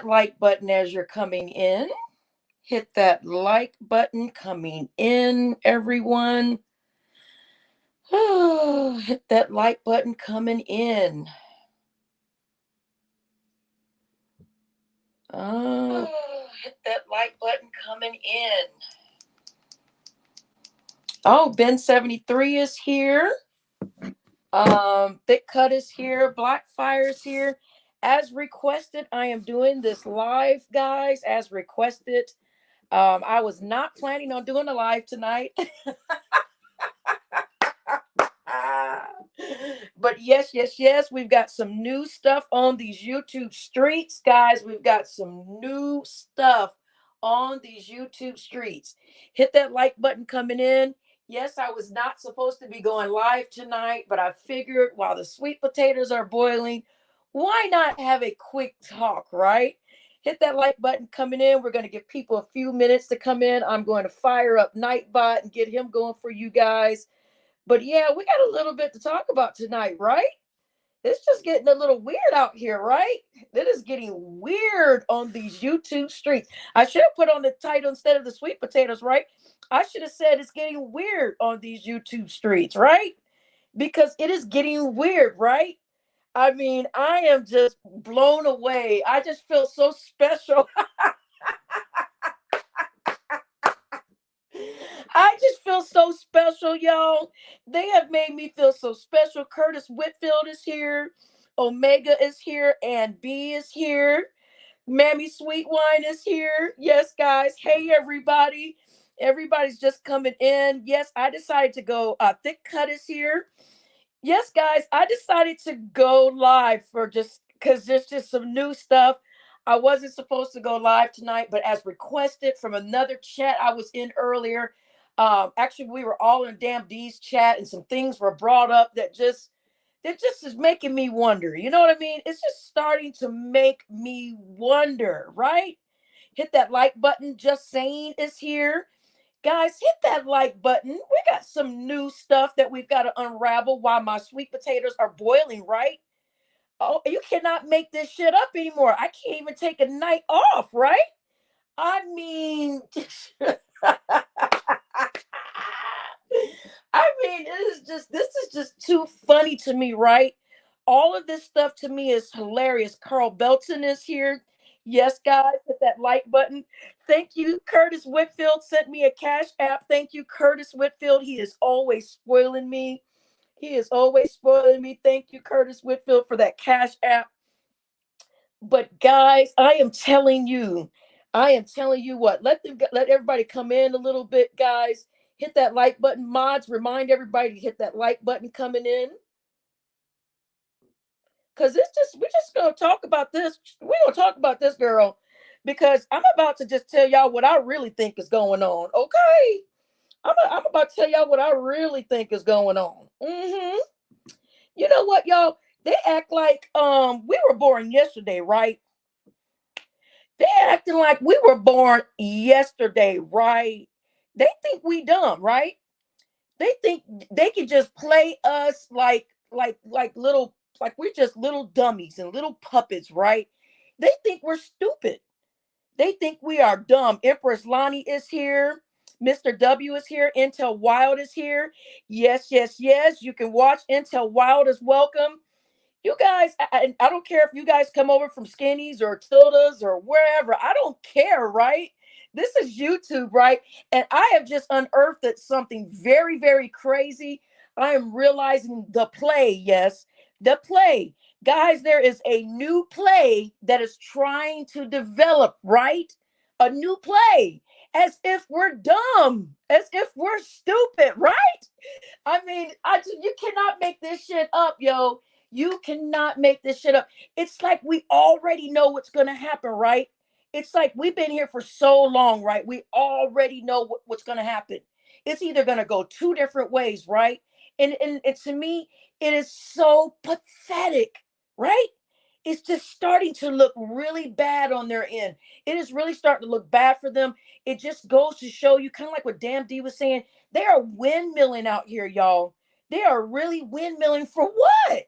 like button as you're coming in. Hit that like button coming in, everyone. Hit that like button coming in. Hit that like button coming in. Oh, Ben 73 is here. Thick Cut is here. Black Fire is here. As requested, I am doing this live, guys. As requested. I was not planning on doing a live tonight. But yes, yes, yes, we've got some new stuff on these YouTube streets, guys. We've got some new stuff on these YouTube streets. Hit that like button coming in. Yes, I was not supposed to be going live tonight, but I figured while the sweet potatoes are boiling, why not have a quick talk, right? Hit that like button coming in. We're going to give people a few minutes to come in. I'm going to fire up Nightbot and get him going for you guys. But yeah, we got a little bit to talk about tonight, right? It's just getting a little weird out here, right? It is getting weird on these YouTube streets. I should have put on the title instead of the sweet potatoes, right? I should have said it's getting weird on these YouTube streets, right? Because it is getting weird, right? I mean, I am just blown away. I just feel so special. I just feel so special, y'all. They have made me feel so special. Curtis Whitfield is here. Omega is here. And B is here. Mammy Sweetwine is here. Yes, guys. Hey, everybody. Everybody's just coming in. Yes, I decided to go. Thick Cut is here. Yes, guys, I decided to go live for just because there's just some new stuff. I wasn't supposed to go live tonight, but as requested from another chat I was in earlier, actually we were all in Damn D's chat, and some things were brought up that just is making me wonder. You know what I mean? It's just starting to make me wonder, right? Hit that like button. Just saying is here. Guys, hit that like button. We got some new stuff that we've got to unravel while my sweet potatoes are boiling, right? Oh, you cannot make this shit up anymore. I can't even take a night off, right? I mean, this is just too funny to me, right? All of this stuff to me is hilarious. Carl Belton is here. Yes, guys, hit that like button. Thank you. Curtis Whitfield sent me a cash app. Thank you, Curtis Whitfield. He is always spoiling me. He is always spoiling me. Thank you, Curtis Whitfield, for that cash app. But guys, I am telling you what. Let everybody come in a little bit, guys. Hit that like button. Mods, remind everybody to hit that like button coming in. Cause we're just gonna talk about this. We're gonna talk about this girl because I'm about to just tell y'all what I really think is going on. Okay. I'm about to tell y'all what I really think is going on. You know what, y'all? They act like we were born yesterday, right? They acting like we were born yesterday, right? They think we dumb, right? They think they can just play us like little like we're just little dummies and little puppets, right? They think we're stupid. They think we are dumb. Empress Lonnie is here. Mr. W is here. Intel Wild is here. Yes, yes, yes. You can watch. Intel Wild is welcome. You guys, I don't care if you guys come over from Skinnies or Tildas or wherever. I don't care, right? This is YouTube, right? And I have just unearthed that something very, very crazy. I am realizing the play, yes, the play. Guys, there is a new play that is trying to develop, right? A new play. As if we're dumb, as if we're stupid, right? I mean, you cannot make this shit up, yo. You cannot make this shit up. It's like we already know what's going to happen, right? It's like we've been here for so long, right? We already know what's going to happen. It's either going to go two different ways, right? And to me, it is so pathetic, right? It's just starting to look really bad on their end. It is really starting to look bad for them. It just goes to show you, kind of like what Damn D was saying, they are windmilling out here, y'all. They are really windmilling for what?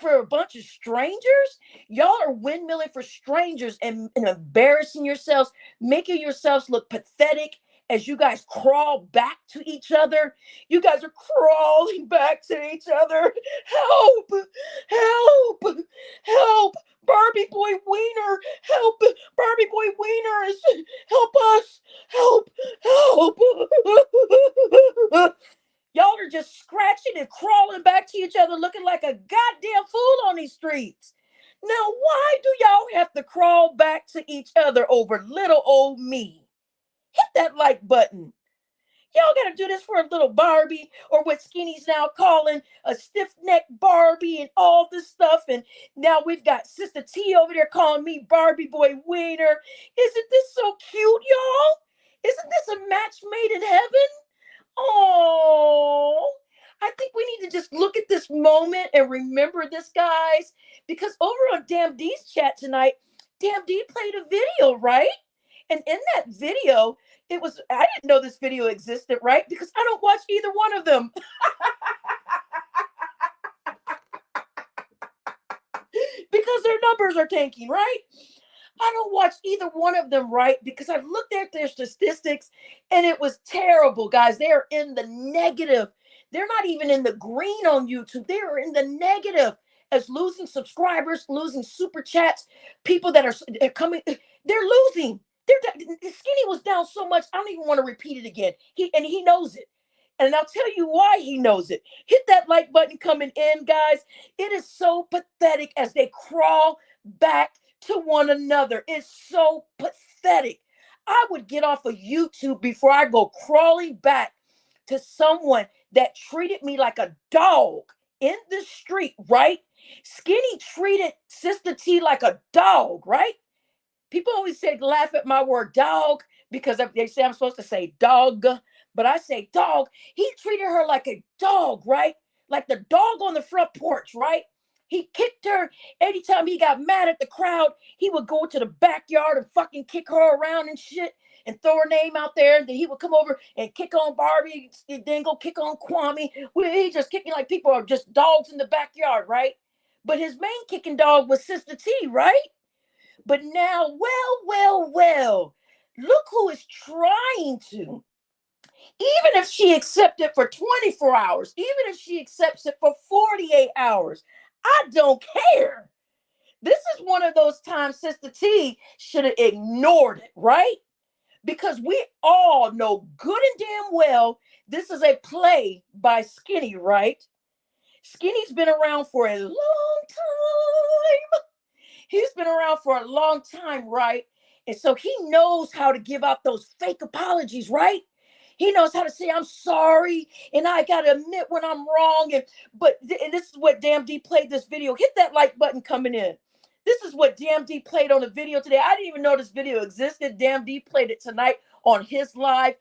for a bunch of strangers. Y'all are windmilling for strangers and embarrassing yourselves, making yourselves look pathetic as you guys crawl back to each other. You guys are crawling back to each other. Help! Help! Help! Barbie boy wiener! Help! Barbie boy wiener is help us! Help! Help! Y'all are just scratching and crawling back to each other, looking like a goddamn fool on these streets. Now, why do y'all have to crawl back to each other over little old me? Hit that like button. Y'all gotta do this for a little Barbie, or what Skinny's now calling a stiff-necked Barbie and all this stuff. And now we've got Sister T over there calling me Barbie boy wiener. Isn't this so cute, y'all? Isn't this a match made in heaven? Oh, I think we need to just look at this moment and remember this, guys, because over on Damn D's chat tonight, Damn D played a video, right? And in that video, I didn't know this video existed, right? Because I don't watch either one of them. Because their numbers are tanking, right? I don't watch either one of them, right? Because I looked at their statistics and it was terrible, guys. They are in the negative. They're not even in the green on YouTube. They are in the negative as losing subscribers, losing super chats, people that are coming. They're losing. Skinny was down so much, I don't even want to repeat it again. He knows it. And I'll tell you why he knows it. Hit that like button coming in, guys. It is so pathetic as they crawl back to one another. It's so pathetic. I would get off of YouTube before I go crawling back to someone that treated me like a dog in the street, right? Skinny treated Sister T like a dog, right? People always say, laugh at my word dog, because they say I'm supposed to say dog, but I say dog. He treated her like a dog, right? Like the dog on the front porch, right? He kicked her. Anytime he got mad at the crowd, he would go to the backyard and fucking kick her around and shit and throw her name out there. And then he would come over and kick on Barbie, then go kick on Kwame. He just kicking like people are just dogs in the backyard, right? But his main kicking dog was Sister T, right? But now, well, look who is trying to. Even if she accepts it for 24 hours, even if she accepts it for 48 hours, I don't care. This is one of those times Sister T should have ignored it, right? Because we all know good and damn well this is a play by Skinny, right? Skinny's been around for a long time. He's been around for a long time, right? And so he knows how to give out those fake apologies, right? He knows how to say, I'm sorry, and I got to admit when I'm wrong. And this is what Damn D played this video. Hit that like button coming in. This is what Damn D played on the video today. I didn't even know this video existed. Damn D played it tonight on his live.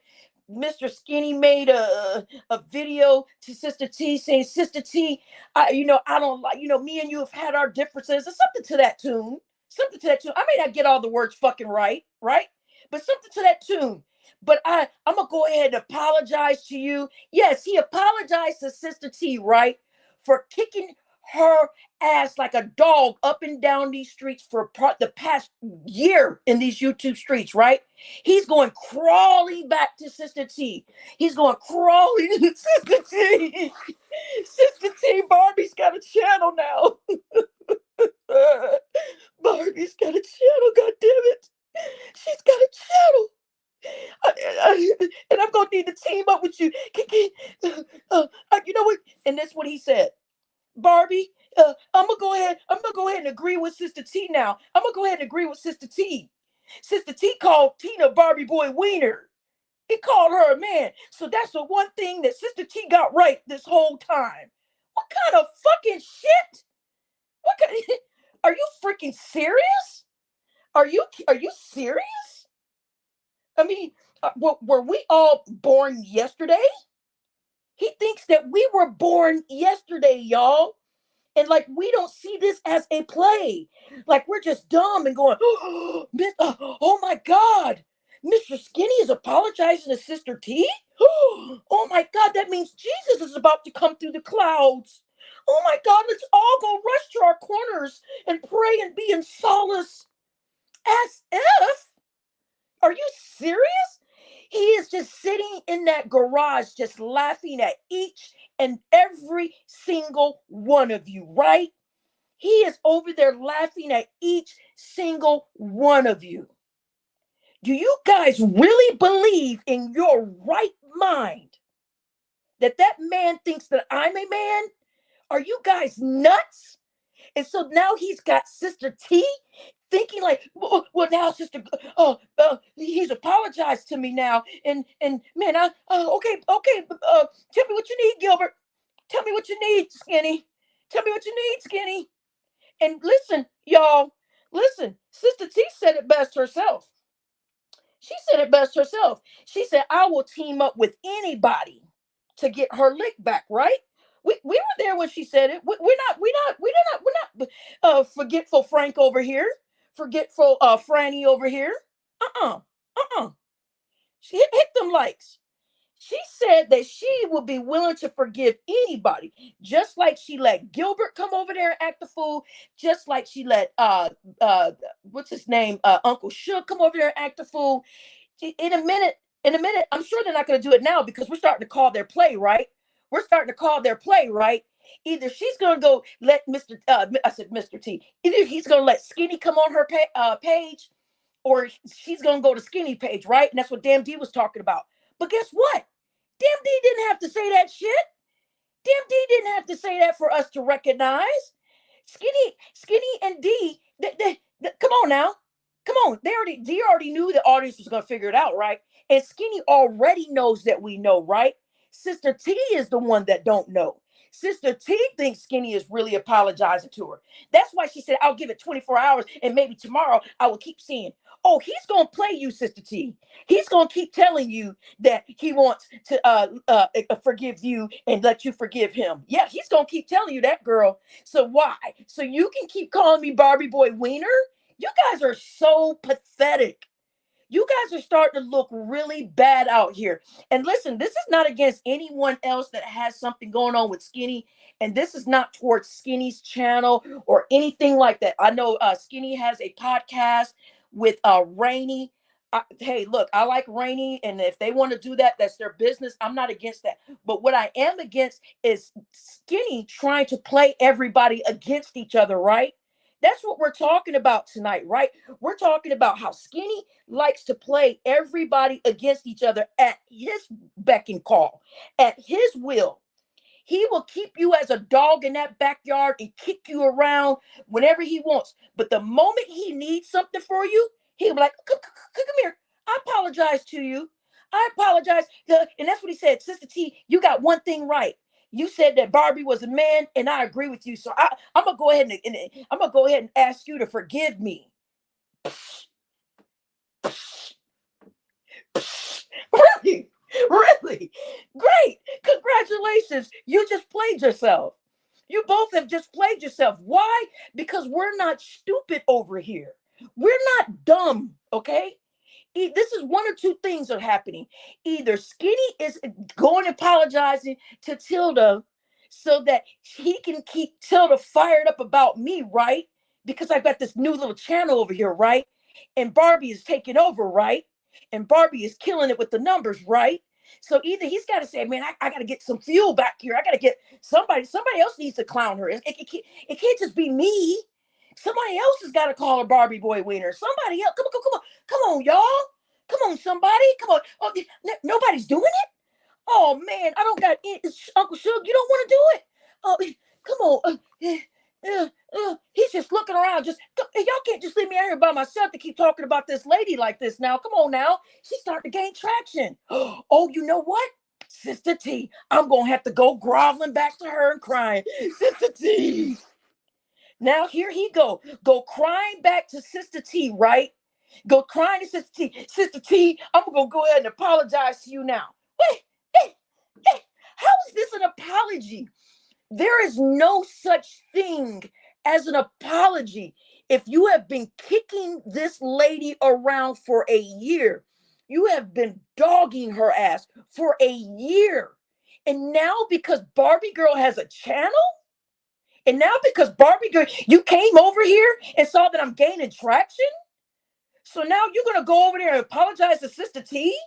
Mr. Skinny made a video to Sister T saying, Sister T, I don't like, me and you have had our differences. Or something to that tune. Something to that tune. I may not get all the words fucking right? But something to that tune. But I'm going to go ahead and apologize to you. Yes, he apologized to Sister T, right? For kicking her ass like a dog up and down these streets for the past year in these YouTube streets, right? He's going crawling back to Sister T. He's going crawling to Sister T. Sister T, Barbie's got a channel now. Barbie's got a channel, God damn it. She's got a channel. And I'm going to need to team up with you. You know what? And that's what he said. Barbie, I'm gonna go ahead and agree with Sister T now. I'm gonna go ahead and agree with Sister T. Sister T called Tina Barbie boy wiener. He called her a man. So that's the one thing that Sister T got right this whole time. What kind of fucking shit? Are you freaking serious? Are you serious? I mean, were we all born yesterday? He thinks that we were born yesterday, y'all. And like, we don't see this as a play. Like, we're just dumb and going, oh my God, Mr. Skinny is apologizing to Sister T? Oh my God, that means Jesus is about to come through the clouds. Oh my God, let's all go rush to our corners and pray and be in solace. As if, are you serious? He is just sitting in that garage, just laughing at each and every single one of you, right? He is over there laughing at each single one of you. Do you guys really believe in your right mind that that man thinks that I'm a man? Are you guys nuts? And so now he's got Sister T thinking like, well now Sister, he's apologized to me now, and man, okay, tell me what you need, Gilbert. Tell me what you need, Skinny. Tell me what you need, Skinny. And listen, y'all, listen. Sister T said it best herself. She said it best herself. She said, I will team up with anybody to get her lick back, right? We were there when she said it. We're not forgetful Frank over here. Forgetful Franny over here. Uh-uh. Uh-uh. She hit them likes. She said that she would be willing to forgive anybody, just like she let Gilbert come over there and act the fool, just like she let what's his name, Uncle Suge come over there and act the fool. In a minute, I'm sure they're not going to do it now because we're starting to call their play, right? We're starting to call their play, right? Either she's going to go let I said Mr. T. Either he's going to let Skinny come on her page, or she's going to go to Skinny page, right? And that's what Damn D was talking about. But guess what? Damn D didn't have to say that shit. Damn D didn't have to say that for us to recognize. Skinny and D, come on now. Come on. D already knew the audience was going to figure it out, right? And Skinny already knows that we know, right? Sister T is the one that don't know. Sister T thinks Skinny is really apologizing to her. That's why she said, I'll give it 24 hours and maybe tomorrow I will keep seeing. Oh, he's going to play you, Sister T. He's going to keep telling you that he wants to forgive you and let you forgive him. Yeah, he's going to keep telling you that, girl. So why? So you can keep calling me Barbie Boy Wiener? You guys are so pathetic. You guys are starting to look really bad out here. And listen, this is not against anyone else that has something going on with Skinny. And this is not towards Skinny's channel or anything like that. I know Skinny has a podcast with Rainy. Hey, look, I like Rainy. And if they want to do that, that's their business. I'm not against that. But what I am against is Skinny trying to play everybody against each other, right? That's what we're talking about tonight, right? We're talking about how Skinny likes to play everybody against each other at his beck and call, at his will. He will keep you as a dog in that backyard and kick you around whenever he wants. But the moment he needs something for you, he'll be like, come here. I apologize to you. I apologize. And that's what he said. Sister T, you got one thing right. You said that Barbie was a man, and I agree with you. So I'm gonna go ahead and I'm gonna go ahead and ask you to forgive me. Really? Really? Great. Congratulations. You just played yourself. You both have just played yourself. Why? Because we're not stupid over here. We're not dumb, okay? This is one or two things are happening. Either Skinny is going and apologizing to TILDA so that he can keep TILDA fired up about me, right? Because I've got this new little channel over here, right? And Barbie is taking over, right? And Barbie is killing it with the numbers, right? So either he's got to say, man, I got to get some fuel back here. I got to get somebody else needs to clown her. It can't just be me. Somebody else has got to call a Barbie Boy Wiener. Somebody else. Come on, y'all. Come on, somebody. Come on. Oh, nobody's doing it? Oh, man. I don't got it. Uncle Suge, you don't want to do it? Oh, come on. He's just looking around. Y'all can't just leave me out here by myself to keep talking about this lady like this now. Come on now. She's starting to gain traction. Oh, you know what? Sister T, I'm going to have to go groveling back to her and crying. Sister T. Now here he go crying back to Sister T, right? Go crying to Sister T. Sister T, I'm going to go ahead and apologize to you now. Wait, how is this an apology? There is no such thing as an apology. If you have been kicking this lady around for a year, you have been dogging her ass for a year. And now because Barbie Girl has a channel, And now because Barbie girl, you came over here and saw that I'm gaining traction. So now you're gonna go over there and apologize to Sister T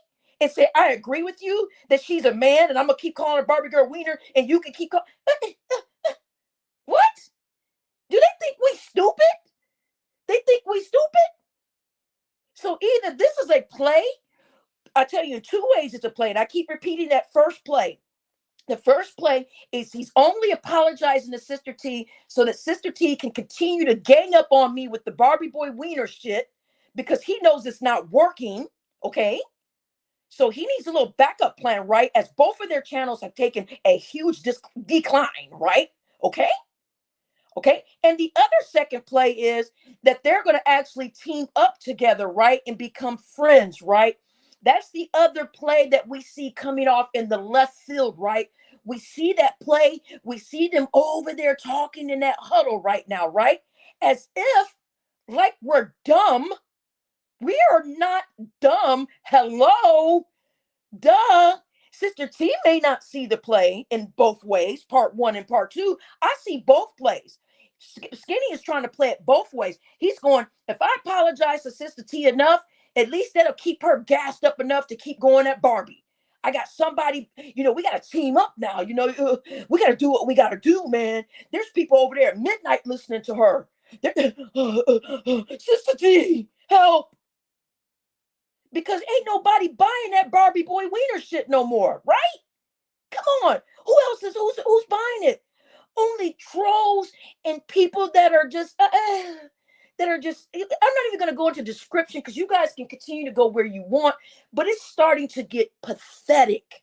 and say, I agree with you that she's a man and I'm gonna keep calling her Barbie girl wiener and you can keep calling. What? Do they think we stupid? They think we stupid? So either this is a play, I tell you in two ways it's a play, and I keep repeating that first play. The first play is he's only apologizing to Sister T so that Sister T can continue to gang up on me with the Barbie boy wiener shit because he knows it's not working. Okay. So he needs a little backup plan, right? As both of their channels have taken a huge decline, right? Okay. Okay. And the other second play is that they're going to actually team up together, right? And become friends, right? That's the other play that we see coming off in the left field, right? We see that play. We see them over there talking in that huddle right now, right? As if, like, we're dumb. We are not dumb. Hello. Duh. Sister T may not see the play in both ways, part one and part two. I see both plays. Skinny is trying to play it both ways. He's going, if I apologize to Sister T enough, at least that'll keep her gassed up enough to keep going at Barbie. I got somebody, we got to team up now. We got to do what we got to do, man. There's people over there at midnight listening to her. Sister T, help. Because ain't nobody buying that Barbie boy wiener shit no more, right? Come on. Who's buying it? Only trolls and people that are just I'm not even going to go into description because you guys can continue to go where you want, but it's starting to get pathetic.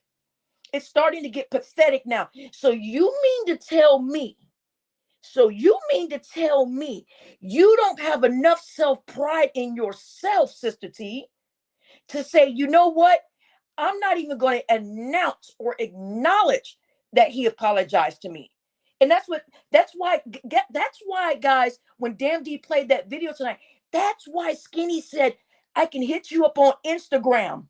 It's starting to get pathetic now. So you mean to tell me you don't have enough self-pride in yourself, Sister T, to say, you know what? I'm not even going to announce or acknowledge that he apologized to me. And that's why, guys, when Damn D played that video tonight, that's why Skinny said, I can hit you up on Instagram.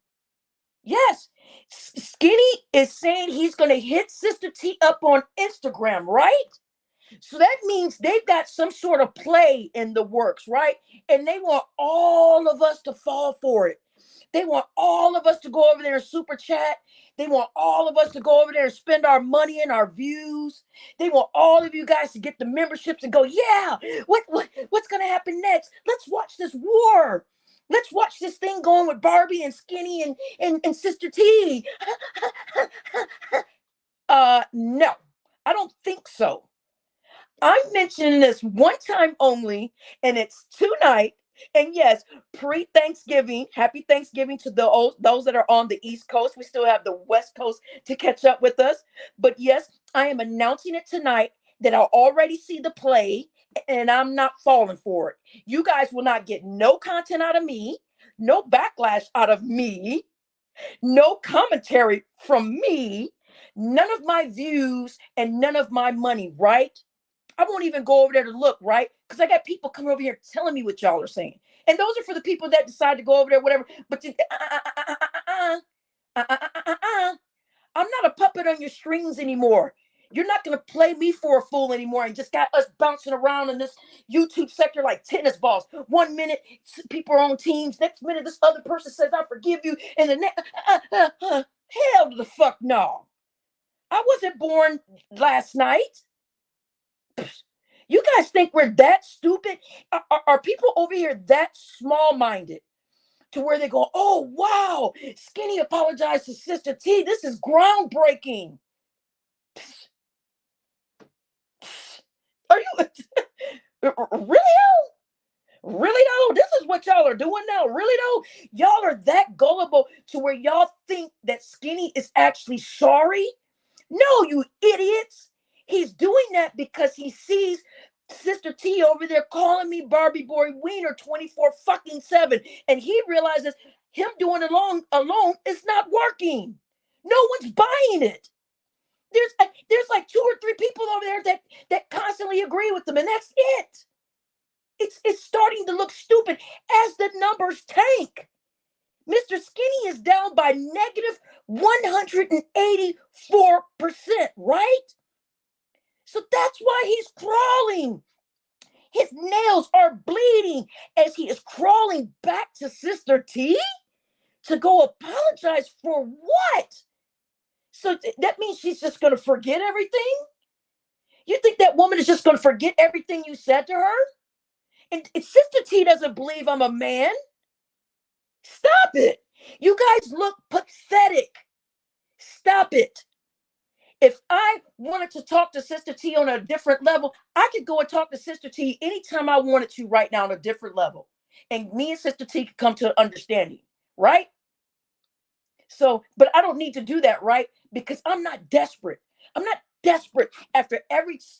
Yes, Skinny is saying he's going to hit Sister T up on Instagram, right? So that means they've got some sort of play in the works, right? And they want all of us to fall for it. They want all of us to go over there and super chat. They want all of us to go over there and spend our money and our views. They want all of you guys to get the memberships and go, yeah, what's going to happen next? Let's watch this war. Let's watch this thing going with Barbie and Skinny and Sister T. No, I don't think so. I'm mentioning this one time only, and it's tonight. And yes, pre-Thanksgiving, happy Thanksgiving to those that are on the East Coast. We still have the West Coast to catch up with us. But yes, I am announcing it tonight that I already see the play, and I'm not falling for it. You guys will not get no content out of me, no backlash out of me, no commentary from me, none of my views, and none of my money, right? I won't even go over there to look, right? Because I got people coming over here telling me what y'all are saying. And those are for the people that decide to go over there, whatever. But I'm not a puppet on your strings anymore. You're not going to play me for a fool anymore and just got us bouncing around in this YouTube sector like tennis balls. 1 minute, people are on teams. Next minute, this other person says, I forgive you. And the next, hell to the fuck no. I wasn't born last night. You guys think we're that stupid? Are people over here that small-minded to where they go, oh, wow, Skinny apologized to Sister T. This is groundbreaking. Are you really though? Really though? This is what y'all are doing now? Really though? Y'all are that gullible to where y'all think that Skinny is actually sorry? No, you idiots. He's doing that because he sees Sister T over there calling me Barbie boy wiener 24/7, and he realizes him doing it alone is not working. No one's buying it. There's like 2 or 3 people over there that constantly agree with them, and that's it. It's starting to look stupid as the numbers tank. Mr. Skinny is down by negative 184%, right? So that's why he's crawling. His nails are bleeding as he is crawling back to Sister T to go apologize for what? So that means she's just going to forget everything? You think that woman is just going to forget everything you said to her? And Sister T doesn't believe I'm a man. Stop it. You guys look pathetic. Stop it. If I wanted to talk to Sister T on a different level, I could go and talk to Sister T anytime I wanted to right now on a different level. And me and Sister T could come to an understanding, right? So, but I don't need to do that, right? Because I'm not desperate. I'm not desperate after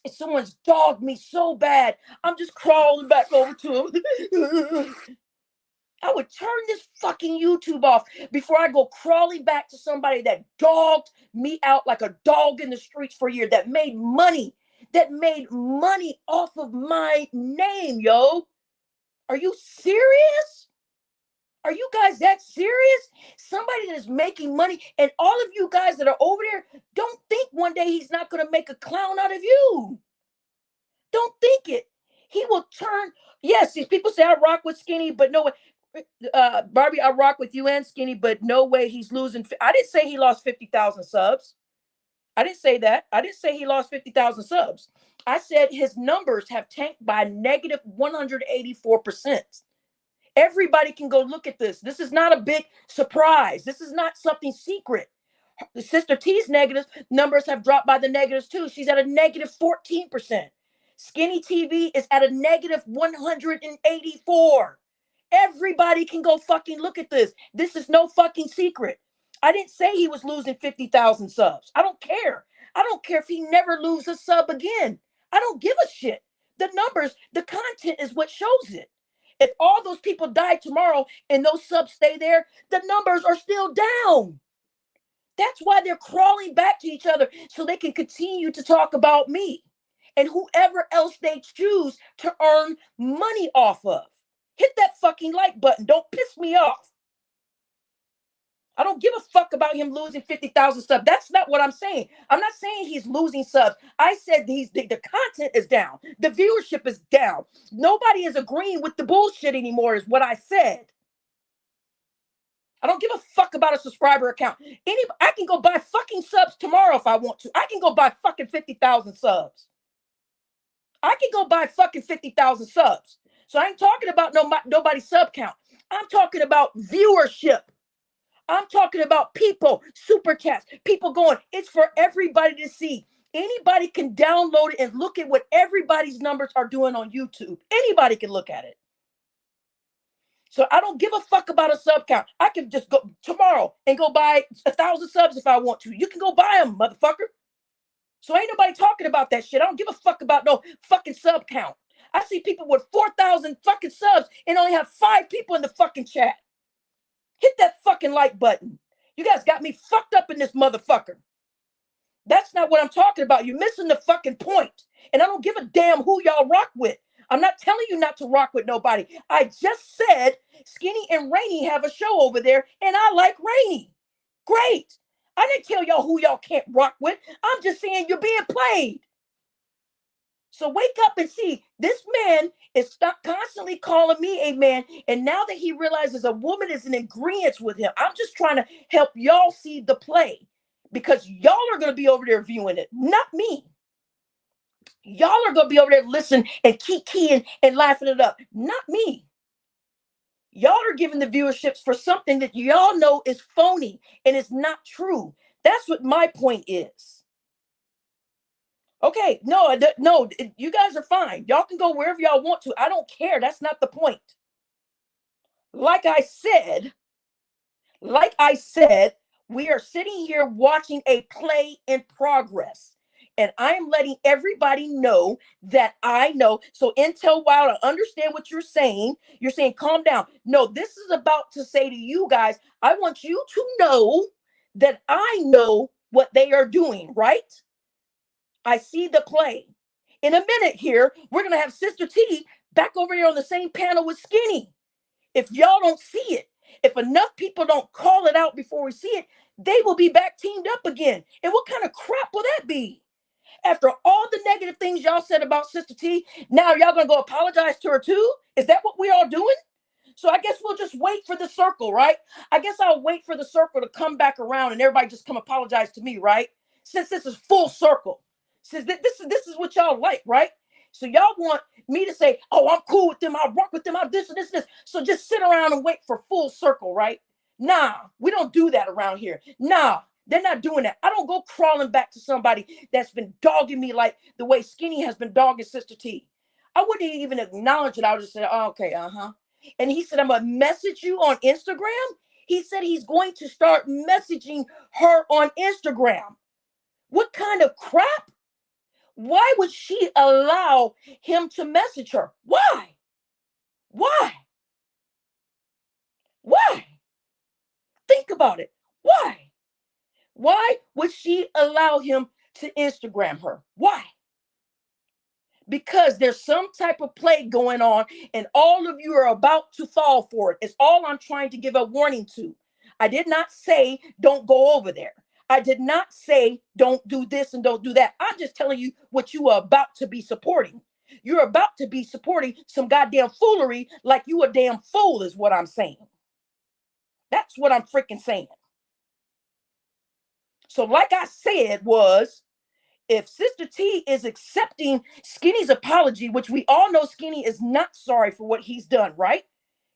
someone's dogged me so bad. I'm just crawling back over to him. I would turn this fucking YouTube off before I go crawling back to somebody that dogged me out like a dog in the streets for a year, that made money off of my name, yo. Are you serious? Are you guys that serious? Somebody that is making money, and all of you guys that are over there, don't think one day he's not going to make a clown out of you. Don't think it. He will turn. Yes, these people say I rock with Skinny, but no way. Barbie, I rock with you and Skinny, but no way he's losing. I didn't say he lost 50,000 subs. I didn't say that. I didn't say he lost 50,000 subs. I said his numbers have tanked by negative 184%. Everybody can go look at this. This is not a big surprise. This is not something secret. The Sister T's negative numbers have dropped by the negatives too. She's at a negative 14%. Skinny TV is at a negative 184. Everybody can go fucking look at this. This is no fucking secret. I didn't say he was losing 50,000 subs. I don't care. I don't care if he never loses a sub again. I don't give a shit. The numbers, the content is what shows it. If all those people die tomorrow and those subs stay there, the numbers are still down. That's why they're crawling back to each other so they can continue to talk about me and whoever else they choose to earn money off of. Hit that fucking like button. Don't piss me off. I don't give a fuck about him losing 50,000 subs. That's not what I'm saying. I'm not saying he's losing subs. I said the content is down. The viewership is down. Nobody is agreeing with the bullshit anymore is what I said. I don't give a fuck about a subscriber account. I can go buy fucking subs tomorrow if I want to. I can go buy fucking 50,000 subs. I can go buy fucking 50,000 subs. So I ain't talking about nobody's sub count. I'm talking about viewership. I'm talking about people, super chats, people going. It's for everybody to see. Anybody can download it and look at what everybody's numbers are doing on YouTube. Anybody can look at it. So I don't give a fuck about a sub count. I can just go tomorrow and go buy 1,000 subs if I want to. You can go buy them, motherfucker. So ain't nobody talking about that shit. I don't give a fuck about no fucking sub count. I see people with 4,000 fucking subs and only have 5 people in the fucking chat. Hit that fucking like button. You guys got me fucked up in this motherfucker. That's not what I'm talking about. You're missing the fucking point. And I don't give a damn who y'all rock with. I'm not telling you not to rock with nobody. I just said Skinny and Rainy have a show over there, and I like Rainy. Great. I didn't tell y'all who y'all can't rock with. I'm just saying you're being played. So wake up and see, this man is constantly calling me a man. And now that he realizes a woman is in agreement with him, I'm just trying to help y'all see the play. Because y'all are going to be over there viewing it, not me. Y'all are going to be over there listening and keying and laughing it up, not me. Y'all are giving the viewerships for something that y'all know is phony and it's not true. That's what my point is. Okay, no, you guys are fine. Y'all can go wherever y'all want to. I don't care. That's not the point. Like I said, we are sitting here watching a play in progress. And I am letting everybody know that I know. So Intel Wild, I understand what you're saying. You're saying, calm down. No, this is about to say to you guys, I want you to know that I know what they are doing, right? I see the play. In a minute here, we're going to have Sister T back over here on the same panel with Skinny. If y'all don't see it, if enough people don't call it out before we see it, they will be back teamed up again. And what kind of crap will that be? After all the negative things y'all said about Sister T, now y'all gonna go apologize to her too? Is that what we all doing? So I guess we'll just wait for the circle, right? I guess I'll wait for the circle to come back around and everybody just come apologize to me, right? Since this is full circle. Since this is what y'all like, right? So y'all want me to say, oh, I'm cool with them, I'll rock with them, I'm this and this and this. So just sit around and wait for full circle, right? Nah, we don't do that around here. Nah, they're not doing that. I don't go crawling back to somebody that's been dogging me like the way Skinny has been dogging Sister T. I wouldn't even acknowledge it. I would just say, oh, okay, and he said, I'm going to message you on Instagram. He said he's going to start messaging her on Instagram. What kind of crap? Why would she allow him to message her? Why? Why? Why? Think about it. Why? Why would she allow him to Instagram her? Why? Because there's some type of play going on and all of you are about to fall for it. It's all I'm trying to give a warning to. I did not say don't go over there. I did not say don't do this and don't do that. I'm just telling you what you are about to be supporting. You're about to be supporting some goddamn foolery like you a damn fool is what I'm saying. That's what I'm freaking saying. So like I said was, if Sister T is accepting Skinny's apology, which we all know Skinny is not sorry for what he's done, right?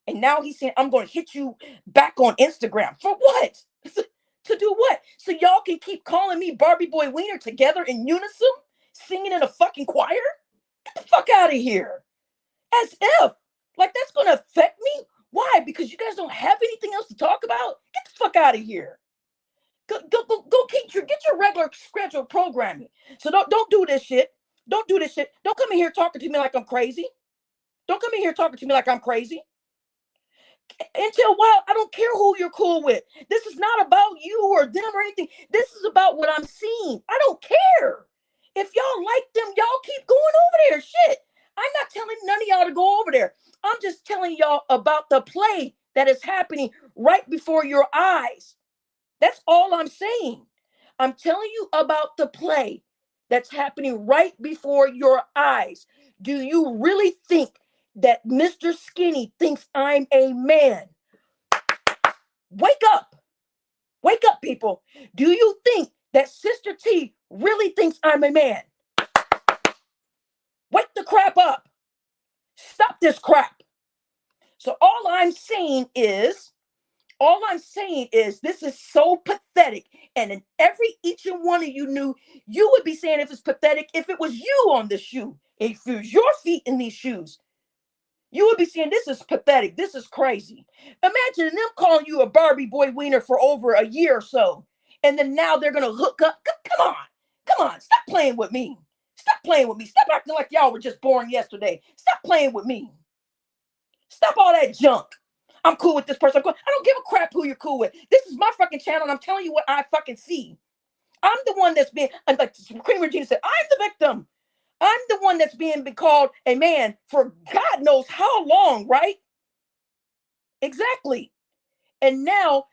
And now he's saying, I'm going to hit you back on Instagram. For what? To do what? So y'all can keep calling me Barbie Boy Wiener together in unison, singing in a fucking choir? Get the fuck out of here. As if, like, that's going to affect me? Why? Because you guys don't have anything else to talk about? Get the fuck out of here. Go get your regular scheduled programming. So don't do this shit. Don't do this shit. Don't come in here talking to me like I'm crazy. Don't come in here talking to me like I'm crazy. Until a while, I don't care who you're cool with. This is not about you or them or anything. This is about what I'm seeing. I don't care. If y'all like them, y'all keep going over there. Shit. I'm not telling none of y'all to go over there. I'm just telling y'all about the play that is happening right before your eyes. That's all I'm saying. I'm telling you about the play that's happening right before your eyes. Do you really think that Mr. Skinny thinks I'm a man? Wake up. Wake up, people. Do you think that Sister T really thinks I'm a man? Wake the crap up. Stop this crap. So all I'm saying is this is so pathetic. And in each and one of you knew, you would be saying if it's pathetic, if it was you on the shoe, if it was your feet in these shoes, you would be saying this is pathetic. This is crazy. Imagine them calling you a Barbie Boy Wiener for over a year or so. And then now they're going to hook up. Come on. Come on. Stop playing with me. Stop playing with me. Stop acting like y'all were just born yesterday. Stop playing with me. Stop all that junk. I'm cool with this person. I don't give a crap who you're cool with. This is my fucking channel, and I'm telling you what I fucking see. I'm the one that's being, like Queen Regina said, I'm the victim. I'm the one that's being called a man for God knows how long, right? Exactly. And now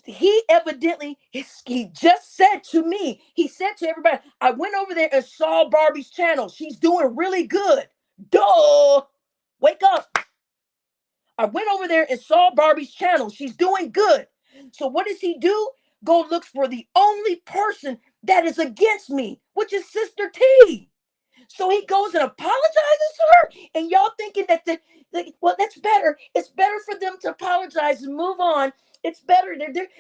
he evidently, he just said to me, he said to everybody, I went over there and saw Barbie's channel. She's doing really good. Duh. Wake up. I went over there and saw Barbie's channel. She's doing good. So what does he do? Go look for the only person that is against me, which is Sister T. So he goes and apologizes to her. And y'all thinking that, well, that's better. It's better for them to apologize and move on. It's better.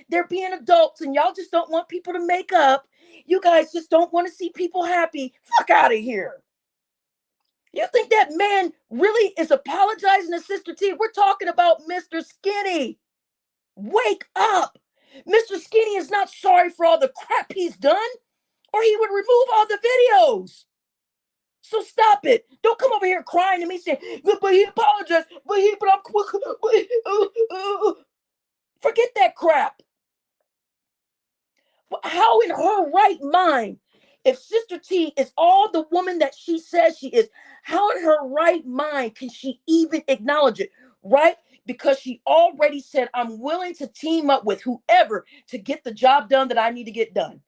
They're being adults and y'all just don't want people to make up. You guys just don't want to see people happy. Fuck out of here. You think that man really is apologizing to Sister T? We're talking about Mr. Skinny. Wake up. Mr. Skinny is not sorry for all the crap he's done, or he would remove all the videos. So stop it. Don't come over here crying to me saying, but he apologized, forget that crap. How in her right mind, if Sister T is all the woman that she says she is, how in her right mind can she even acknowledge it, right? Because she already said, I'm willing to team up with whoever to get the job done that I need to get done.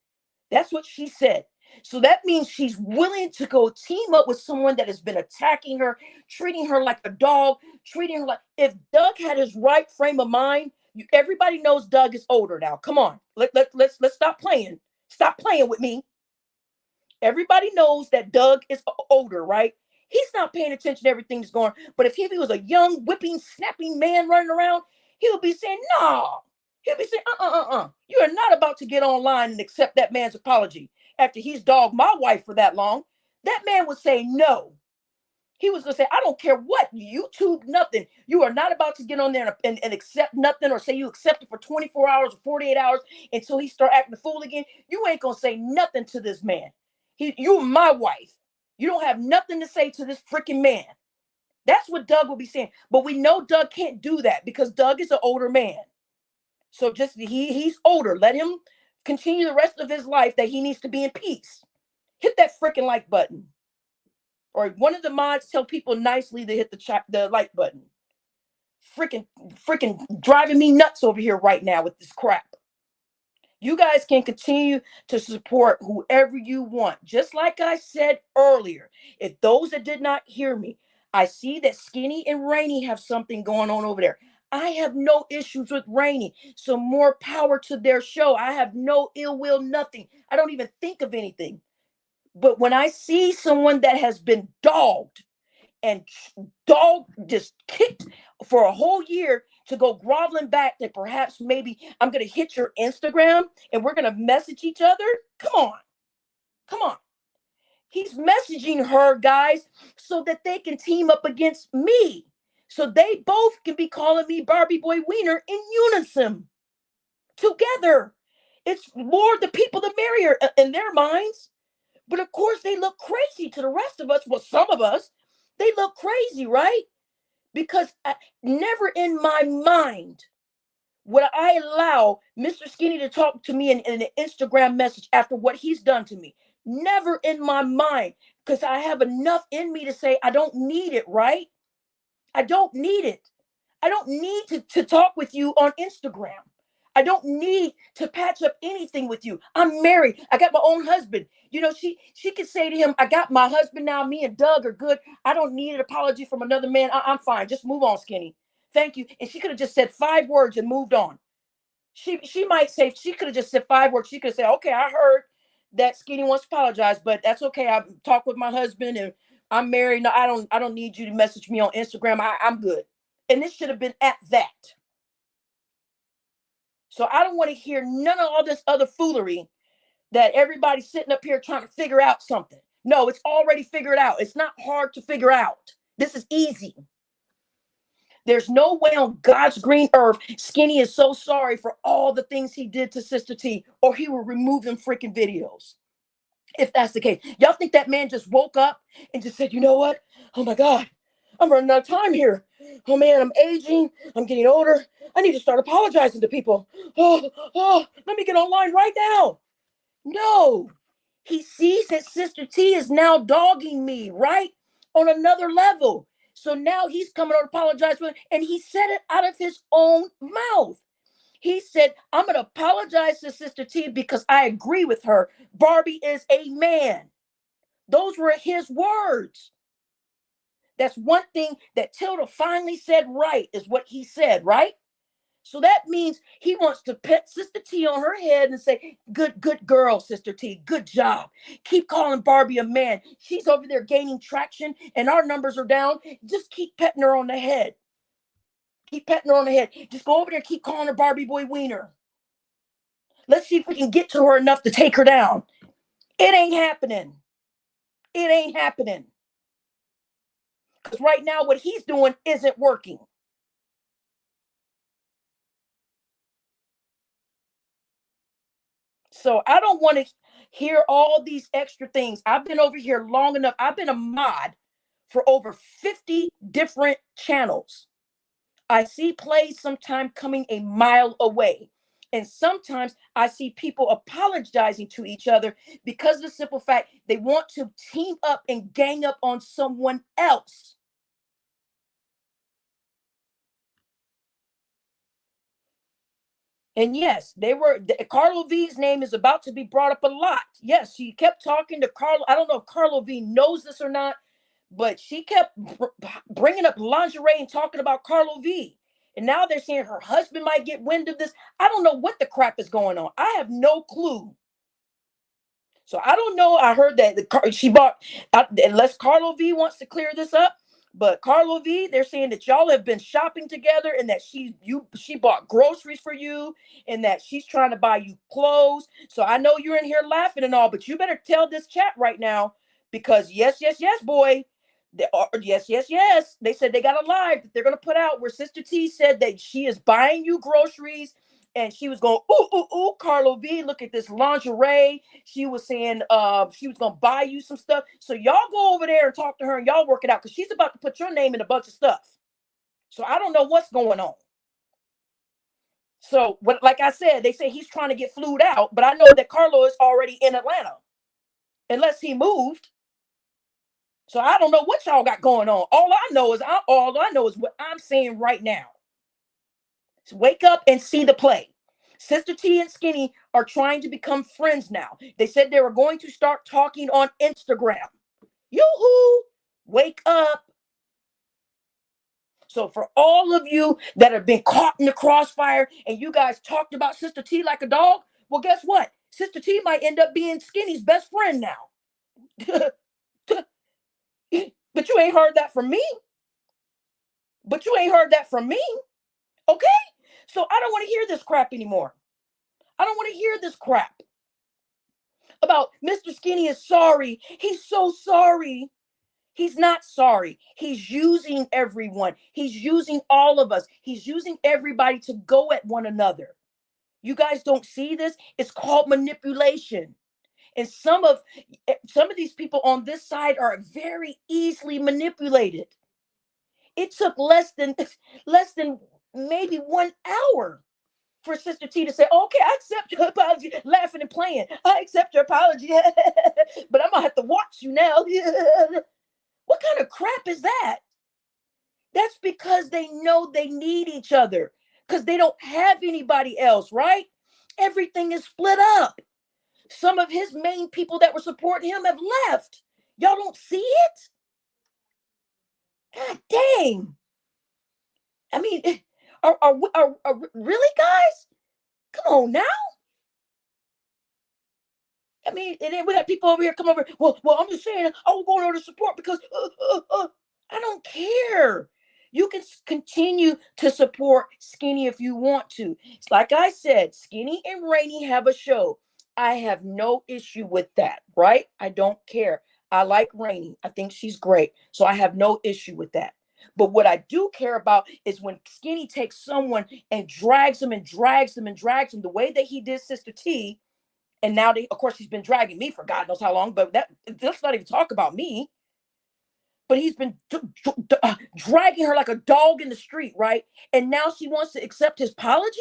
That's what she said. So that means she's willing to go team up with someone that has been attacking her, treating her like a dog, treating her like, if Doug had his right frame of mind, everybody knows Doug is older now. Come on. Let's stop playing. Stop playing with me. Everybody knows that Doug is older, right? He's not paying attention to everything that's going on. But if he was a young, whipping, snapping man running around, he would be saying, no. He'll be saying, You are not about to get online and accept that man's apology after he's dogged my wife for that long. That man would say no. He was going to say, I don't care what, YouTube, nothing. You are not about to get on there and accept nothing, or say you accept it for 24 hours or 48 hours until he start acting the fool again. You ain't going to say nothing to this man. You're my wife. You don't have nothing to say to this freaking man. That's what Doug will be saying. But we know Doug can't do that because Doug is an older man. So just he's older. Let him continue the rest of his life that he needs to be in peace. Hit that freaking like button. Or one of the mods tell people nicely to hit the like button. Freaking driving me nuts over here right now with this crap. You guys can continue to support whoever you want. Just like I said earlier, if those that did not hear me, I see that Skinny and Rainy have something going on over there. I have no issues with Rainy. So more power to their show. I have no ill will, nothing. I don't even think of anything. But when I see someone that has been dogged and just kicked for a whole year to go groveling back that perhaps maybe I'm going to hit your Instagram and we're going to message each other. Come on. Come on. He's messaging her, guys, so that they can team up against me. So they both can be calling me Barbie Boy Wiener in unison together. It's more the people, the merrier in their minds. But of course, they look crazy to the rest of us. Well, some of us, they look crazy, right? Because never in my mind would I allow Mr. Skinny to talk to me in an Instagram message after what he's done to me. Never in my mind, because I have enough in me to say I don't need it, right? I don't need it. I don't need to talk with you on Instagram. I don't need to patch up anything with you. I'm married. I got my own husband. She could say to him, I got my husband now. Me and Doug are good. I don't need an apology from another man. I'm fine. Just move on, Skinny. Thank you. And she could have just said 5 words and moved on. She might say, she could have just said 5 words. She could say, okay, I heard that Skinny wants to apologize, but that's okay. I talked with my husband and I'm married. No, I don't need you to message me on Instagram. I'm good. And this should have been at that. So I don't want to hear none of all this other foolery that everybody's sitting up here trying to figure out something. No, it's already figured out. It's not hard to figure out. This is easy. There's no way on God's green earth Skinny is so sorry for all the things he did to Sister T, or he will remove them freaking videos. If that's the case. Y'all think that man just woke up and just said, you know what? Oh my God, I'm running out of time here. Oh man, I'm aging. I'm getting older. I need to start apologizing to people. Let me get online right now. No. He sees that Sister T is now dogging me, right? On another level. So now he's coming out to apologize for it. And he said it out of his own mouth. He said, I'm going to apologize to Sister T because I agree with her. Barbie is a man. Those were his words. That's one thing that TILDA finally said right, is what he said, right? So that means he wants to pet Sister T on her head and say, good girl, Sister T, good job. Keep calling Barbie a man. She's over there gaining traction and our numbers are down. Just keep petting her on the head. Keep petting her on the head. Just go over there and keep calling her Barbie Boy Wiener. Let's see if we can get to her enough to take her down. It ain't happening. It ain't happening. Because right now what he's doing isn't working. So I don't want to hear all these extra things. I've been over here long enough. I've been a mod for over 50 different channels. I see plays sometimes coming a mile away. And sometimes I see people apologizing to each other because of the simple fact they want to team up and gang up on someone else. And yes, Carlo V's name is about to be brought up a lot. Yes, she kept talking to Carlo. I don't know if Carlo V knows this or not, but she kept bringing up lingerie and talking about Carlo V. And now they're saying her husband might get wind of this. I don't know what the crap is going on. I have no clue. So I don't know. I heard that she bought, unless Carlo V wants to clear this up. But Carlo V, they're saying that y'all have been shopping together and that she bought groceries for you and that she's trying to buy you clothes. So I know you're in here laughing and all, but you better tell this chat right now because yes, boy. Yes. They said they got a live that they're gonna put out where Sister T said that she is buying you groceries and she was going, ooh, Carlo V, look at this lingerie. She was saying she was gonna buy you some stuff. So y'all go over there and talk to her and y'all work it out because she's about to put your name in a bunch of stuff. So I don't know what's going on. So like I said, they say he's trying to get flued out, but I know that Carlo is already in Atlanta, unless he moved. So I don't know what y'all got going on. All I know is what I'm saying right now. So wake up and see the play. Sister T and Skinny are trying to become friends now. They said they were going to start talking on Instagram. Yoo-hoo! Wake up. So for all of you that have been caught in the crossfire and you guys talked about Sister T like a dog, well, guess what? Sister T might end up being Skinny's best friend now. But you ain't heard that from me. Okay? So I don't want to hear this crap anymore. I don't want to hear this crap about Mr. Skinny is sorry. He's so sorry. He's not sorry. He's using everyone. He's using all of us. He's using everybody to go at one another. You guys don't see this? It's called manipulation. And some of these people on this side are very easily manipulated. It took less than maybe 1 hour for Sister T to say, okay, I accept your apology, laughing and playing. I accept your apology, but I'm gonna have to watch you now. What kind of crap is that? That's because they know they need each other because they don't have anybody else, right? Everything is split up. Some of his main people that were supporting him have left. Y'all don't see it? God dang. I mean, are really, guys? Come on now. I mean, and then we got people over here come over. Well, I'm just saying, I was going over to support because I don't care. You can continue to support Skinny if you want to. It's like I said, Skinny and Rainey have a show. I have no issue with that, right? I don't care. I like Rainey. I think she's great. So I have no issue with that. But what I do care about is when Skinny takes someone and drags them the way that he did Sister T. And now of course, he's been dragging me for God knows how long, but let's not even talk about me. But he's been dragging her like a dog in the street, right? And now she wants to accept his apology?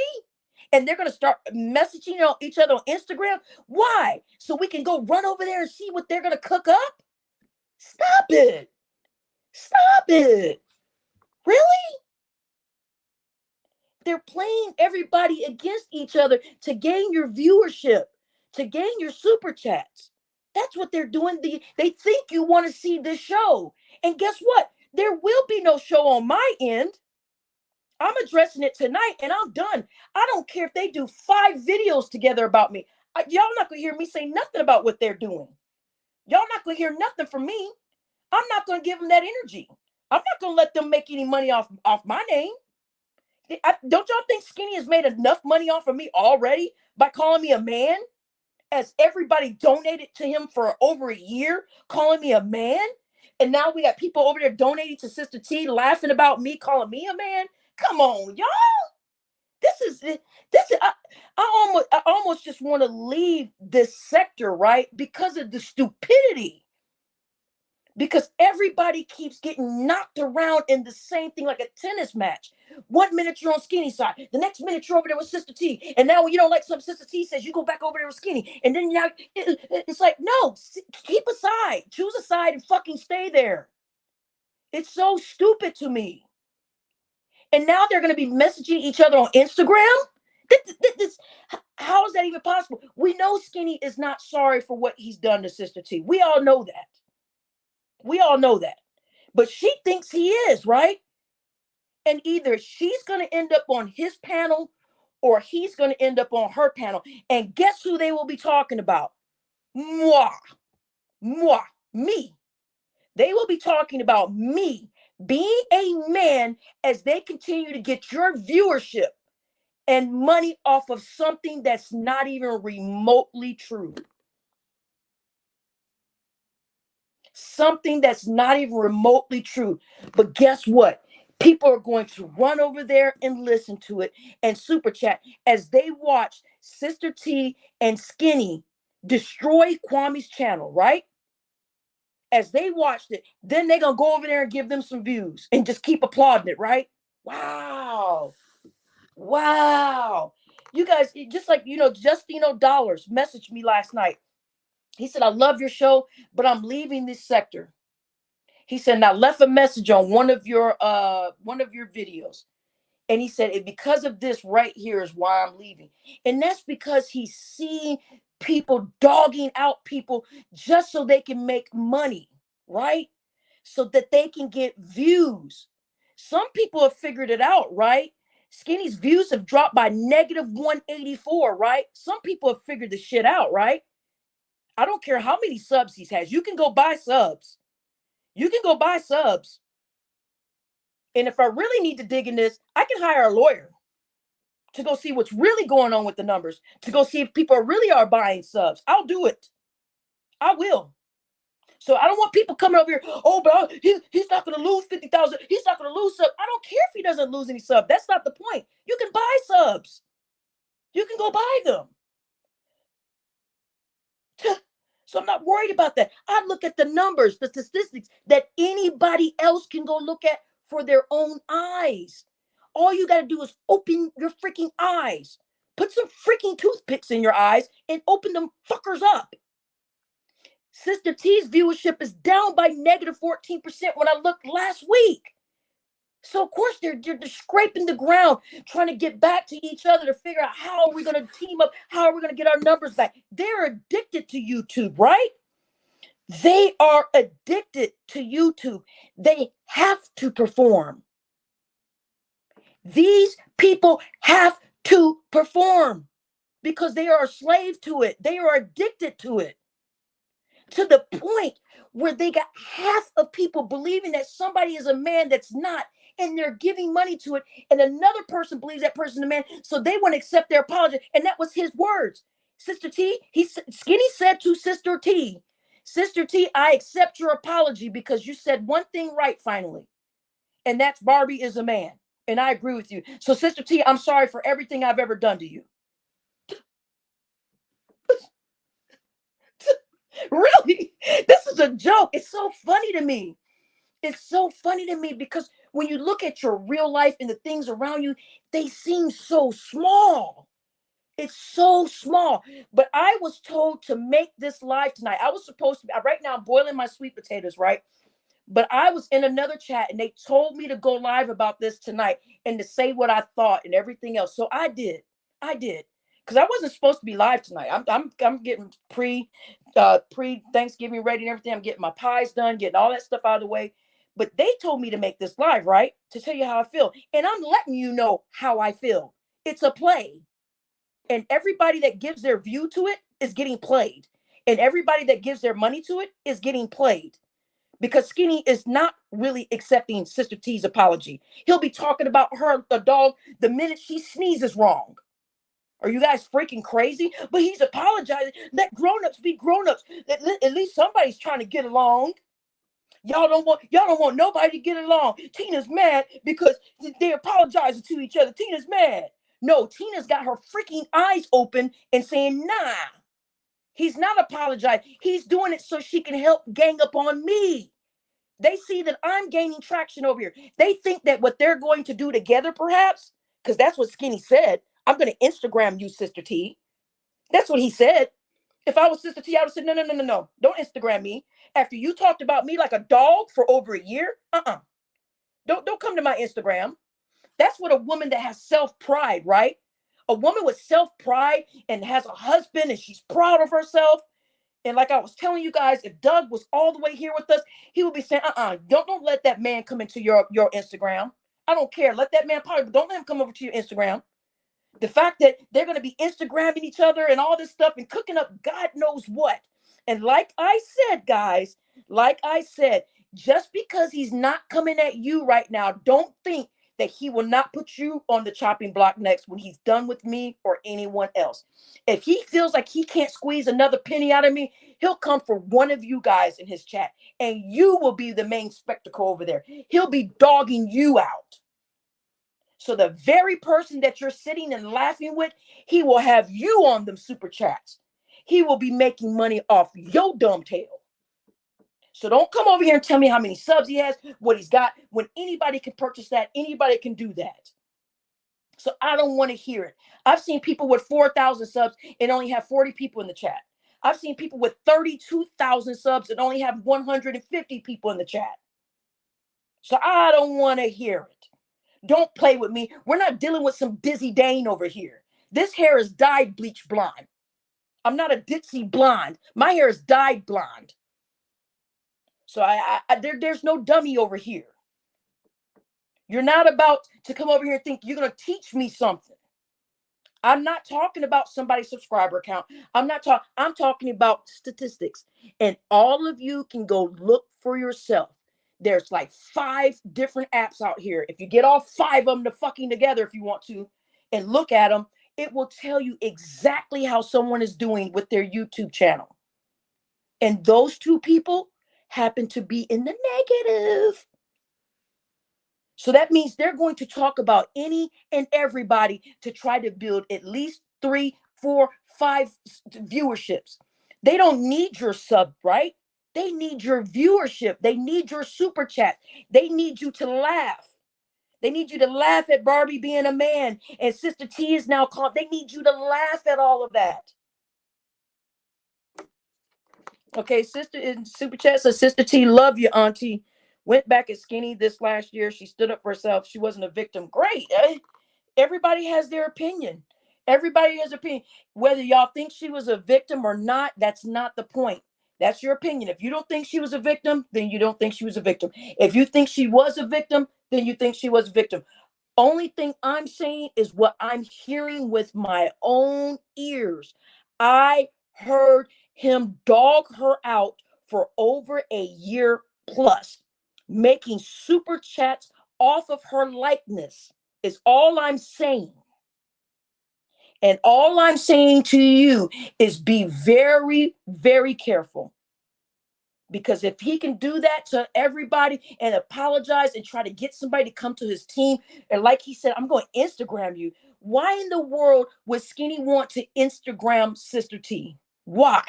And they're going to start messaging each other on Instagram? Why? So we can go run over there and see what they're going to cook up? Stop it. Stop it. Really? They're playing everybody against each other to gain your viewership, to gain your super chats. That's what they're doing. They think you want to see this show. And guess what? There will be no show on my end. I'm addressing it tonight and I'm done. I don't care if they do 5 videos together about me. Y'all not going to hear me say nothing about what they're doing. Y'all not going to hear nothing from me. I'm not going to give them that energy. I'm not going to let them make any money off my name. Don't y'all think Skinny has made enough money off of me already by calling me a man? As everybody donated to him for over a year, calling me a man. And now we got people over there donating to Sister T, laughing about me, calling me a man. Come on, y'all. This is I almost just want to leave this sector, right? Because of the stupidity. Because everybody keeps getting knocked around in the same thing like a tennis match. 1 minute you're on Skinny side, the next minute you're over there with Sister T, and now when you don't like something Sister T says, you go back over there with Skinny, and then now it's like, no, keep a side, choose a side, and fucking stay there. It's so stupid to me. And now they're going to be messaging each other on Instagram. How is that even possible? We know Skinny is not sorry for what he's done to Sister T. We all know that. We all know that. But she thinks he is, right? And either she's going to end up on his panel or he's going to end up on her panel. And guess who they will be talking about? Moi. Moi. Me. They will be talking about me being a man as they continue to get your viewership and money off of something that's not even remotely true. Something that's not even remotely true. But guess what? People are going to run over there and listen to it and super chat as they watch Sister T and Skinny destroy Kwame's channel, right? As they watched it, then they're going to go over there and give them some views and just keep applauding it, right? Wow. Wow. You guys, just like, Justino Dollars messaged me last night. He said, I love your show, but I'm leaving this sector. He said, and I left a message on one of your videos. And he said, because of this right here is why I'm leaving. And that's because he's seeing people dogging out people just so they can make money, right? So that they can get views. Some people have figured it out, right? Skinny's views have dropped by -184, right? Some people have figured the shit out, right? I don't care how many subs he has. You can go buy subs. You can go buy subs. And if I really need to dig in this, I can hire a lawyer to go see what's really going on with the numbers, to go see if people really are buying subs. I'll do it. I will. So I don't want people coming over here, oh, but he's not going to lose 50,000. He's not going to lose subs. I don't care if he doesn't lose any subs. That's not the point. You can buy subs. You can go buy them. So I'm not worried about that. I look at the numbers, the statistics that anybody else can go look at for their own eyes. All you got to do is open your freaking eyes. Put some freaking toothpicks in your eyes and open them fuckers up. Sister T's viewership is down by -14% when I looked last week. So of course they're scraping the ground, trying to get back to each other to figure out how are we going to team up, how are we going to get our numbers back. They're addicted to YouTube, right? They are addicted to YouTube. They have to perform. These people have to perform because they are a slave to it. They are addicted to it. To the point where they got half of people believing that somebody is a man that's not, and they're giving money to it, and another person believes that person is a man, so they want to accept their apology. And that was his words. Sister T, Skinny said to Sister T, I accept your apology because you said one thing right finally, and that's Barbie is a man, and I agree with you. So Sister T, I'm sorry for everything I've ever done to you. Really? This is a joke. It's so funny to me. It's so funny to me because when you look at your real life and the things around you, they seem so small. It's so small. But I was told to make this live tonight. I was supposed to be, right now I'm boiling my sweet potatoes, right? But I was in another chat and they told me to go live about this tonight and to say what I thought and everything else. So I did. Because I wasn't supposed to be live tonight. I'm getting pre Thanksgiving ready and everything. I'm getting my pies done, getting all that stuff out of the way. But they told me to make this live, right? To tell you how I feel. And I'm letting you know how I feel. It's a play. And everybody that gives their view to it is getting played. And everybody that gives their money to it is getting played. Because Skinny is not really accepting Sister T's apology. He'll be talking about her, the dog, the minute she sneezes wrong. Are you guys freaking crazy? But he's apologizing. Let grown-ups be grown-ups. At least somebody's trying to get along. Y'all don't want nobody to get along. Tina's mad because they're apologizing to each other. Tina's mad. No, Tina's got her freaking eyes open and saying, nah. He's not apologizing. He's doing it so she can help gang up on me. They see that I'm gaining traction over here. They think that what they're going to do together, perhaps, because that's what Skinny said. I'm going to Instagram you, Sister T. That's what he said. If I was Sister T, I would have said, no. Don't Instagram me. After you talked about me like a dog for over a year, Don't come to my Instagram. That's what a woman that has self-pride, right? A woman with self-pride and has a husband and she's proud of herself. And like I was telling you guys, if Doug was all the way here with us, he would be saying, don't let that man come into your Instagram. I don't care. Let that man don't let him come over to your Instagram. The fact that they're going to be Instagramming each other and all this stuff and cooking up God knows what. And like I said, guys, just because he's not coming at you right now, don't think that he will not put you on the chopping block next when he's done with me or anyone else. If he feels like he can't squeeze another penny out of me, he'll come for one of you guys in his chat, and you will be the main spectacle over there. He'll be dogging you out. So the very person that you're sitting and laughing with, he will have you on them super chats. He will be making money off your dumb tail. So don't come over here and tell me how many subs he has, what he's got, when anybody can purchase that, anybody can do that. So I don't want to hear it. I've seen people with 4,000 subs and only have 40 people in the chat. I've seen people with 32,000 subs and only have 150 people in the chat. So I don't want to hear it. Don't play with me. We're not dealing with some Dizzy Dane over here. This hair is dyed bleach blonde. I'm not a ditzy blonde. My hair is dyed blonde. So there's no dummy over here. You're not about to come over here and think you're going to teach me something. I'm not talking about somebody's subscriber count. I'm talking about statistics. And all of you can go look for yourself. There's like 5 different apps out here. If you get all 5 of them to fucking together, if you want to, and look at them, it will tell you exactly how someone is doing with their YouTube channel. And those 2 people happen to be in the negative. So that means they're going to talk about any and everybody to try to build at least 3, 4, 5 viewerships. They don't need your sub, right? They need your viewership. They need your super chat. They need you to laugh. They need you to laugh at Barbie being a man and Sister T is now called. They need you to laugh at all of that. Okay, sister in super chat says, Sister T, love you, auntie. Went back at skinny this last year. She stood up for herself. She wasn't a victim. Great. Everybody has their opinion. Everybody has opinion. Whether y'all think she was a victim or not, that's not the point. That's your opinion. If you don't think she was a victim, then you don't think she was a victim. If you think she was a victim, then you think she was a victim. Only thing I'm saying is what I'm hearing with my own ears. I heard him dog her out for over a year plus, making super chats off of her likeness is all I'm saying. And all I'm saying to you is be very, very careful. Because if he can do that to everybody and apologize and try to get somebody to come to his team, and like he said, I'm going to Instagram you. Why in the world would Skinny want to Instagram Sister T? Why?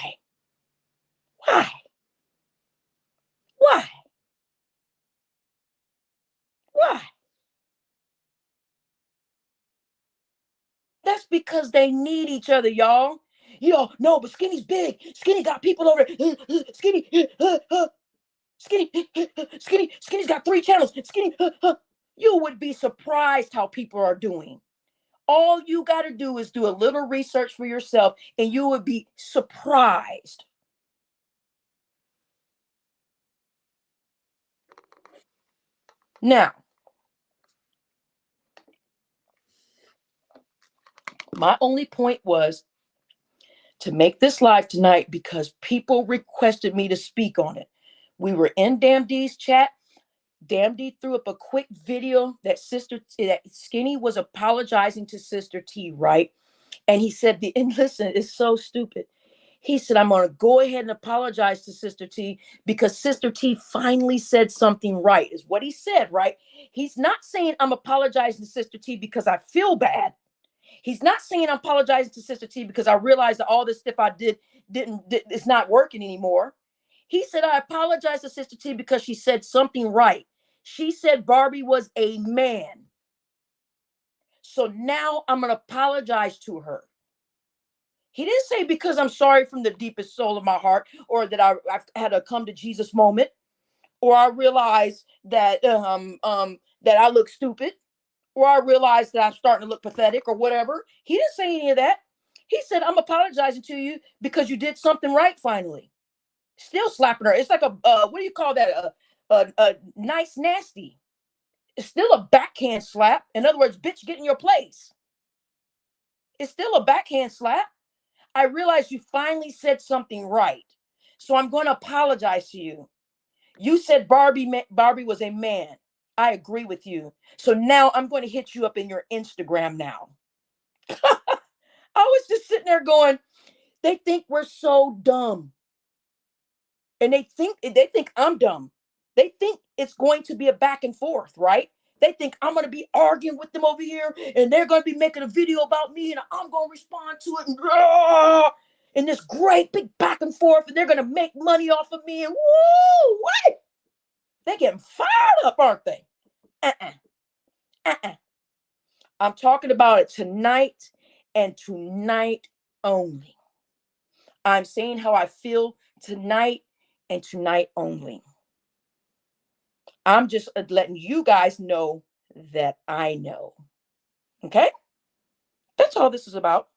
Why? Why? Why? That's because they need each other, y'all. No, but Skinny's big. Skinny got people over. Skinny's got 3 channels. You would be surprised how people are doing. All you got to do is do a little research for yourself, and you would be surprised. Now, my only point was to make this live tonight because people requested me to speak on it. We were in Damn D's chat. Damn D threw up a quick video that Skinny was apologizing to Sister T, right? And he said, and listen, it's so stupid. He said, I'm going to go ahead and apologize to Sister T because Sister T finally said something right, is what he said, right? He's not saying I'm apologizing to Sister T because I feel bad. He's not saying I'm apologizing to Sister T because I realized that all this stuff I did it's not working anymore. He said, I apologize to Sister T because she said something right. She said Barbie was a man. So now I'm going to apologize to her. He didn't say because I'm sorry from the deepest soul of my heart, or that I've had a come to Jesus moment, or I realized that that I look stupid, or I realize that I'm starting to look pathetic or whatever. He didn't say any of that. He said, I'm apologizing to you because you did something right finally. Still slapping her. It's like a, what do you call that? A nice nasty. It's still a backhand slap. In other words, bitch, get in your place. It's still a backhand slap. I realize you finally said something right. So I'm going to apologize to you. You said Barbie was a man. I agree with you. So now I'm going to hit you up in your Instagram now. I was just sitting there going, they think we're so dumb. And they think I'm dumb. They think it's going to be a back and forth, right? They think I'm going to be arguing with them over here and they're going to be making a video about me and I'm going to respond to it and this great big back and forth and they're going to make money off of me and woo, what? They're getting fired up, aren't they? Uh-uh. Uh-uh. I'm talking about it tonight and tonight only. I'm saying how I feel tonight and tonight only. I'm just letting you guys know that I know. Okay? That's all this is about.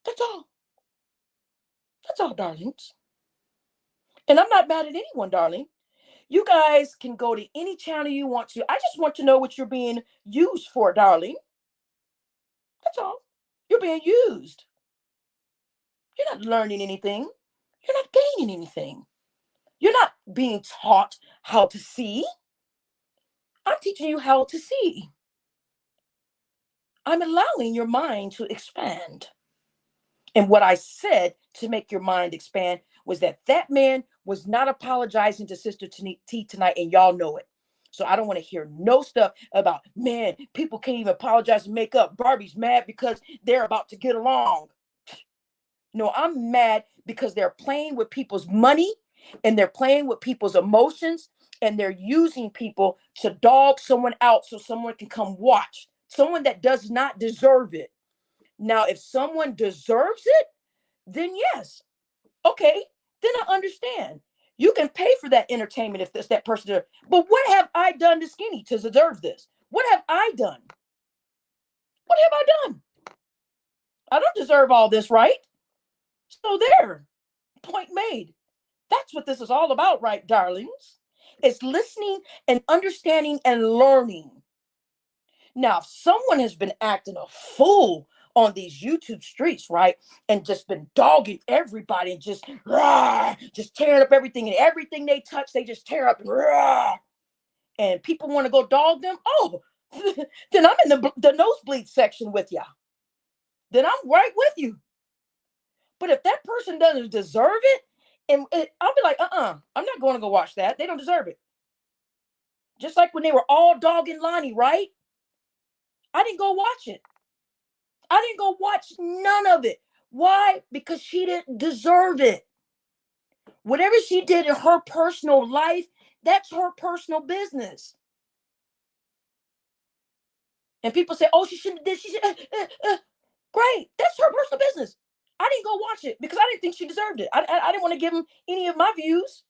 That's all. That's all, darlings. And I'm not mad at anyone, darling. You guys can go to any channel you want to. I just want to know what you're being used for, darling. That's all. You're being used. You're not learning anything. You're not gaining anything. You're not being taught how to see. I'm teaching you how to see. I'm allowing your mind to expand. And what I said to make your mind expand was that man was not apologizing to Sister T tonight, and y'all know it. So I don't want to hear no stuff about, man, people can't even apologize and make up. Barbie's mad because they're about to get along. No, I'm mad because they're playing with people's money and they're playing with people's emotions and they're using people to dog someone out so someone can come watch. Someone that does not deserve it. Now, if someone deserves it, then yes. Okay, then I understand. You can pay for that entertainment if that person. But what have I done to Skinny to deserve this? What have I done? What have I done? I don't deserve all this, right? So there, point made. That's what this is all about, right, darlings? It's listening and understanding and learning. Now, if someone has been acting a fool on these YouTube streets, right, and just been dogging everybody and just tearing up everything and everything they touch, they just tear up and people want to go dog them. Oh, then I'm in the nosebleed section with you. Then I'm right with you. But if that person doesn't deserve it, I'll be like, I'm not going to go watch that. They don't deserve it. Just like when they were all dogging Lonnie, right? I didn't go watch it. I didn't go watch none of it. Why? Because she didn't deserve it. Whatever she did in her personal life, that's her personal business. And people say, oh, she shouldn't have did. She should, great. That's her personal business. I didn't go watch it because I didn't think she deserved it. I didn't want to give him any of my views.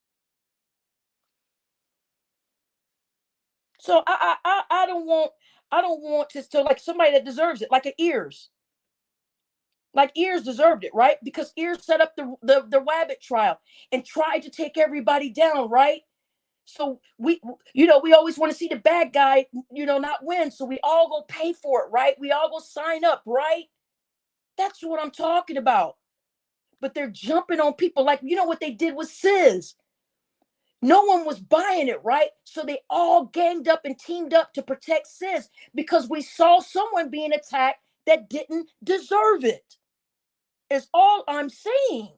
So I don't want to like somebody that deserves it, like an Ears. Like Ears deserved it, right? Because Ears set up the Wabbit trial and tried to take everybody down, right? So we always want to see the bad guy, not win. So we all go pay for it, right? We all go sign up, right? That's what I'm talking about. But they're jumping on people like, what they did with Sis. No one was buying it, right? So they all ganged up and teamed up to protect Sis because we saw someone being attacked that didn't deserve it. Is all I'm saying.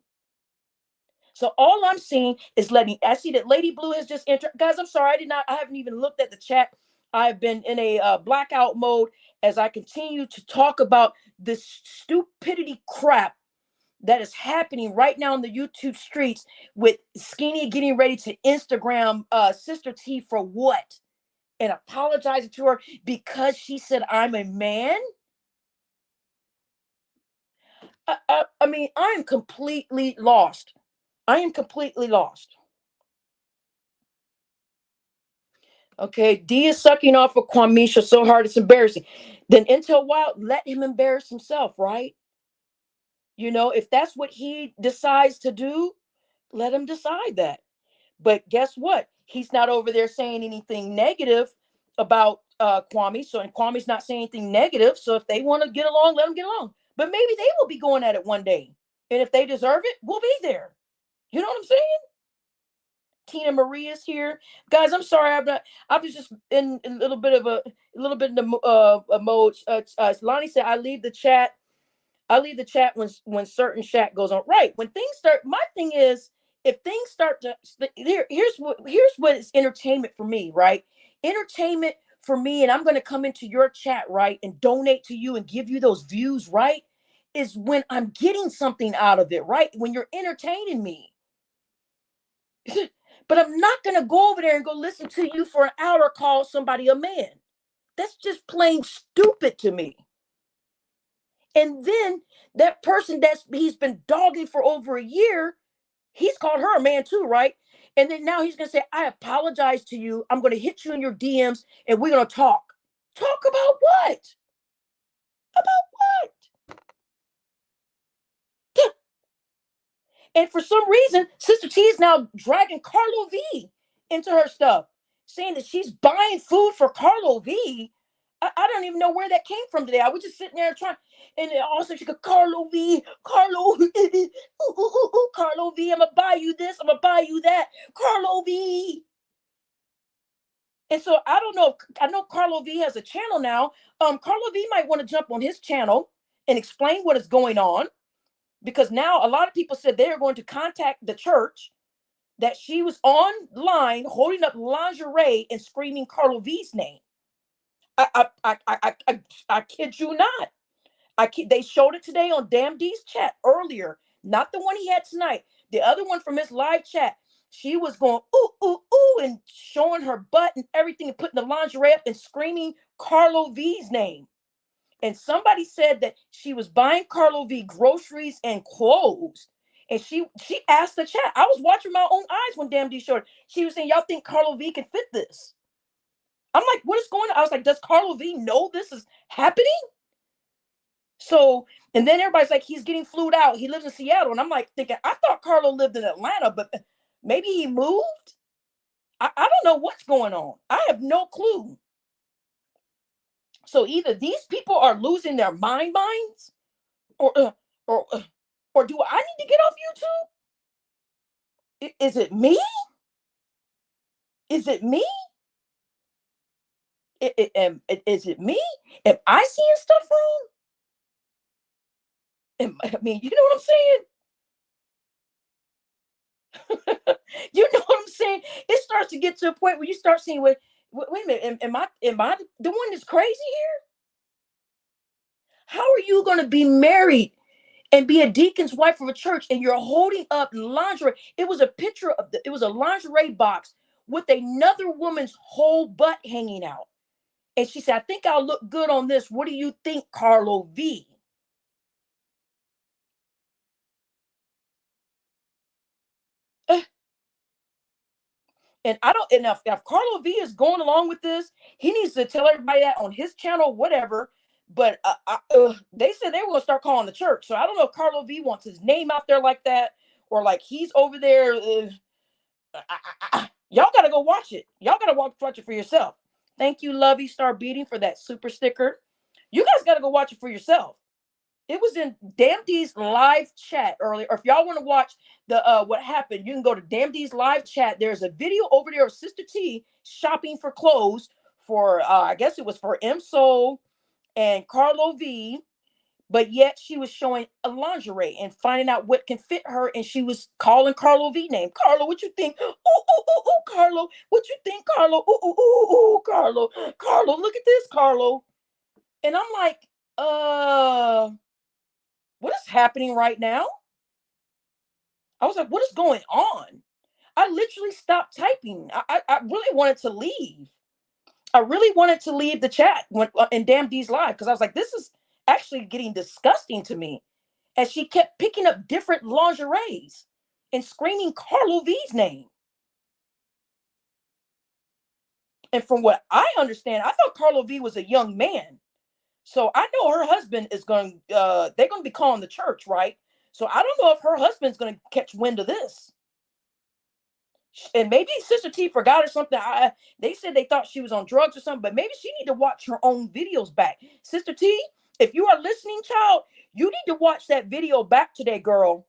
So all I'm saying is I see that Lady Blue has just entered. Guys, I'm sorry, I haven't even looked at the chat. I've been in a blackout mode as I continue to talk about this stupidity crap that is happening right now in the YouTube streets with Skinny getting ready to Instagram Sister T for what? And apologizing to her because she said I'm a man? I mean, I am completely lost. I am completely lost. Okay, D is sucking off of Kwamisha so hard it's embarrassing. Then Intel Wild, let him embarrass himself, right? If that's what he decides to do, let him decide that. But guess what? He's not over there saying anything negative about Kwame. So, and Kwame's not saying anything negative. So, if they want to get along, let them get along. But maybe they will be going at it one day. And if they deserve it, we'll be there. You know what I'm saying? Tina Marie is here, guys. I'm sorry, I was just in a little bit of a a mode. Lonnie said, I leave the chat when certain chat goes on. Right. When things start, my thing is, if things start to here's what is entertainment for me, right? Entertainment for me, and I'm gonna come into your chat, right, and donate to you and give you those views, right? Is when I'm getting something out of it, right? When you're entertaining me. But I'm not gonna go over there and go listen to you for an hour, call somebody a man. That's just plain stupid to me. And then that person that's he's been dogging for over a year, he's called her a man too, right? And then now he's gonna say, I apologize to you. I'm gonna hit you in your DMs and we're gonna talk. Talk about what? About what? And for some reason, Sister T is now dragging Carlo V into her stuff, saying that she's buying food for Carlo V. I don't even know where that came from today. I was just sitting there trying, and then also she could Carlo V, Carlo, ooh, ooh, ooh, ooh, Carlo V. I'm gonna buy you this. I'm gonna buy you that, Carlo V. And so I don't know. I know Carlo V has a channel now. Carlo V might want to jump on his channel and explain what is going on, because now a lot of people said they are going to contact the church that she was online holding up lingerie and screaming Carlo V's name. I kid you not. They showed it today on Damn D's chat earlier, not the one he had tonight. The other one from his live chat. She was going ooh ooh ooh and showing her butt and everything and putting the lingerie up and screaming Carlo V's name. And somebody said that she was buying Carlo V groceries and clothes. And she asked the chat. I was watching my own eyes when Damn D showed it. She was saying, y'all think Carlo V can fit this? I'm like, what is going on? I was like, does Carlo V know this is happening? So, and then everybody's like, he's getting flued out. He lives in Seattle. And I'm like thinking, I thought Carlo lived in Atlanta, but maybe he moved. I don't know what's going on. I have no clue. So either these people are losing their minds, or or or do I need to get off YouTube? Is it me? Is it me? Is it me? Am I seeing stuff wrong? I mean, you know what I'm saying? You know what I'm saying? It starts to get to a point where you start seeing, wait a minute, am I the one that's crazy here? How are you going to be married and be a deacon's wife of a church and you're holding up lingerie? It was a picture of it was a lingerie box with another woman's whole butt hanging out. And she said, I think I'll look good on this. What do you think, Carlo V? And I don't, and if Carlo V is going along with this, he needs to tell everybody that on his channel, whatever. But they said they were going to start calling the church. So I don't know if Carlo V wants his name out there like that, or like he's over there. Y'all got to go watch it. Y'all got to watch it for yourself. Thank you, Lovey Star Beating, for that super sticker. You guys got to go watch it for yourself. It was in Damn D's live chat earlier. Or if y'all want to watch the what happened, you can go to Damn D's live chat. There's a video over there of Sister T shopping for clothes for I guess it was for M Soul and Carlo V, but yet she was showing a lingerie and finding out what can fit her, and she was calling Carlo V name. Carlo, what you think? Ooh, ooh, ooh, ooh, Carlo, what you think, Carlo? Ooh, ooh, ooh, ooh, Carlo. Carlo, look at this, Carlo. And I'm like, what is happening right now? I was like, what is going on? I literally stopped typing. I really wanted to leave. I really wanted to leave the chat in Damn D's live, because I was like, this is actually getting disgusting to me. As she kept picking up different lingeries and screaming Carlo V's name. And from what I understand, I thought Carlo V was a young man. So I know her husband is going, they're going to be calling the church, right? So I don't know if her husband's going to catch wind of this. And maybe Sister T forgot or something. They said they thought she was on drugs or something, but maybe she need to watch her own videos back. Sister T, if you are listening, child, you need to watch that video back today, girl,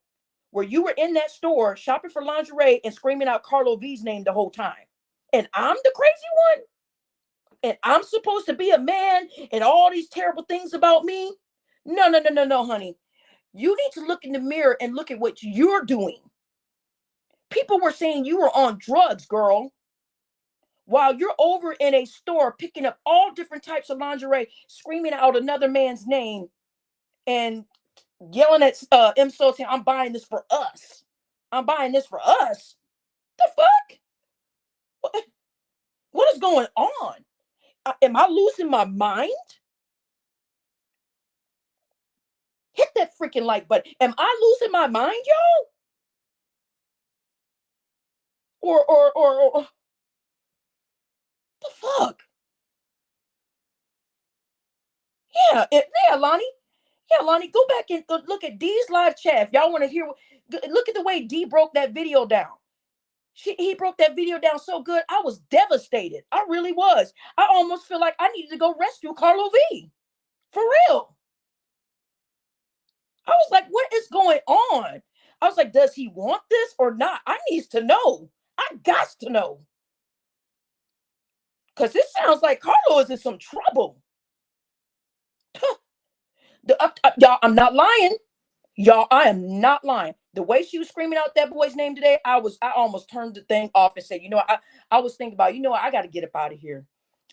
where you were in that store shopping for lingerie and screaming out Carlo V's name the whole time. And I'm the crazy one? And I'm supposed to be a man and all these terrible things about me? No, no, no, no, no, honey. You need to look in the mirror and look at what you're doing. People were saying you were on drugs, girl, while you're over in a store picking up all different types of lingerie, screaming out another man's name and yelling at MSO saying, I'm buying this for us. I'm buying this for us. The fuck? What is going on? Am I losing my mind? Hit that freaking like button. Am I losing my mind, y'all? Or the fuck? Yeah, Lonnie. Yeah, Lonnie, go back and look at D's live chat. If y'all want to hear, look at the way D broke that video down. He broke that video down so good. I was devastated. I really was. I almost feel like I needed to go rescue Carlo V. For real. I was like, what is going on? I was like, does he want this or not? I needs to know. I got to know. Because this sounds like Carlo is in some trouble. Y'all, I'm not lying. Y'all, I am not lying. The way she was screaming out that boy's name today, I almost turned the thing off and said, I was thinking about, I got to get up out of here.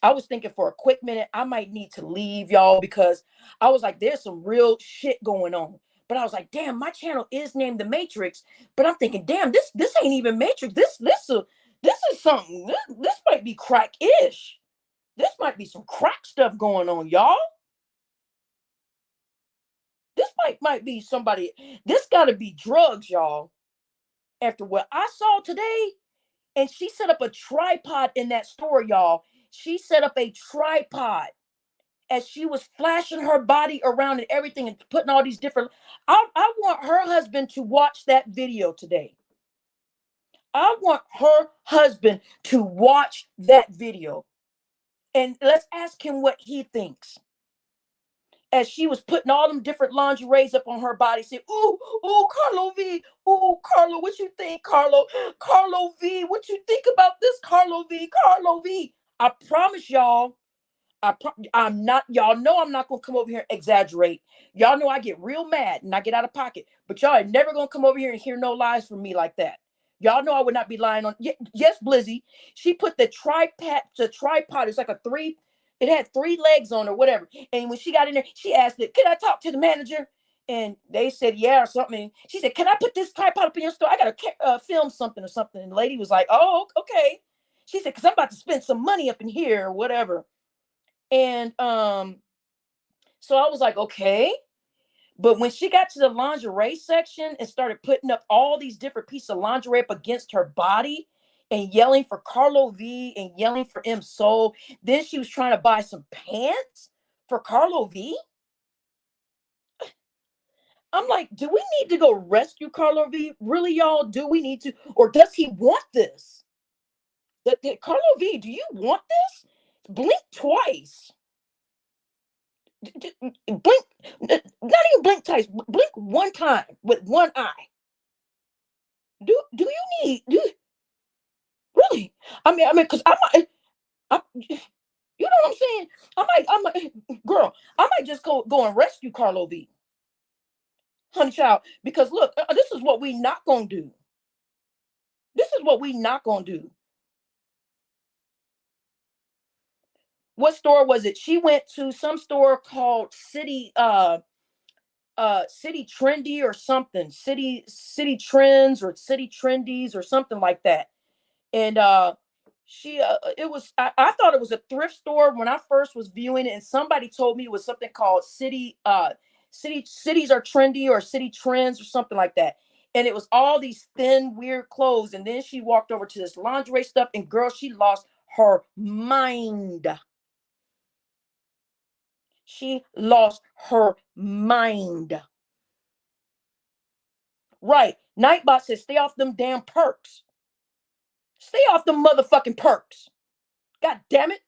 I was thinking for a quick minute, I might need to leave, y'all, because I was like, there's some real shit going on. But I was like, damn, my channel is named The Matrix. But I'm thinking, damn, this ain't even Matrix. This is something. This might be crack-ish. This might be some crack stuff going on, y'all. This might be somebody. This got to be drugs, y'all. After what I saw today, and she set up a tripod in that store, y'all. She set up a tripod as she was flashing her body around and everything and putting all these different. I want her husband to watch that video today. I want her husband to watch that video. And let's ask him what he thinks. As she was putting all them different lingeries up on her body, said, ooh, Carlo V. Ooh, Carlo, what you think, Carlo? Carlo V, what you think about this, Carlo V? Carlo V. I promise y'all, I'm not, y'all know I'm not going to come over here and exaggerate. Y'all know I get real mad and I get out of pocket. But y'all are never going to come over here and hear no lies from me like that. Y'all know I would not be lying on. Yes, Blizzy. She put the tripod. It's like it had 3 legs on or whatever. And when she got in there, she asked it, can I talk to the manager? And they said, yeah, or something. She said, can I put this tripod up in your store? I got to film something or something. And the lady was like, oh, okay. She said, because I'm about to spend some money up in here or whatever. And so I was like, okay. But when she got to the lingerie section and started putting up all these different pieces of lingerie up against her body and yelling for Carlo V and yelling for M Soul, then she was trying to buy some pants for Carlo V. I'm like, do we need to go rescue Carlo V? Really, y'all? Do we need to? Or does he want this? Carlo V, do you want this? Blink twice. Blink, not even blink twice. Blink one time with one eye. Do you need? Really? I mean, because I you know what I'm saying? I might, girl, I might just go and rescue Carlo V, honey child. Because look, this is what we not gonna do. This is what we not gonna do. What store was it? She went to some store called City Trendy or something. City Trends or City Trendies or something like that. And she it was I thought it was a thrift store when I first was viewing it, and somebody told me it was something called cities are trendy or City Trends or something like that. And it was all these thin weird clothes. And then she walked over to this lingerie stuff, and girl, she lost her mind. She lost her mind. Right. Nightbot says, stay off them damn perks. Stay off them motherfucking perks. God damn it.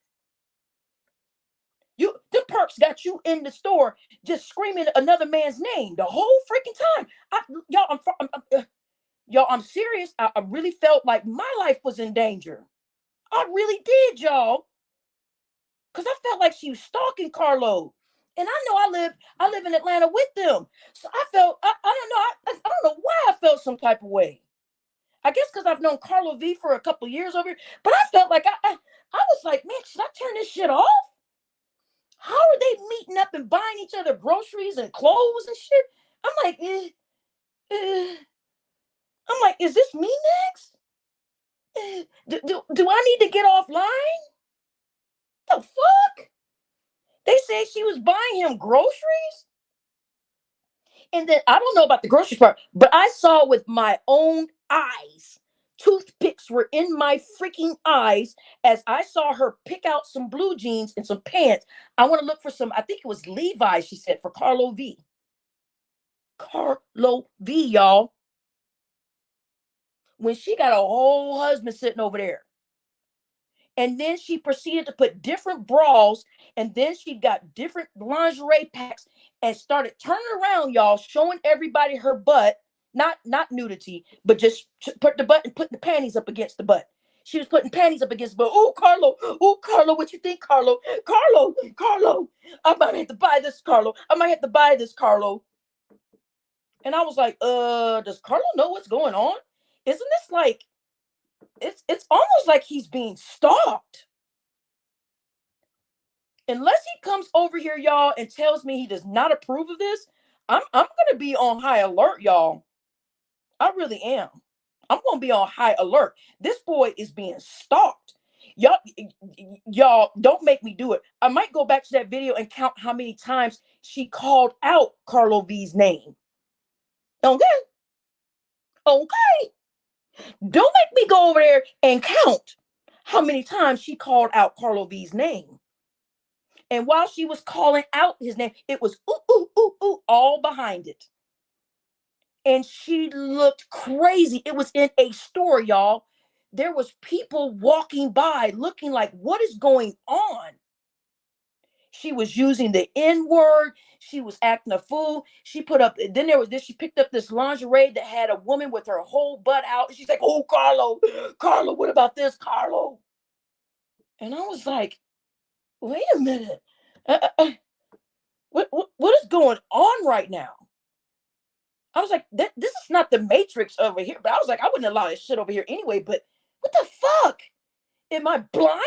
The perks got you in the store just screaming another man's name the whole freaking time. Y'all, I'm serious. I really felt like my life was in danger. I really did, y'all. Because I felt like she was stalking Carlo. And I know I live in Atlanta with them. So I felt, I don't know, I don't know why I felt some type of way. I guess because I've known Carlo V for a couple of years over here. But I felt like I was like, man, should I turn this shit off? How are they meeting up and buying each other groceries and clothes and shit? I'm like, is this me next? Do I need to get offline? The fuck? They said she was buying him groceries? And then I don't know about the grocery part, but I saw with my own eyes. Toothpicks were in my freaking eyes as I saw her pick out some blue jeans and some pants. I want to look for some, I think it was Levi's, she said, for Carlo V. Carlo V, y'all. When she got a whole husband sitting over there. And then she proceeded to put different bras, and then she got different lingerie packs and started turning around, y'all, showing everybody her butt. Not nudity, but just put the butt and putting the panties up against the butt. She was putting panties up against the butt. Oh, Carlo, what you think, Carlo? Carlo, I might have to buy this, Carlo. I might have to buy this, Carlo. And I was like, does Carlo know what's going on? Isn't this like, it's almost like he's being stalked. Unless he comes over here, y'all, and tells me he does not approve of this, I'm gonna be on high alert, y'all. I really am. I'm gonna be on high alert. This boy is being stalked. Y'all don't make me do it. I might go back to that video and count how many times she called out Carlo V's name. Okay. Don't make me go over there and count how many times she called out Carlo V's name. And while she was calling out his name, it was ooh, ooh, ooh, ooh, all behind it. And she looked crazy. It was in a store, y'all. There was people walking by looking like, what is going on? She was using the N word. She was acting a fool. She put up, then there was this, she picked up this lingerie that had a woman with her whole butt out. She's like, oh, Carlo, what about this, Carlo? And I was like, wait a minute. What is going on right now? I was like, this is not the Matrix over here. But I was like, I wouldn't allow this shit over here anyway. But what the fuck? Am I blind?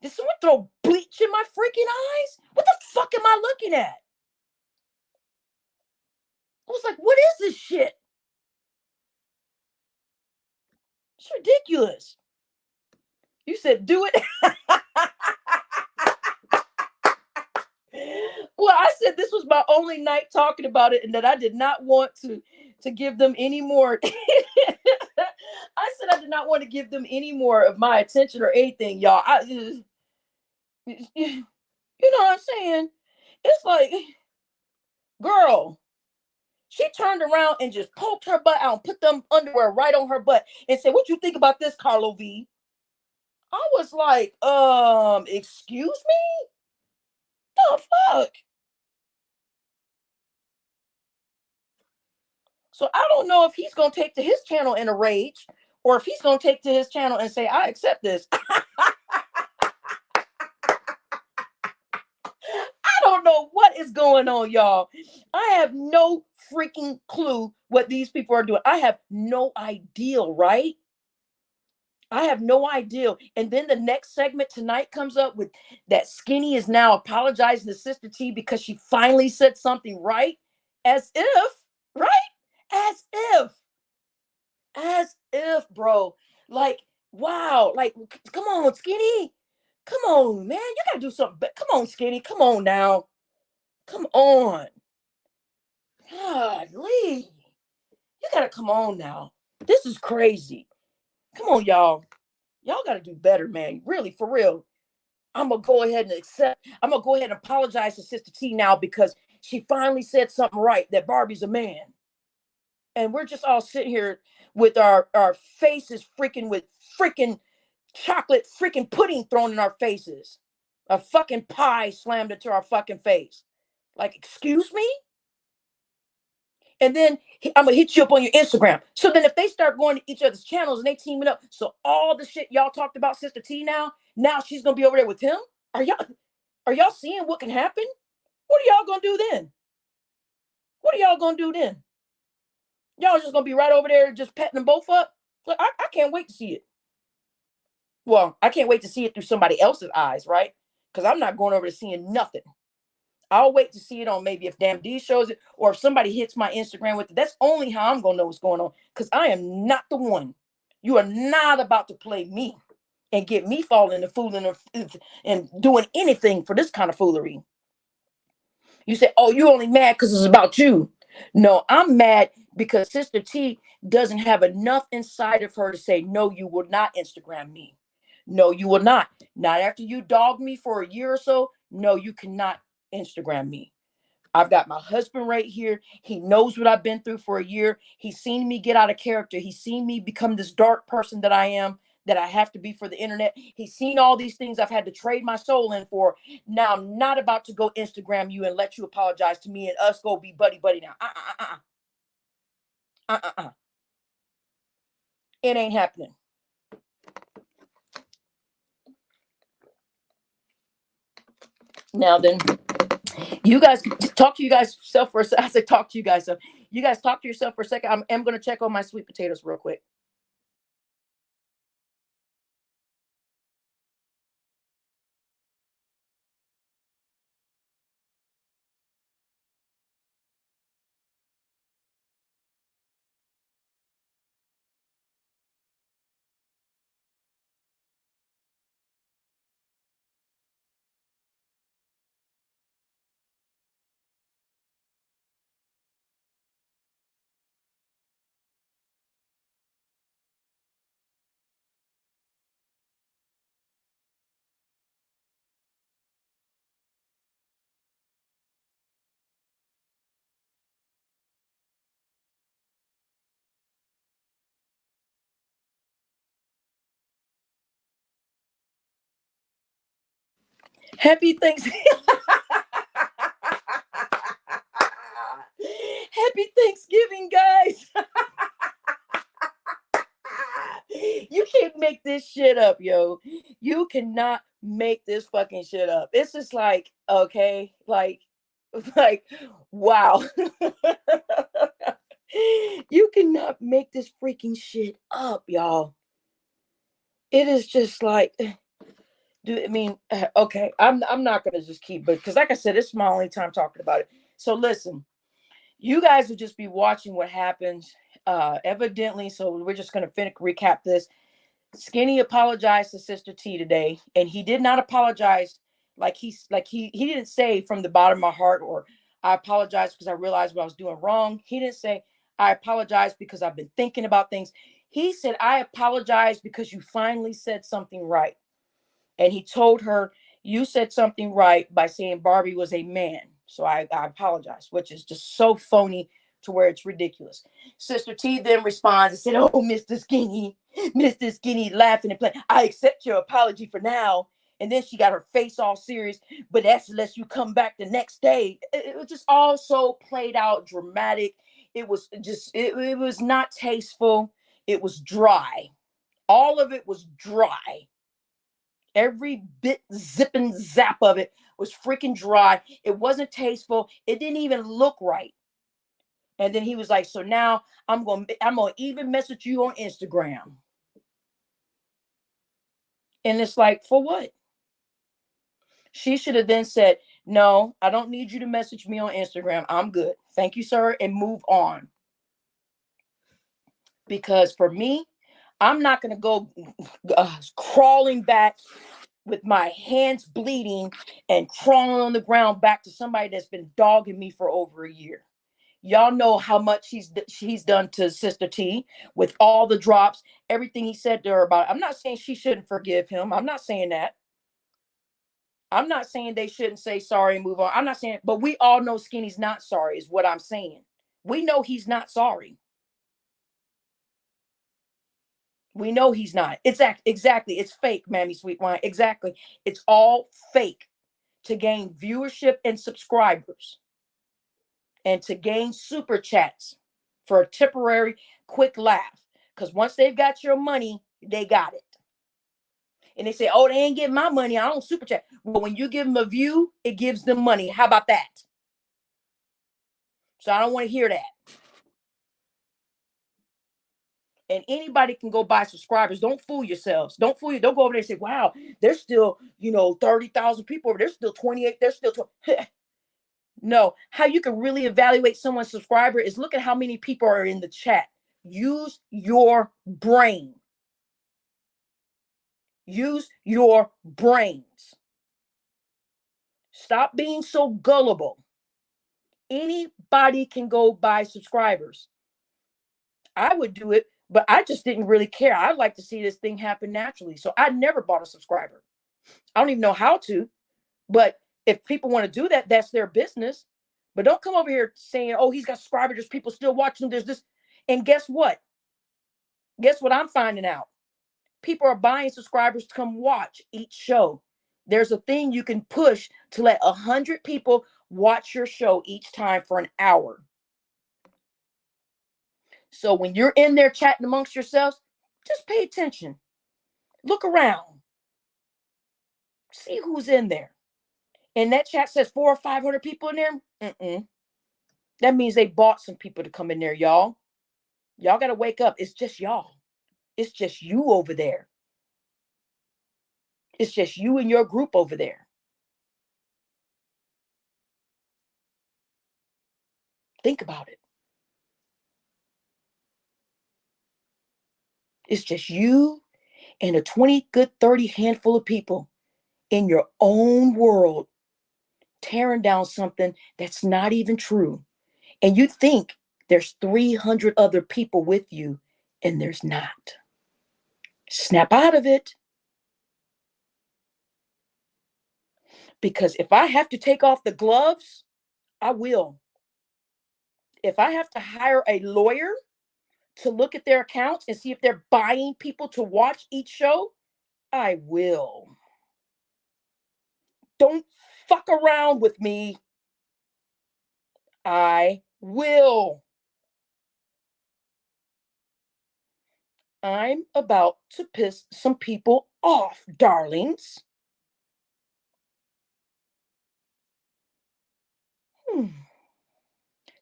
Did someone throw bleach in my freaking eyes? What the fuck am I looking at? I was like, what is this shit? It's ridiculous. You said do it. Well, I said this was my only night talking about it and that I did not want to give them any more. I said I did not want to give them any more of my attention or anything, y'all. You know what I'm saying? It's like, girl, she turned around and just poked her butt out and put them underwear right on her butt and said, what you think about this, Carlo V? I was like, excuse me? The fuck? So I don't know if he's going to take to his channel in a rage or if he's going to take to his channel and say, I accept this. I don't know what is going on, y'all. I have no freaking clue what these people are doing. I have no idea, right? I have no idea. And then the next segment tonight comes up with that Skinny is now apologizing to Sister T because she finally said something right. As if, right? As if, bro. Like, wow. Like, come on, Skinny. Come on, man. You gotta do something. Come on, Skinny. Come on now. Come on. God, Lee. You gotta come on now. This is crazy. Come on, y'all. Y'all got to do better, man. Really, for real. I'm going to go ahead and I'm going to go ahead and apologize to Sister T now because she finally said something right, that Barbie's a man. And we're just all sitting here with our faces freaking with freaking chocolate freaking pudding thrown in our faces. A fucking pie slammed into our fucking face. Like, excuse me? And then I'm gonna hit you up on your Instagram. So then if they start going to each other's channels and they teaming up, so all the shit y'all talked about Sister T now she's gonna be over there with him? Are y'all seeing what can happen? What are y'all gonna do then? What are y'all gonna do then? Y'all just gonna be right over there just petting them both up? Like, I can't wait to see it. Well, I can't wait to see it through somebody else's eyes, right? Because I'm not going over to seeing nothing. I'll wait to see it on maybe if Damn D shows it or if somebody hits my Instagram with it. That's only how I'm going to know what's going on because I am not the one. You are not about to play me and get me falling and fooling and doing anything for this kind of foolery. You say, oh, you're only mad because it's about you. No, I'm mad because Sister T doesn't have enough inside of her to say, no, you will not Instagram me. No, you will not. Not after you dogged me for a year or so. No, you cannot Instagram me. I've got my husband right here. He knows what I've been through for a year. He's seen me get out of character. He's seen me become this dark person that I am, that I have to be for the internet. He's seen all these things I've had to trade my soul in for. Now I'm not about to go Instagram you and let you apologize to me and us go be buddy buddy now. It ain't happening. Now then, you guys talk to you guys self for a second. I said talk to you guys. So you guys talk to yourself for a second. I'm going to check on my sweet potatoes real quick. Happy Thanksgiving. Happy Thanksgiving, guys. You can't make this shit up, yo. You cannot make this fucking shit up. It's just like, okay, like, wow. You cannot make this freaking shit up, y'all. It is just like, I mean, okay, I'm not gonna just keep, but because like I said, it's my only time talking about it. So listen, you guys will just be watching what happens. Evidently, so we're just gonna recap this. Skinny apologized to Sister T today, and he did not apologize he didn't say from the bottom of my heart or I apologize because I realized what I was doing wrong. He didn't say I apologize because I've been thinking about things. He said I apologize because you finally said something right. And he told her, you said something right by saying Barbie was a man. So I apologize, which is just so phony to where it's ridiculous. Sister T then responds and said, oh, Mr. Skinny, laughing and playing. I accept your apology for now. And then she got her face all serious, but that's unless you come back the next day. It was just all so played out, dramatic. It was not tasteful. It was dry. All of it was dry. Every bit zip and zap of it was freaking dry. It wasn't tasteful. It didn't even look right. And then he was like, so now I'm gonna even message you on Instagram. And it's like, for what? She should have then said, no, I don't need you to message me on Instagram. I'm good. Thank you, sir. And move on. Because for me, I'm not going to go crawling back with my hands bleeding and crawling on the ground back to somebody that's been dogging me for over a year. Y'all know how much he's done to Sister T with all the drops, everything he said to her about it. I'm not saying she shouldn't forgive him. I'm not saying that. I'm not saying they shouldn't say sorry and move on. I'm not saying, but we all know Skinny's not sorry, is what I'm saying. We know he's not sorry. We know he's not. Exactly. It's fake, Mammy Sweet Wine. Exactly. It's all fake to gain viewership and subscribers and to gain super chats for a temporary quick laugh. Because once they've got your money, they got it. And they say, oh, they ain't getting my money. I don't super chat. Well, when you give them a view, it gives them money. How about that? So I don't want to hear that. And anybody can go buy subscribers. Don't fool yourselves. Don't go over there and say, wow, there's still, 30,000 people. There's still 28. There's still 20. No, how you can really evaluate someone's subscriber is look at how many people are in the chat. Use your brain. Use your brains. Stop being so gullible. Anybody can go buy subscribers. I would do it, but I just didn't really care. I'd like to see this thing happen naturally. So I never bought a subscriber. I don't even know how to, but if people want to do that, that's their business. But don't come over here saying, oh, he's got subscribers. There's people still watching him. There's this. And guess what? Guess what I'm finding out? People are buying subscribers to come watch each show. There's a thing you can push to let 100 people watch your show each time for an hour. So when you're in there chatting amongst yourselves, just pay attention. Look around. See who's in there. And that chat says 400 or 500 people in there. That means they bought some people to come in there, y'all. Y'all got to wake up. It's just y'all. It's just you over there. It's just you and your group over there. Think about it. It's just you and a 20, good 30 handful of people in your own world tearing down something that's not even true. And you think there's 300 other people with you, and there's not. Snap out of it. Because if I have to take off the gloves, I will. If I have to hire a lawyer to look at their accounts and see if they're buying people to watch each show, I will. Don't fuck around with me. I will. I'm about to piss some people off, darlings.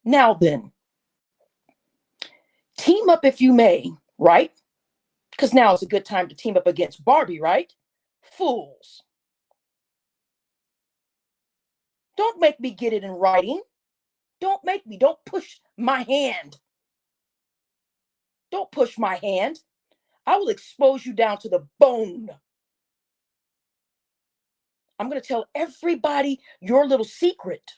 Now then, team up if you may, right? Because now is a good time to team up against Barbie, right? Fools. Don't make me get it in writing. Don't push my hand. Don't push my hand. I will expose you down to the bone. I'm going to tell everybody your little secret.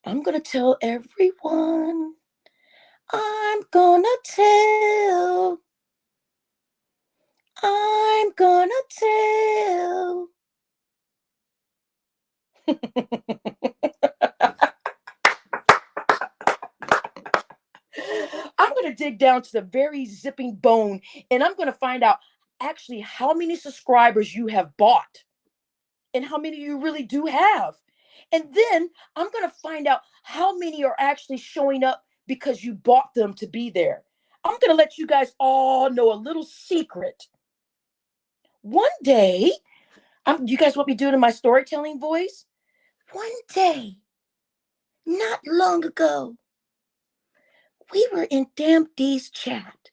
I'm going to tell everyone. I'm going to tell. I'm going to tell. I'm going to dig down to the very zipping bone, and I'm going to find out actually how many subscribers you have bought and how many you really do have. And then I'm going to find out how many are actually showing up because you bought them to be there. I'm going to let you guys all know a little secret. One day, you guys want me to do it in my storytelling voice? One day, not long ago, we were in Damn D's chat,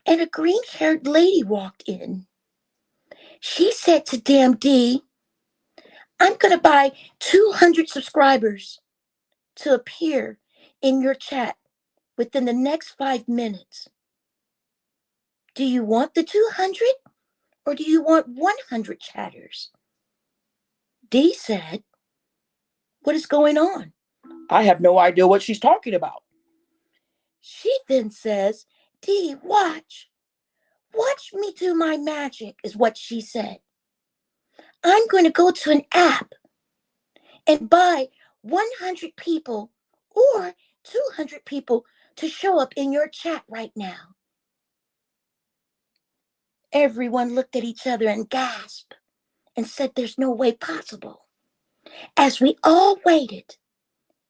and a green-haired lady walked in. She said to Damn D, I'm going to buy 200 subscribers to appear in your chat within the next 5 minutes. Do you want the 200 or do you want 100 chatters? Dee said, "What is going on? I have no idea what she's talking about." She then says, "Dee, watch. Watch me do my magic," is what she said. "I'm going to go to an app and buy 100 people or 200 people to show up in your chat right now." Everyone looked at each other and gasped and said there's no way possible. As we all waited,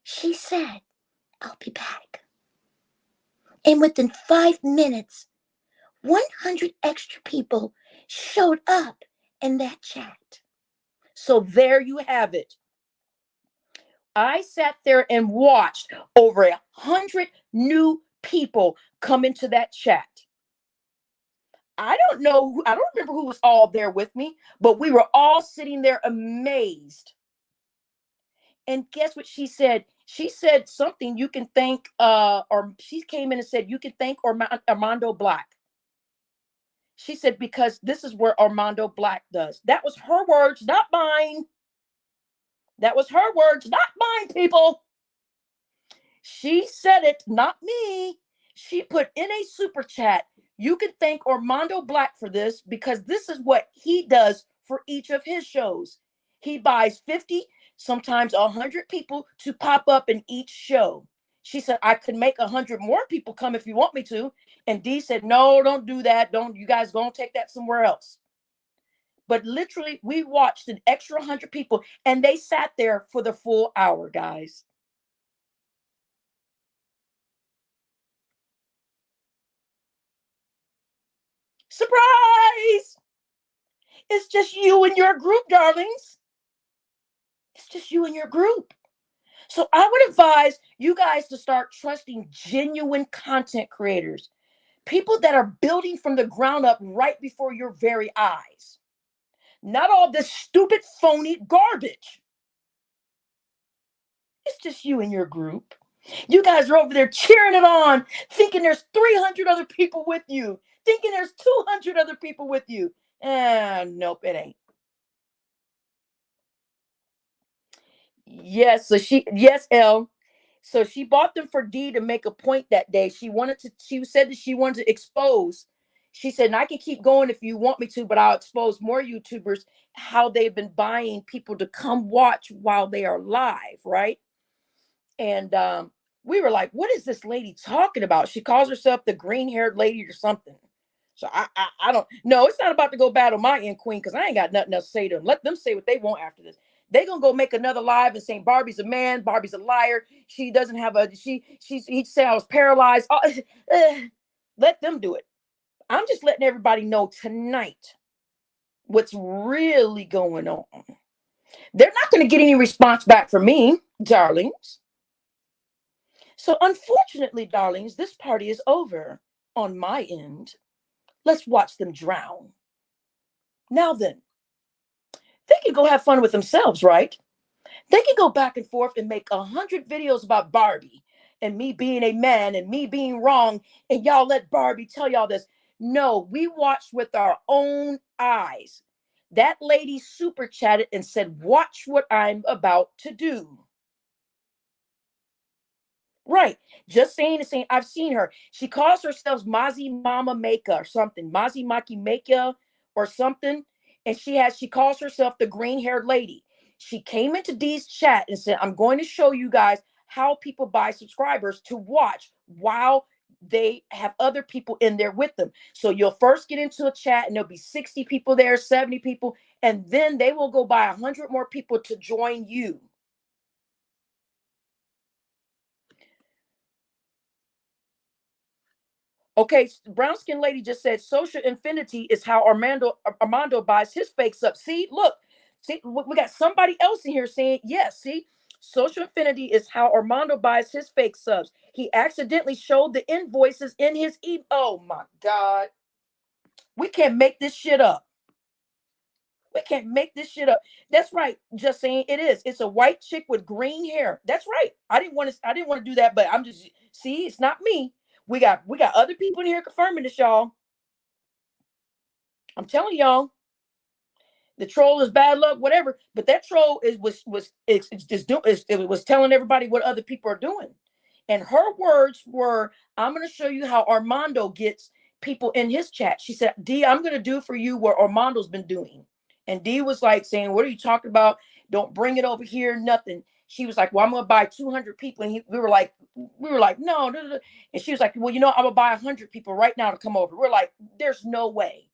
she said, "I'll be back." And within 5 minutes, 100 extra people showed up in that chat. So there you have it. I sat there and watched over 100 new people come into that chat. I don't remember who was all there with me, but we were all sitting there amazed. And guess what she said? She said something you can thank, or she came in and said, you can thank Armando Black. She said, because this is where Armando Black does. That was her words, not mine. That was her words, not mine, people. She said it, not me. She put in a super chat, "You can thank Armando Black for this because this is what he does for each of his shows. He buys 50, sometimes 100 people to pop up in each show." She said, "I could make 100 more people come if you want me to." And Dee said, "No, don't do that. Don't, you guys go and take that somewhere else." But literally, we watched an extra 100 people and they sat there for the full hour, guys. Surprise! It's just you and your group, darlings. It's just you and your group. So I would advise you guys to start trusting genuine content creators, people that are building from the ground up right before your very eyes. Not all this stupid, phony garbage. It's just you and your group. You guys are over there cheering it on, thinking there's 300 other people with you, thinking there's 200 other people with you. And nope, it ain't. Yes, so yes, L. So she bought them for Dee to make a point that day. She said that she wanted to expose. She said, "And I can keep going if you want me to, but I'll expose more YouTubers how they've been buying people to come watch while they are live," right? And we were like, "What is this lady talking about? She calls herself the green-haired lady or something." So I don't know. It's not about to go bad on my end, Queen, because I ain't got nothing else to say to them. Let them say what they want after this. They gonna go make another live and saying Barbie's a man, Barbie's a liar. She doesn't have a he said I was paralyzed. Let them do it. I'm just letting everybody know tonight what's really going on. They're not gonna get any response back from me, darlings. So unfortunately, darlings, this party is over on my end. Let's watch them drown. Now then, they can go have fun with themselves, right? They can go back and forth and make 100 videos about Barbie and me being a man and me being wrong, and y'all let Barbie tell y'all this. No, we watched with our own eyes. That lady super chatted and said, "Watch what I'm about to do." Right. Just saying the same. I've seen her. She calls herself Mazi Mama Maka or something. Mazi Maki Maka or something. And she calls herself the green-haired lady. She came into Dee's chat and said, "I'm going to show you guys how people buy subscribers to watch while they have other people in there with them." So you'll first get into a chat and there'll be 60 people there, 70 people, and then they will go buy 100 more people to join you. Okay, brown skin lady just said social infinity is how Armando buys his fake subs. See, look, see, we got somebody else in here saying yes. See, social infinity is how Armando buys his fake subs. He accidentally showed the invoices in his Oh my God, we can't make this shit up. We can't make this shit up. That's right. Just saying it is. It's a white chick with green hair. That's right. I didn't want to. I didn't want to do that, but I'm just see. It's not me. We got other people in here confirming this, y'all. I'm telling y'all. The troll is bad luck, whatever. But that troll it's just doing it was telling everybody what other people are doing. And her words were, I'm gonna show you how Armando gets people in his chat. She said, D, I'm gonna do for you what Armando's been doing. And D was like saying, what are you talking about? Don't bring it over here, nothing. She was like, well, I'm gonna buy 200 people. And we were like, no, no, no. And she was like, well, I'm gonna buy 100 people right now to come over. We're like, there's no way.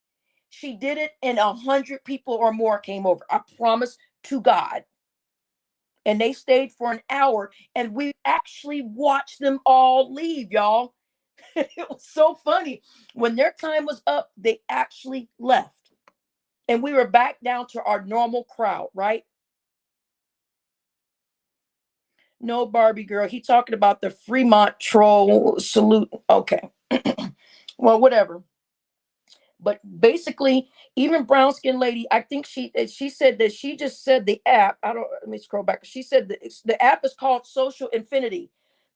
She did it, and 100 people or more came over. I promise to God. And they stayed for an hour, and we actually watched them all leave, y'all. It was so funny. When their time was up, they actually left. And we were back down to our normal crowd, right? No, Barbie girl. He talking about the Fremont troll salute. Okay. Well, whatever. But basically, even brown skin lady, I think she said that she just said the app. I don't. Let me scroll back. She said that the app is called Social Infinity.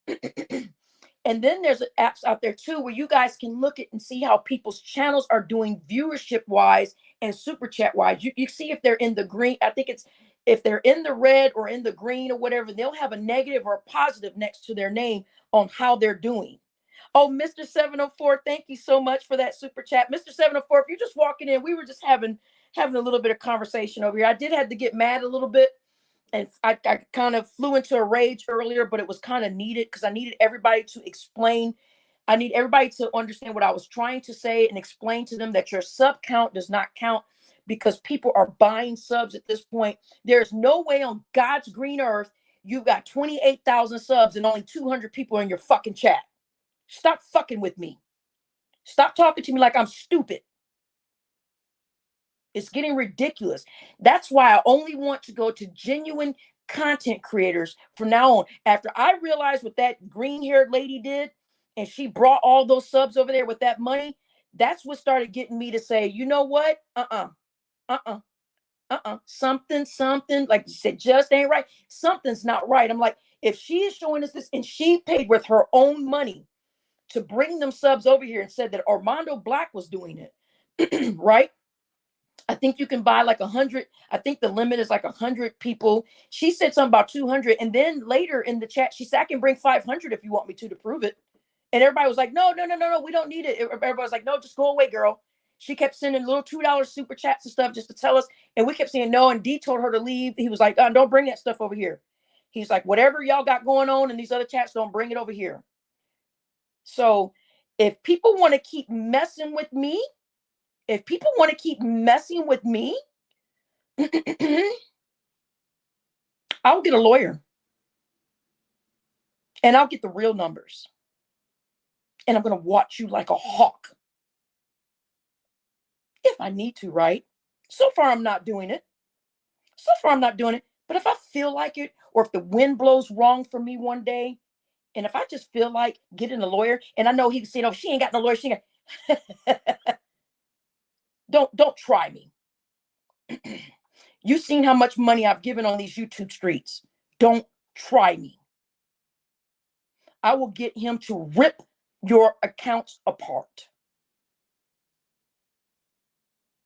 And then there's apps out there too where you guys can look at and see how people's channels are doing viewership wise and super chat wise. You see if they're in the green. I think it's if they're in the red or in the green or whatever, they'll have a negative or a positive next to their name on how they're doing. Oh, Mr. 704, thank you so much for that super chat. Mr. 704, if you're just walking in, we were just having a little bit of conversation over here. I did have to get mad a little bit, and I kind of flew into a rage earlier, but it was kind of needed because I needed everybody to explain. I need everybody to understand what I was trying to say and explain to them that your sub count does not count because people are buying subs at this point. There's no way on God's green earth you've got 28,000 subs and only 200 people in your fucking chat. Stop fucking with me. Stop talking to me like I'm stupid. It's getting ridiculous. That's why I only want to go to genuine content creators from now on. After I realized what that green-haired lady did, and she brought all those subs over there with that money, that's what started getting me to say, you know what? Something, like you said, just ain't right. Something's not right. I'm like, if she is showing us this and she paid with her own money to bring them subs over here and said that Armando Black was doing it, right? I think you can buy like 100. I think the limit is like 100 people. She said something about 200. And then later in the chat, she said, I can bring 500 if you want me to prove it. And everybody was like, no, we don't need it. Everybody was like, no, just go away, girl. She kept sending little $2 super chats and stuff just to tell us. And we kept saying no. And D told her to leave. He was like, don't bring that stuff over here. He's like, whatever y'all got going on in these other chats, don't bring it over here. So if people want to keep messing with me, I'll get a lawyer. And I'll get the real numbers. And I'm going to watch you like a hawk. If I need to, right? So far, I'm not doing it. But if I feel like it, or if the wind blows wrong for me one day, and if I just feel like getting a lawyer, and I know he was saying, oh, she ain't got no lawyer. She ain't don't try me. You've seen how much money I've given on these YouTube streets. Don't try me. I will get him to rip your accounts apart.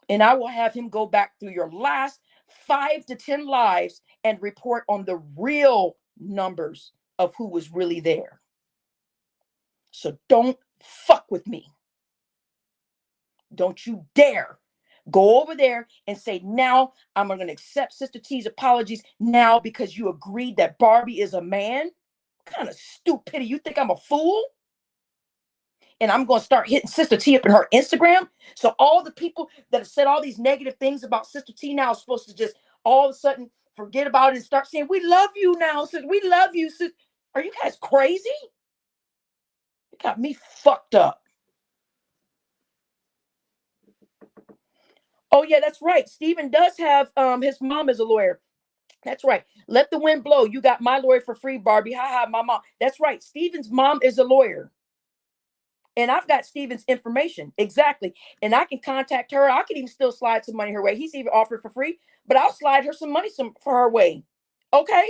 And I will have him go back through your last 5 to 10 lives and report on the real numbers of who was really there. So don't fuck with me. Don't you dare go over there and say, now I'm going to accept Sister T's apologies now because you agreed that Barbie is a man. What kind of stupidity? You think I'm a fool? And I'm going to start hitting Sister T up in her Instagram. So all the people that have said all these negative things about Sister T now are supposed to just all of a sudden forget about it and start saying, we love you now, sis. We love you, sis. Are you guys crazy? You got me fucked up. Oh, yeah, that's right. Steven does have his mom is a lawyer. That's right. Let the wind blow. You got my lawyer for free, Barbie. Ha ha, my mom. That's right. Steven's mom is a lawyer. And I've got Steven's information. Exactly. And I can contact her. I can even still slide some money her way. He's even offered for free, but I'll slide her some money for her way. Okay?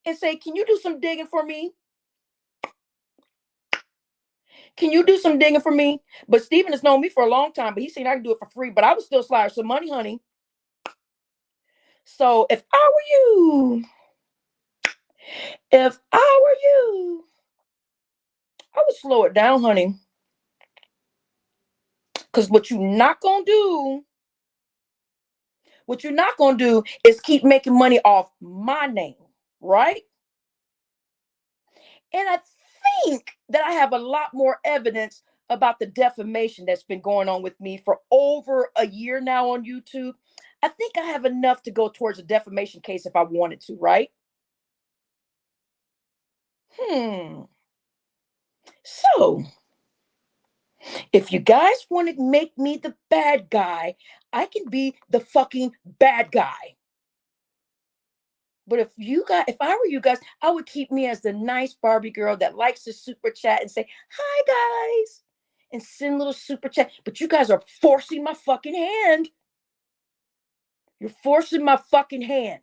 And say, can you do some digging for me? Can you do some digging for me? But Steven has known me for a long time, but he's saying I can do it for free, but I would still slide her some money, honey. So if I were you, I would slow it down, honey. Because what you're not gonna do is keep making money off my name, right? And I think that I have a lot more evidence about the defamation that's been going on with me for over a year now on YouTube. I think I have enough to go towards a defamation case if I wanted to, right? Hmm. So, if you guys want to make me the bad guy, I can be the fucking bad guy. But if I were you guys, I would keep me as the nice Barbie girl that likes to super chat and say, hi guys, and send little super chat. But you guys are forcing my fucking hand. You're forcing my fucking hand.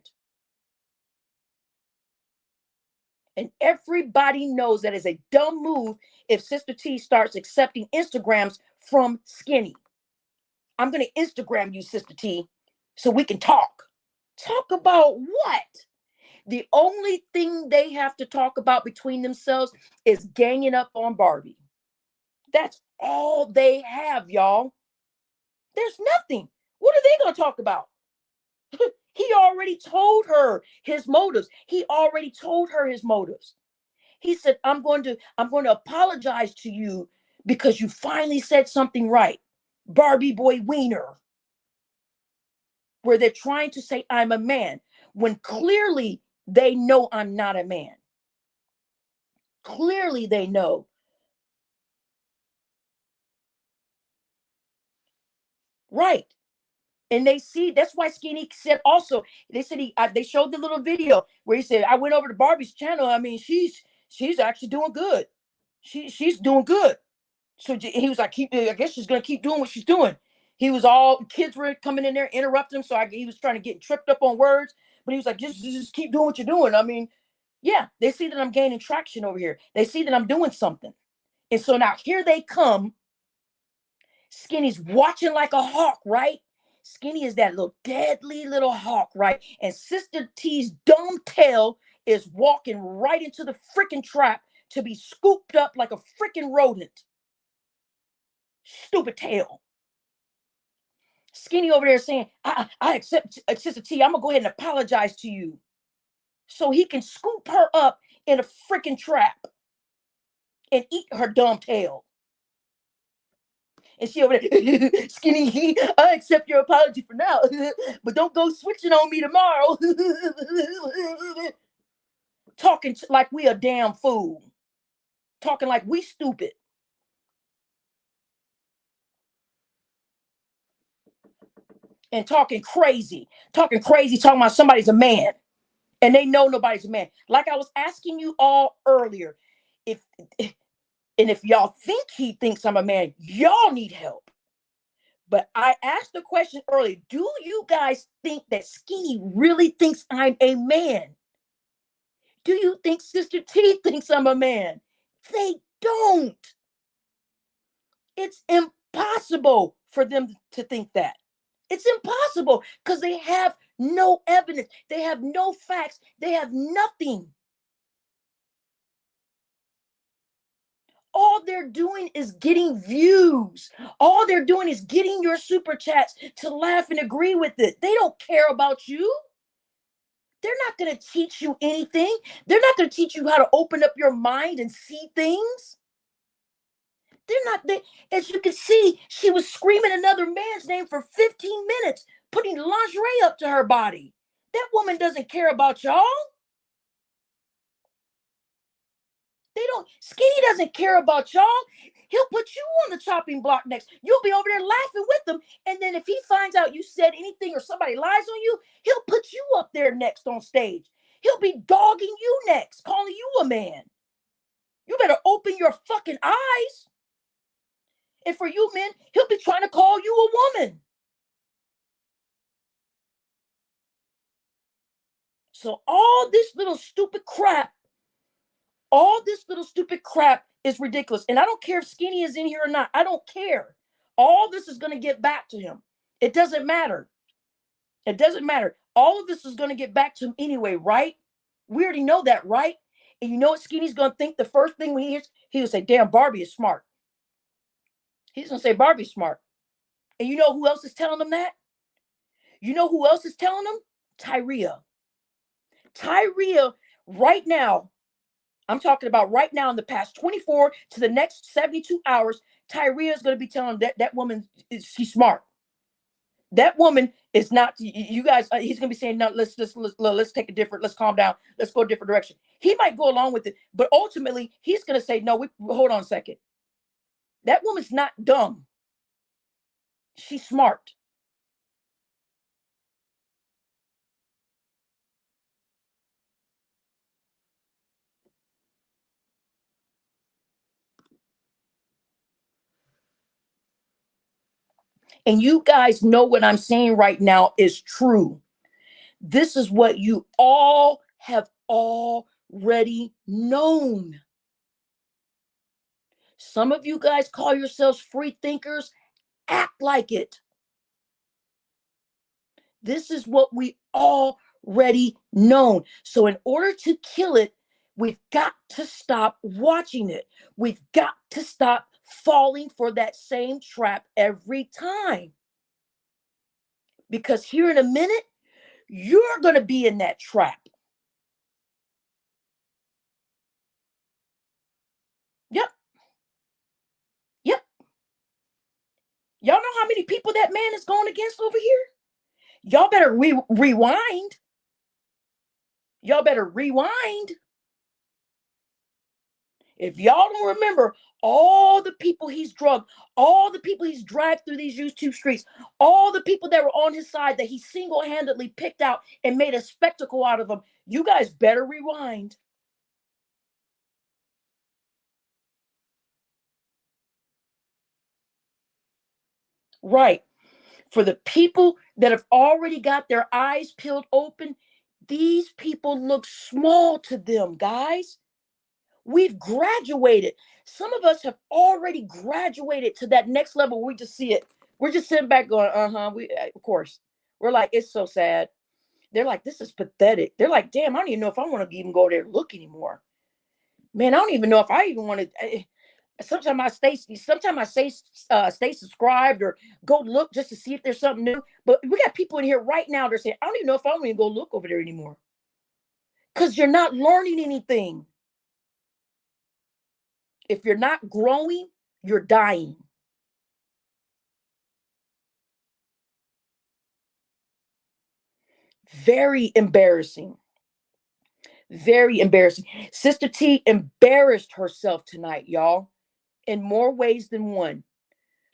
And everybody knows that is a dumb move if Sister T starts accepting Instagrams from Skinny. I'm going to Instagram you, Sister T, so we can talk. Talk about what? The only thing they have to talk about between themselves is ganging up on Barbie. That's all they have, y'all. There's nothing. What are they going to talk about? He already told her his motives. He said, I'm going to apologize to you because you finally said something right. Barbie boy wiener, where they're trying to say I'm a man when clearly they know I'm not a man. Clearly they know. Right. And they see that's why Skinny said also, they said they showed the little video where he said, I went over to Barbie's channel. I mean, she's actually doing good. She's doing good. So he was like, I guess she's gonna keep doing what she's doing. He was all kids were coming in there interrupting him, so he was trying to get tripped up on words, but he was like, just keep doing what you're doing. I mean, yeah, they see that I'm gaining traction over here. They see that I'm doing something, and so now here they come. Skinny's watching like a hawk, right? Skinny is that little deadly little hawk, right? And Sister T's dumb tail is walking right into the freaking trap to be scooped up like a freaking rodent. Stupid tail. Skinny over there saying, I accept Sister T. I'm going to go ahead and apologize to you. So he can scoop her up in a freaking trap and eat her dumb tail. And she over there, Skinny, I accept your apology for now, but don't go switching on me tomorrow. Talking like we a damn fool. Talking like we stupid. And talking about somebody's a man. And they know nobody's a man. Like I was asking you all earlier, if and if y'all think he thinks I'm a man, y'all need help. But I asked the question earlier, do you guys think that Skinny really thinks I'm a man? Do you think Sister T thinks I'm a man? They don't. It's impossible for them to think that. It's impossible because they have no evidence. They have no facts. They have nothing. All they're doing is getting views. All they're doing is getting your super chats to laugh and agree with it. They don't care about you. They're not going to teach you anything. They're not going to teach you how to open up your mind and see things. They're not, as you can see, she was screaming another man's name for 15 minutes, putting lingerie up to her body. That woman doesn't care about y'all. Skinny doesn't care about y'all. He'll put you on the chopping block next. You'll be over there laughing with them. And then if he finds out you said anything or somebody lies on you, he'll put you up there next on stage. He'll be dogging you next, calling you a man. You better open your fucking eyes. And for you men, he'll be trying to call you a woman. So all this little stupid crap is ridiculous. And I don't care if Skinny is in here or not. I don't care. All this is going to get back to him. It doesn't matter. It doesn't matter. All of this is going to get back to him anyway, right? We already know that, right? And you know what Skinny's going to think the first thing when he hears? He'll say, damn, Barbie is smart. He's going to say, Barbie's smart. And you know who else is telling him that? You know who else is telling him? Tyria. Tyria, right now, I'm talking about right now in the past 24 to the next 72 hours, Tyria is going to be telling him that woman, she's smart. That woman is not, you guys, he's going to be saying, no, let's take a different, let's calm down. Let's go a different direction. He might go along with it, but ultimately he's going to say, no, hold on a second. That woman's not dumb. She's smart. And you guys know what I'm saying right now is true. This is what you all have already known. Some of you guys call yourselves free thinkers. Act like it. This is what we already known. So in order to kill it, we've got to stop watching it. We've got to stop falling for that same trap every time. Because here in a minute, you're going to be in that trap. Yep. Yep. Y'all know how many people that man is going against over here? Y'all better rewind. Y'all better rewind. If y'all don't remember all the people he's drugged, all the people he's dragged through these YouTube streets, all the people that were on his side that he single-handedly picked out and made a spectacle out of them, you guys better rewind. Right. For the people that have already got their eyes peeled open, these people look small to them, guys. We've graduated. Some of us have already graduated to that next level. We just see it. We're just sitting back going, we, of course. We're like, it's so sad. They're like, this is pathetic. They're like, damn, I don't even know if I want to even go there and look anymore. Man, I don't even know if I even want to. Sometimes I stay subscribed or go look just to see if there's something new. But we got people in here right now that are saying, I don't even know if I want to go look over there anymore. Because you're not learning anything. If you're not growing, you're dying. Very embarrassing. Very embarrassing. Sister T embarrassed herself tonight, y'all, in more ways than one.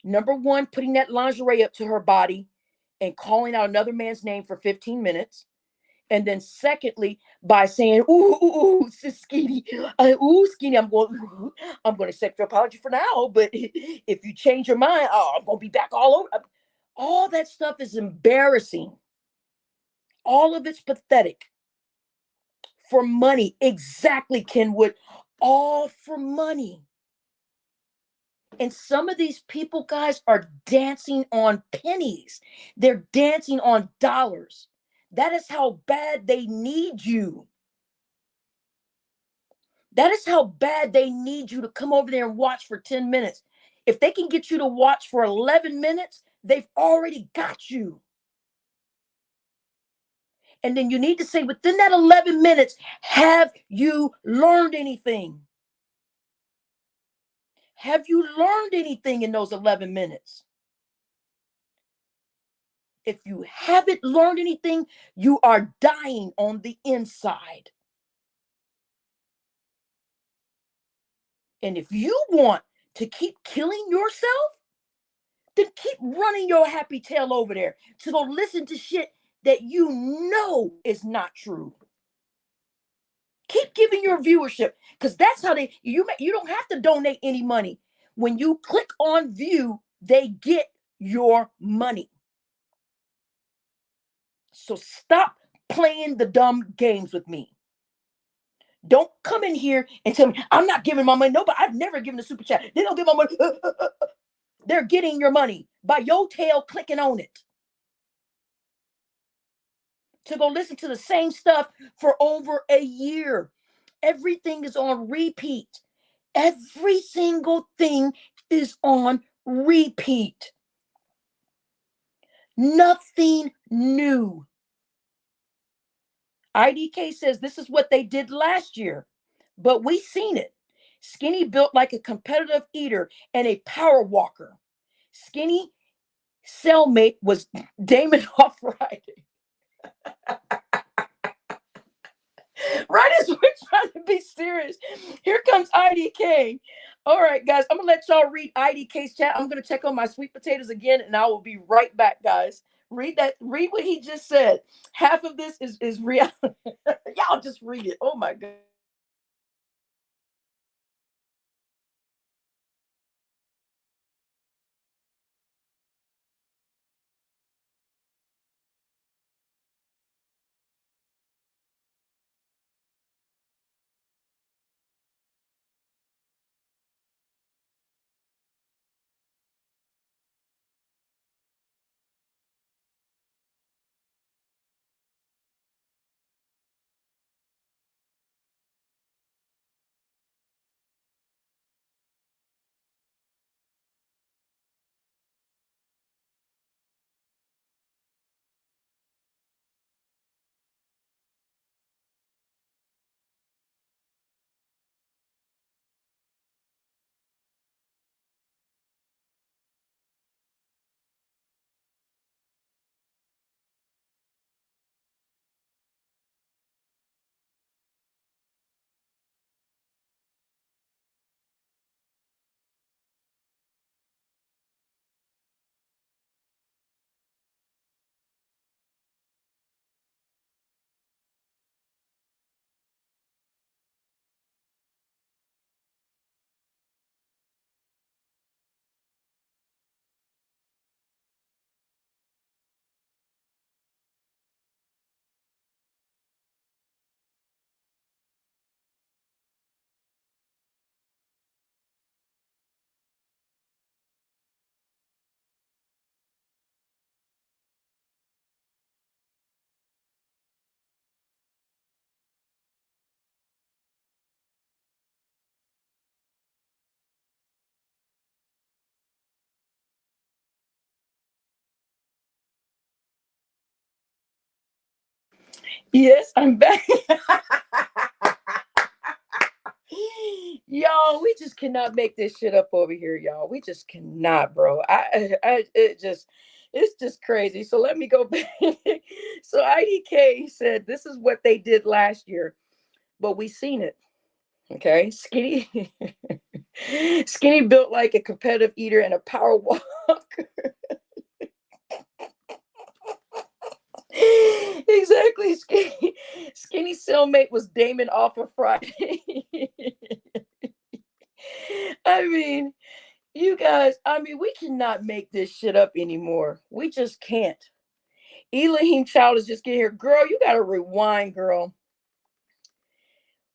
Number one, putting that lingerie up to her body and calling out another man's name for 15 minutes. And then secondly, by saying, ooh, Skinny, Skinny, I'm going to accept your apology for now, but if you change your mind, I'm going to be back all over. All that stuff is embarrassing. All of it's pathetic. For money, exactly, Kenwood, all for money. And some of these people, guys, are dancing on pennies. They're dancing on dollars. That is how bad they need you. That is how bad they need you to come over there and watch for 10 minutes. If they can get you to watch for 11 minutes, they've already got you. And then you need to say, within that 11 minutes, have you learned anything? Have you learned anything in those 11 minutes? If you haven't learned anything, you are dying on the inside. And if you want to keep killing yourself, then keep running your happy tail over there to go listen to shit that you know is not true. Keep giving your viewership, because that's how you don't have to donate any money. When you click on view, they get your money. So stop playing the dumb games with me. Don't come in here and tell me I'm not giving my money. No, but I've never given a super chat. They don't give my money. They're getting your money by your tail clicking on it. to go listen to the same stuff for over a year. Everything is on repeat. Every single thing is on repeat. Nothing new. IDK says this is what they did last year, but we seen it. Skinny built like a competitive eater and a power walker. Skinny cellmate was Damon off Friday. Right as we're trying to be serious, here comes IDK. All right, guys, I'm gonna let y'all read IDK's chat. I'm gonna check on my sweet potatoes again, and I will be right back, guys. Read that. Read what he just said. Half of this is reality. Y'all just read it. Oh my god. Yes, I'm back. Y'all, we just cannot make this shit up over here, y'all. We just cannot, bro. It's just crazy. So let me go back. So IDK said this is what they did last year, but we seen it. Okay, Skinny, Skinny built like a competitive eater and a power walker. Exactly, Skinny cellmate was Damon off of Friday. I mean, you guys, I mean, we cannot make this shit up anymore. We just can't. Elohim Child is just getting here. Girl, you gotta rewind, girl.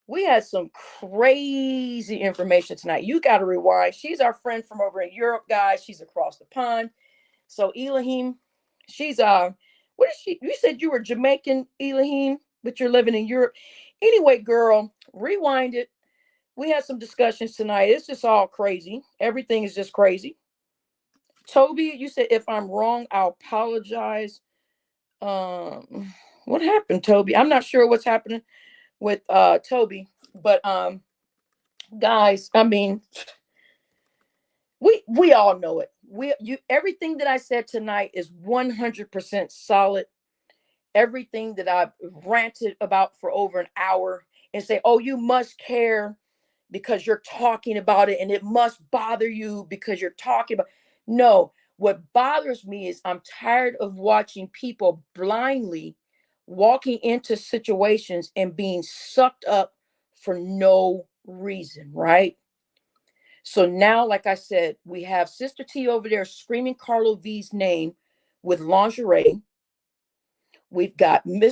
We had some crazy information tonight. You gotta rewind. She's our friend from over in Europe, guys. She's across the pond. So Elohim, she's what is she? You said you were Jamaican, Elohim, but you're living in Europe. Anyway, girl, rewind it. We had some discussions tonight. It's just all crazy. Everything is just crazy. Toby, you said if I'm wrong, I'll apologize. What happened, Toby? I'm not sure what's happening with Toby, but guys, I mean, we all know it. You everything that I said tonight is 100% solid. Everything that I've ranted about for over an hour and say, oh, you must care because you're talking about it and it must bother you because you're talking about. No, what bothers me is I'm tired of watching people blindly walking into situations and being sucked up for no reason, right? So now, like I said, we have Sister T over there screaming Carlo V's name with lingerie. We've got I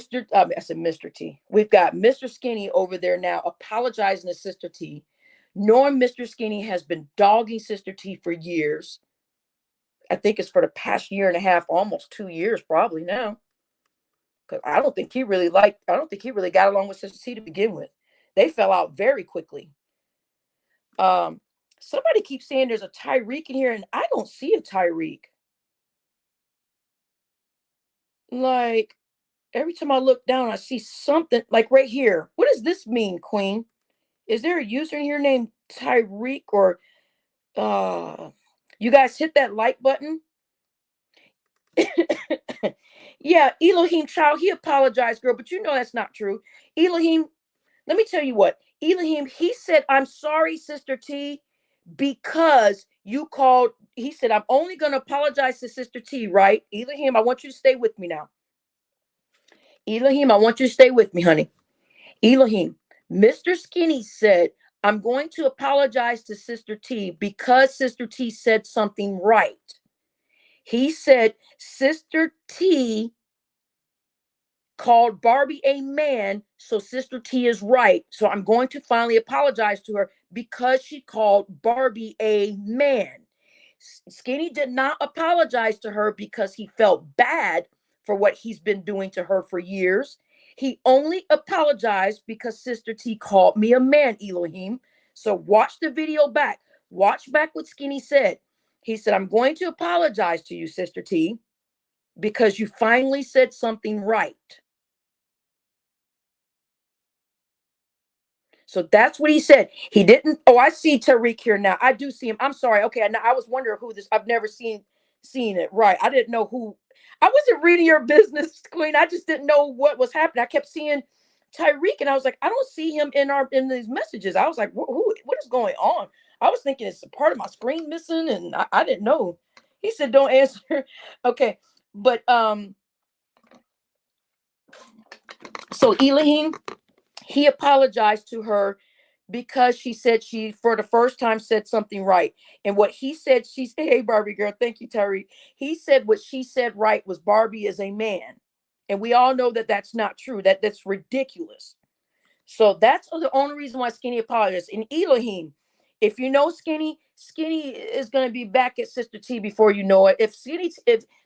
said Mr. T. We've got Mr. Skinny over there now apologizing to Sister T, knowing Mr. Skinny has been dogging Sister T for years. I think it's for the past year and a half, almost 2 years, probably now. Because I don't think he really liked, I don't think he really got along with Sister T to begin with. They fell out very quickly. Um, Somebody keeps saying there's a Tyreek in here, and I don't see a Tyreek. Like every time I look down, I see something like right here. What does this mean, Queen? Is there a user in here named Tyreek or uh you guys hit that like button? Yeah, Elohim child, he apologized, girl, but you know that's not true. Elohim, let me tell you what. Elohim, he said, I'm sorry, Sister T, because you called. He said, I'm only going to apologize to Sister T, right? Elohim, I want you to stay with me now. Elohim, I want you to stay with me, honey. Elohim, Mr. Skinny said, I'm going to apologize to Sister T because Sister T said something right. He said, Sister T called Barbie a man, so Sister T is right. So I'm going to finally apologize to her because she called Barbie a man. Skinny did not apologize to her because he felt bad for what he's been doing to her for years. He only apologized because Sister T called me a man, Elohim. So watch the video back. Watch back what Skinny said. He said, I'm going to apologize to you, Sister T, because you finally said something right. So that's what he said. He didn't. Oh, I see Tariq here now. I do see him. I'm sorry. Okay, I was wondering who this. I've never seen it. Right. I didn't know who. I wasn't reading your business, Queen. I just didn't know what was happening. I kept seeing Tyreek, and I was like, I don't see him in these messages. I was like, who? What is going on? I was thinking it's a part of my screen missing, and I didn't know. He said, don't answer. Okay, but so Elohim, he apologized to her because she said she for the first time said something right. And what he said, she said, hey Barbie girl, thank you, Terry. He said what she said right was Barbie is a man. And we all know that that's not true. That's ridiculous. So that's the only reason why Skinny apologized. And Elohim, if you know Skinny, Skinny is going to be back at Sister T before you know it. If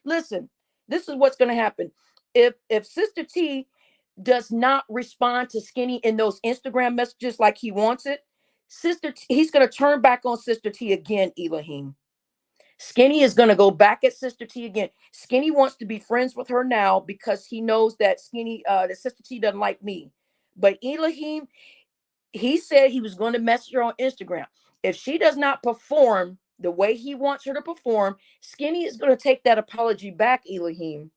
listen, this is what's going to happen. If Sister T does not respond to Skinny in those Instagram messages like he wants it, he's going to turn back on Sister T again, Elohim. Skinny is going to go back at Sister T again. Skinny wants to be friends with her now because he knows that that Sister T doesn't like me. But Elohim, he said he was going to message her on Instagram. If she does not perform the way he wants her to perform, Skinny is going to take that apology back, Elohim.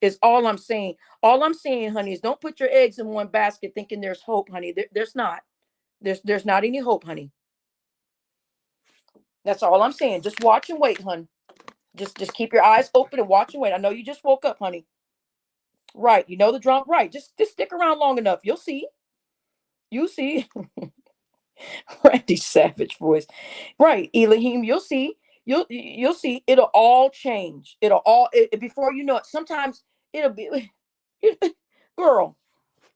Is all I'm saying. All I'm saying, honey, is don't put your eggs in one basket thinking there's hope, honey. There's not. There's not any hope, honey. That's all I'm saying. Just watch and wait, honey. Just keep your eyes open and watch and wait. I know you just woke up, honey. Right. You know the drama. Right. Just stick around long enough. You'll see. You see. Randy Savage voice. Right, Elohim. You'll see. You'll see. It'll all change. Before you know it. Sometimes it'll be girl.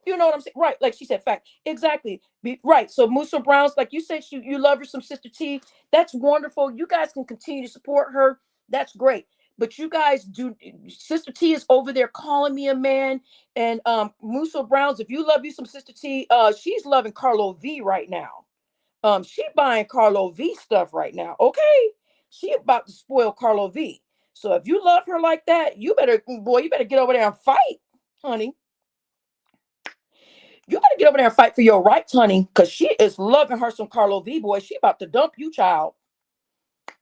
You know what I'm saying? Right. Like she said, fact. Exactly. Right. So Musa Brown's, like you said, you love her some Sister T. That's wonderful. You guys can continue to support her. That's great. But you guys do. Sister T is over there calling me a man. And Musa Brown's, if you love you some Sister T, she's loving Carlo V right now. She buying Carlo V stuff right now. Okay. She about to spoil Carlo V. So if you love her like that, you better get over there and fight, honey. You gotta get over there and fight for your rights, honey, because she is loving her some Carlo V, boy. She about to dump you, child.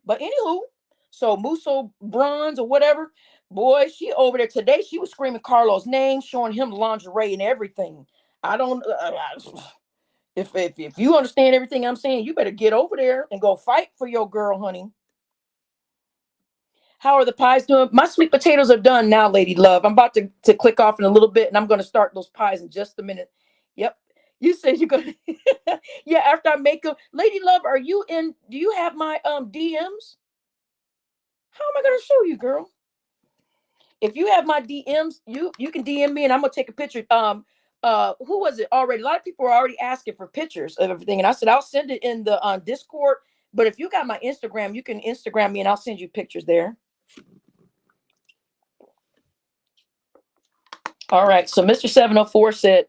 But anywho, so Muso Bronze or whatever, boy, she over there today. She was screaming Carlo's name, showing him lingerie and everything. I don't. If you understand everything I'm saying, you better get over there and go fight for your girl, honey. How are the pies doing? My sweet potatoes are done now, lady love. I'm about to click off in a little bit, and I'm going to start those pies in just a minute. Yep. You said you're going to. Yeah, after I make them. Lady love, are you in? Do you have my DMs? How am I going to show you, girl? If you have my DMs, you can DM me, and I'm going to take a picture. Who was it already? A lot of people are already asking for pictures of everything, and I said I'll send it in the Discord. But if you got my Instagram, you can Instagram me, and I'll send you pictures there. All right. So Mr. 704 said,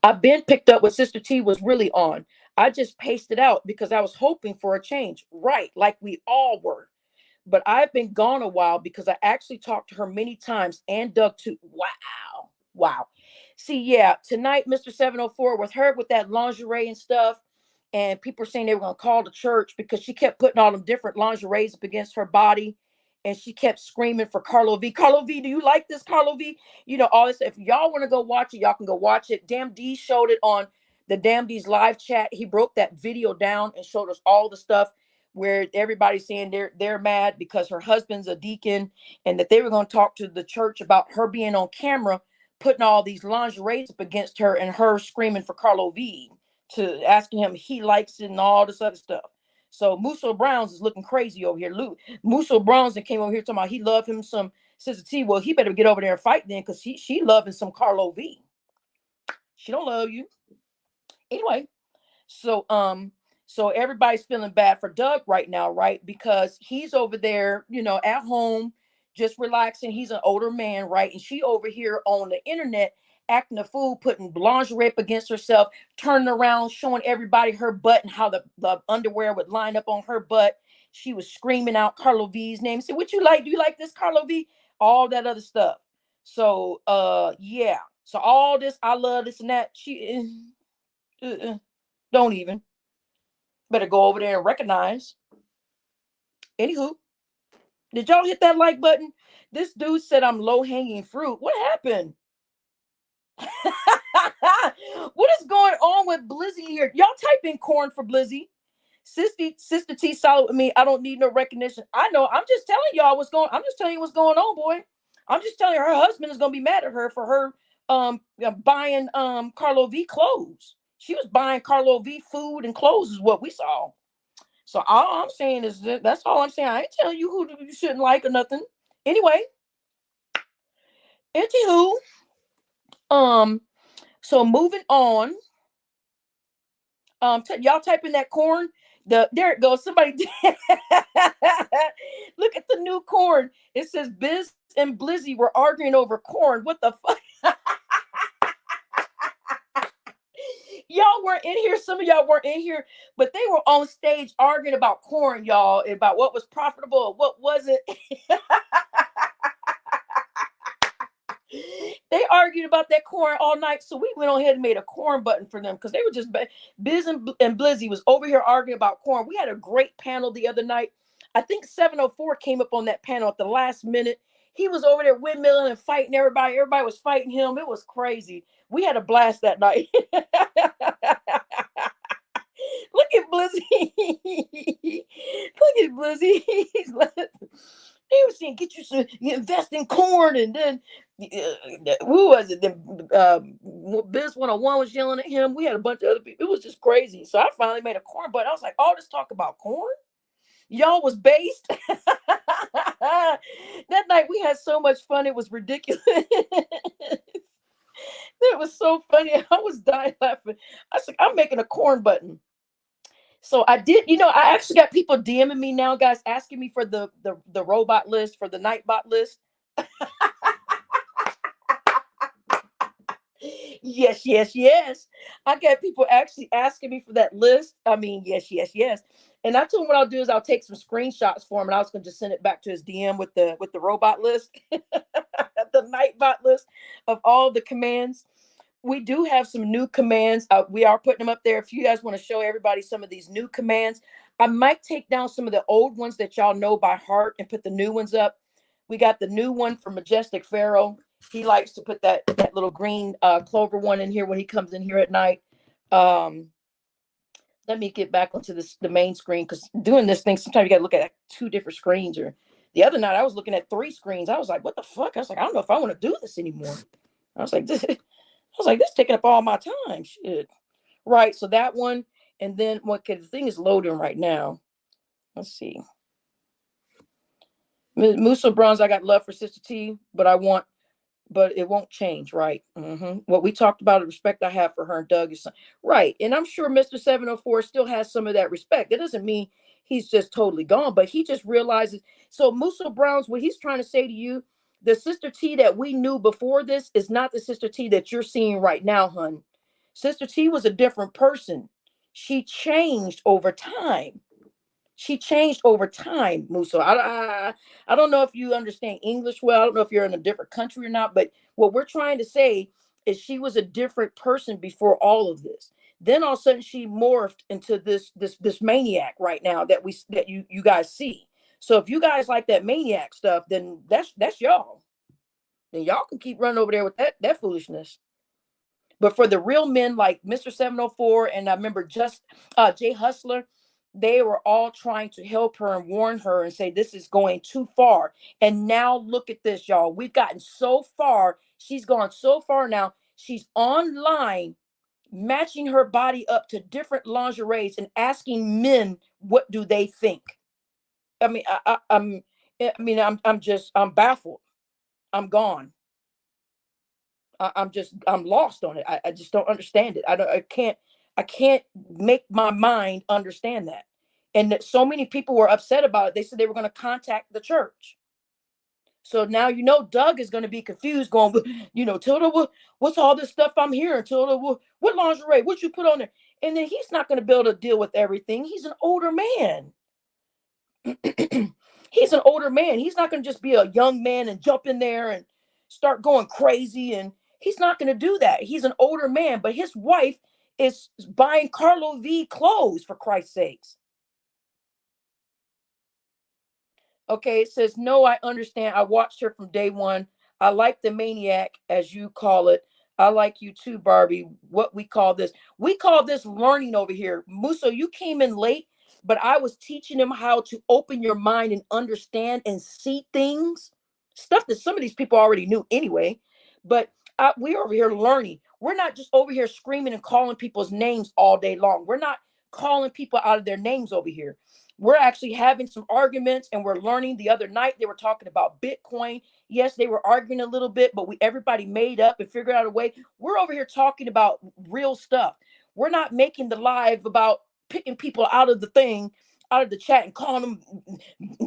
I've been picked up what Sister T was really on. I just paced it out because I was hoping for a change. Right. Like we all were. But I've been gone a while because I actually talked to her many times and Doug too. Wow. Wow. See, yeah, tonight, Mr. 704 with her with that lingerie and stuff. And people were saying they were going to call the church because she kept putting all them different lingeries up against her body. And she kept screaming for Carlo V. Carlo V, do you like this, Carlo V? You know, all this. If y'all want to go watch it, y'all can go watch it. Damn D showed it on the Damn D's live chat. He broke that video down and showed us all the stuff where everybody's saying they're mad because her husband's a deacon and that they were going to talk to the church about her being on camera putting all these lingeries up against her and her screaming for Carlo V, to asking him he likes it and all this other stuff. So Musso Browns is looking crazy over here. Musso Browns and came over here talking about he loved him some Sister T. Well, he better get over there and fight then, because she loving some Carlo V. She don't love you. Anyway, so everybody's feeling bad for Doug right now, right? Because he's over there, at home, just relaxing. He's an older man, right? And she over here on the internet acting a fool, putting lingerie up against herself, turning around, showing everybody her butt and how the underwear would line up on her butt. She was screaming out Carlo V's name. Said, "What you like? Do you like this, Carlo V?" All that other stuff. So yeah. So all this, I love this and that. She don't even. Better go over there and recognize. Anywho, did y'all hit that like button? This dude said I'm low hanging fruit. What happened? What is going on with Blizzy here? Y'all type in corn for Blizzy. Sister T solid with me. I don't need no recognition. I know. I'm just telling y'all what's going. I'm just telling you what's going on, boy. I'm just telling you her husband is gonna be mad at her for her buying Carlo V clothes. She was buying Carlo V food and clothes is what we saw. So all I'm saying is that's all I'm saying. I ain't telling you who you shouldn't like or nothing. Anyway, anywho, so moving on. Y'all type in that corn. There it goes. Somebody look at the new corn. It says Biz and Blizzy were arguing over corn. What the fuck? Y'all weren't in here. Some of y'all weren't in here, but they were on stage arguing about corn, y'all, about what was profitable and what wasn't. They argued about that corn all night, so we went on ahead and made a corn button for them because they were just Biz and Blizzy was over here arguing about corn. We had a great panel the other night. I think 704 came up on that panel at the last minute. He was over there windmilling and fighting everybody. Everybody was fighting him. It was crazy. We had a blast that night. Look at Blizzy. Look at Blizzy. He was saying, "Get you some, invest in corn," and then who was it? Then Biz 101 was yelling at him. We had a bunch of other people. It was just crazy. So I finally made a corn button. I was like, all this talk about corn, y'all was based. That night we had so much fun. It was ridiculous. It was so funny. I was dying laughing. I was like, I'm making a corn button. So I did, I actually got people DMing me now, guys, asking me for the robot list, for the Nightbot list. Yes. I got people actually asking me for that list. I mean, yes. And I told him what I'll do is I'll take some screenshots for him, and I was going to just send it back to his DM with the robot list, the Nightbot list of all the commands. We do have some new commands. We are putting them up there. If you guys want to show everybody some of these new commands, I might take down some of the old ones that y'all know by heart and put the new ones up. We got the new one for Majestic Pharaoh. He likes to put that little green clover one in here when he comes in here at night. Let me get back onto the main screen, because doing this thing, sometimes you got to look at two different screens. Or the other night I was looking at three screens. I was like, what the fuck? I was like, I don't know if I want to do this anymore. I was like, this taking up all my time. Shit. Right. So that one. And then the thing is loading right now. Let's see. Musso Bronze, I got love for Sister T, but it won't change, right? What we talked about, the respect I have for her and Doug is right. And I'm sure Mr. 704 still has some of that respect. That doesn't mean he's just totally gone, but he just realizes. So Musso Browns, what he's trying to say to you, The Sister T that we knew before this is not the Sister T that you're seeing right now, hun. Sister T was a different person. She changed over time. She changed over time, Muso. I don't know if you understand English well. I don't know if you're in a different country or not, but what we're trying to say is she was a different person before all of this. Then all of a sudden she morphed into this maniac right now that you guys see. So if you guys like that maniac stuff, then that's y'all. Then y'all can keep running over there with that foolishness. But for the real men like Mr. 704 and I remember just Jay Hustler, they were all trying to help her and warn her and say this is going too far. And now look at this, y'all. We've gotten so far. She's gone so far now. She's online matching her body up to different lingeries and asking men what do they think. I mean, I'm baffled. I'm gone. I'm lost on it. I just don't understand it. I can't make my mind understand that. And that so many people were upset about it. They said they were going to contact the church. So now Doug is going to be confused, going, Tilda, what's all this stuff I'm hearing? Tilda, what lingerie? What you put on there? And then he's not going to be able to deal with everything. He's an older man. He's an older man. He's not going to just be a young man and jump in there and start going crazy. And he's not going to do that. He's an older man, but his wife is buying Carlo V clothes, for Christ's sakes. Okay, it says, no, I understand. I watched her from day one. I like the maniac, as you call it. I like you too, Barbie. What we call this? We call this learning over here. Muso, you came in late, but I was teaching him how to open your mind and understand and see things, stuff that some of these people already knew anyway. But we're over here learning. We're not just over here screaming and calling people's names all day long. We're not calling people out of their names over here. We're actually having some arguments and we're learning. The other night they were talking about Bitcoin. Yes, they were arguing a little bit, but everybody made up and figured out a way. We're over here talking about real stuff. We're not making the live about picking people out of the thing, out of the chat and calling them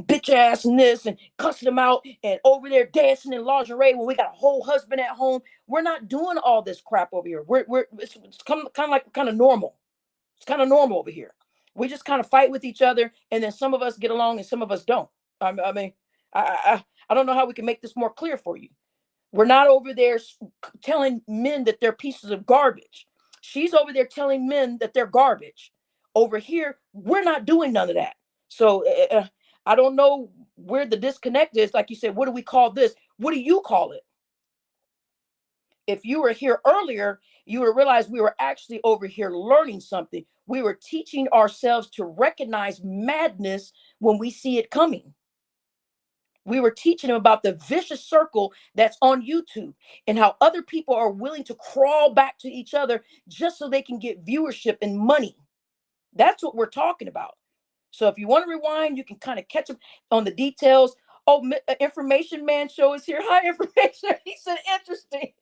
bitch ass and this and cussing them out and over there dancing in lingerie when we got a whole husband at home. We're not doing all this crap over here. It's kind of like kind of normal. It's kind of normal over here. We just kind of fight with each other, and then some of us get along and some of us don't. I mean, I don't know how we can make this more clear for you. We're not over there telling men that they're pieces of garbage. She's over there telling men that they're garbage. Over here, we're not doing none of that. So I don't know where the disconnect is. Like you said, what do we call this? What do you call it? If you were here earlier, you would realize we were actually over here learning something. We were teaching ourselves to recognize madness when we see it coming. We were teaching them about the vicious circle that's on YouTube and how other people are willing to crawl back to each other just so they can get viewership and money. That's what we're talking about. So if you want to rewind, you can kind of catch up on the details. Oh, Information Man Show is here. Hi, Information. He said interesting.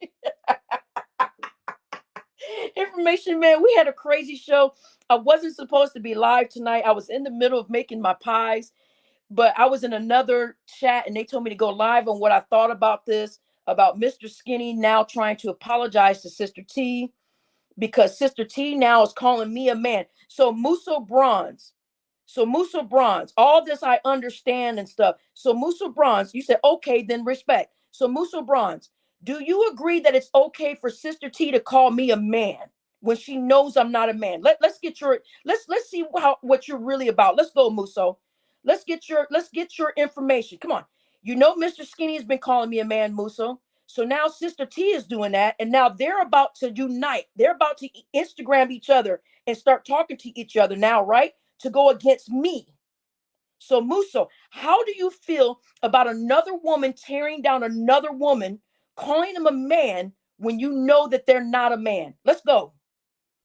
Information Man, we had a crazy show. I wasn't supposed to be live tonight. I was in the middle of making my pies, but I was in another chat and they told me to go live on what I thought about this, about Mr. Skinny now trying to apologize to Sister T because Sister T now is calling me a man. So Muso Bronze, all this I understand and stuff. So Muso Bronze, you said, okay, then respect. So Muso Bronze, do you agree that it's okay for Sister T to call me a man when she knows I'm not a man? Let's get your let's see what you're really about. Let's go, Muso. Let's get your information. Come on. Mr. Skinny has been calling me a man, Muso. So now Sister T is doing that, and now they're about to unite. They're about to Instagram each other and start talking to each other now, right? To go against me. So Muso, how do you feel about another woman tearing down another woman, calling them a man when you know that they're not a man? Let's go.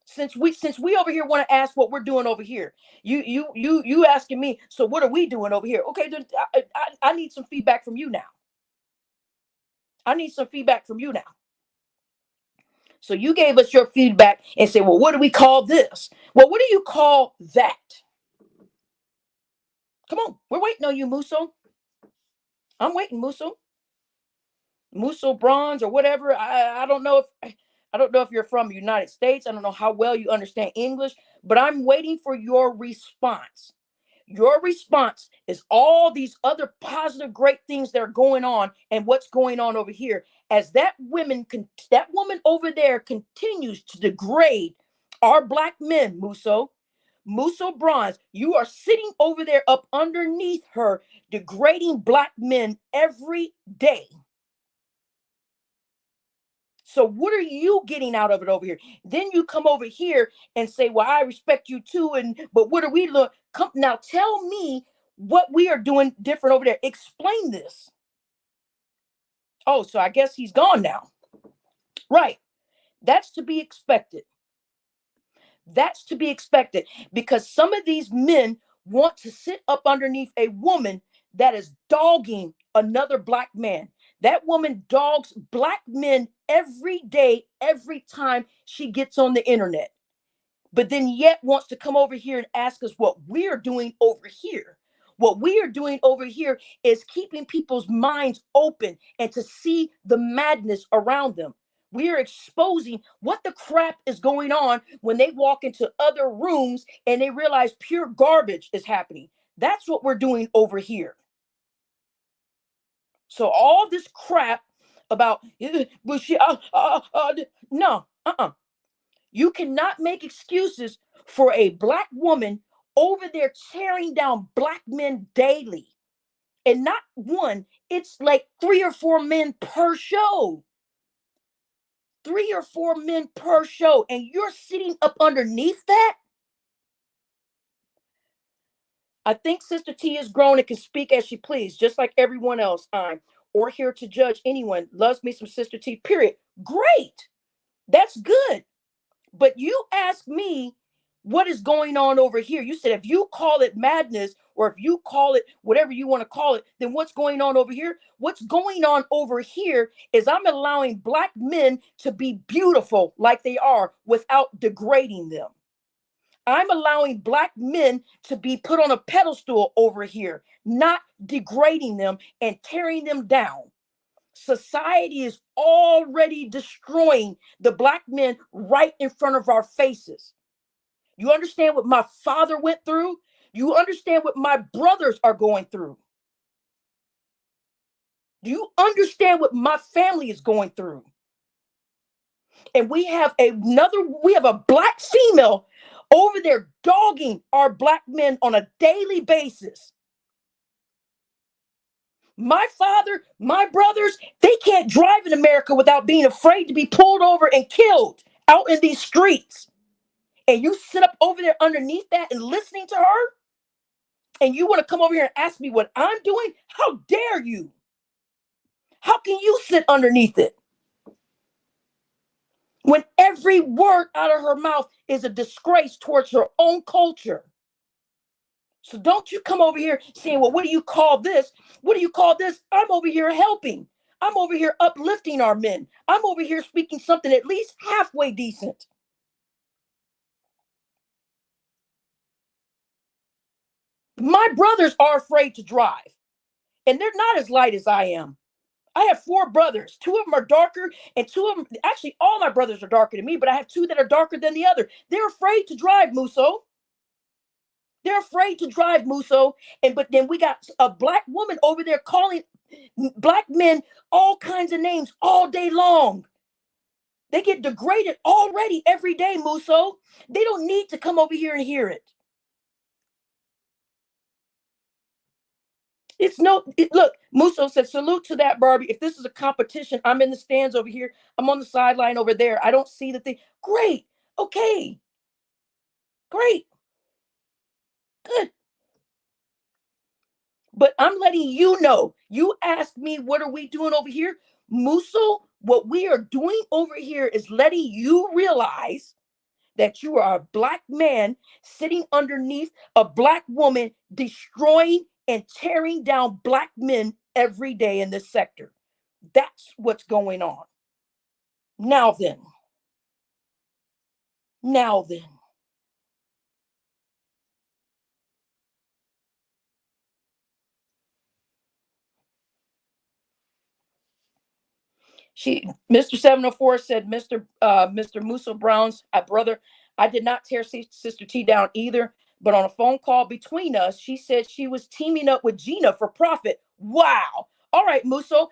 Since we over here want to ask what we're doing over here, you asking me. So what are we doing over here? Okay, then I need some feedback from you now. I need some feedback from you now. So you gave us your feedback and said, well, what do we call this? Well, what do you call that? Come on, we're waiting on you, Muso. I'm waiting, Muso. Muso Bronze or whatever. I don't know if I don't know if you're from the United States. I don't know how well you understand English, but I'm waiting for your response. Your response is all these other positive, great things that are going on, and what's going on over here. As that woman over there continues to degrade our black men, Muso Bronze, you are sitting over there up underneath her, degrading black men every day. So what are you getting out of it over here? Then you come over here and say, "Well, I respect you too." And but what are we look? Come now, tell me what we are doing different over there. Explain this. Oh, so I guess he's gone now. Right. That's to be expected. That's to be expected because some of these men want to sit up underneath a woman that is dogging another black man. That woman dogs black men every day, every time she gets on the internet, but then yet wants to come over here and ask us what we're doing over here. What we are doing over here is keeping people's minds open and to see the madness around them. We are exposing what the crap is going on when they walk into other rooms and they realize pure garbage is happening. That's what we're doing over here. So all this crap about well, no, you cannot make excuses for a black woman over there tearing down black men daily. And not one, it's like 3 or 4 men per show. 3 or 4 men per show. And you're sitting up underneath that? I think Sister T is grown and can speak as she please, just like everyone else. I'm or here to judge anyone. Loves me some Sister T, period. Great. That's good. But you ask me what is going on over here. You said if you call it madness or if you call it whatever you want to call it, then what's going on over here? What's going on over here is I'm allowing black men to be beautiful like they are without degrading them. I'm allowing black men to be put on a pedestal over here, not degrading them and tearing them down. Society is already destroying the black men right in front of our faces. You understand what my father went through? You understand what my brothers are going through? Do you understand what my family is going through? And we have a black female over there dogging our black men on a daily basis. My father, my brothers, they can't drive in America without being afraid to be pulled over and killed out in these streets. And you sit up over there underneath that and listening to her, and you want to come over here and ask me what I'm doing? How dare you? How can you sit underneath it when every word out of her mouth is a disgrace towards her own culture? So don't you come over here saying, well, what do you call this? What do you call this? I'm over here helping. I'm over here uplifting our men. I'm over here speaking something at least halfway decent. My brothers are afraid to drive, and they're not as light as I am. I have 4 brothers. 2 of them are darker, and 2 of them, actually, all my brothers are darker than me, but I have 2 that are darker than the other. They're afraid to drive, Muso. They're afraid to drive, Muso. And but then we got a black woman over there calling black men all kinds of names all day long. They get degraded already every day, Muso. They don't need to come over here and hear it. Look, Muso said, salute to that, Barbie. If this is a competition, I'm in the stands over here. I'm on the sideline over there. I don't see the thing. Great. Okay. Great. Good. But I'm letting you know. You asked me, what are we doing over here? Muso, what we are doing over here is letting you realize that you are a black man sitting underneath a black woman, destroying and tearing down black men every day in this sector. That's what's going on. Now then, now then. Mr. 704 said, Mr. Musso Brown's brother, I did not tear Sister T down either, but on a phone call between us, she said she was teaming up with Gina for profit. Wow. All right, Musso,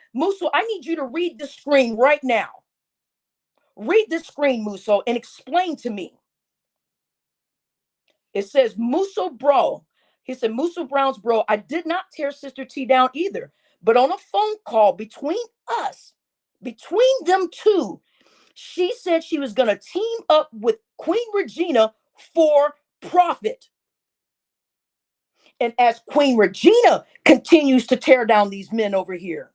I need you to read the screen right now. Read the screen, Musso, and explain to me. It says Musso bro. He said, Musso Brown's bro, I did not tear Sister T down either, but on a phone call between us, between them two, she said she was going to team up with Queen Regina for profit. And as Queen Regina continues to tear down these men over here.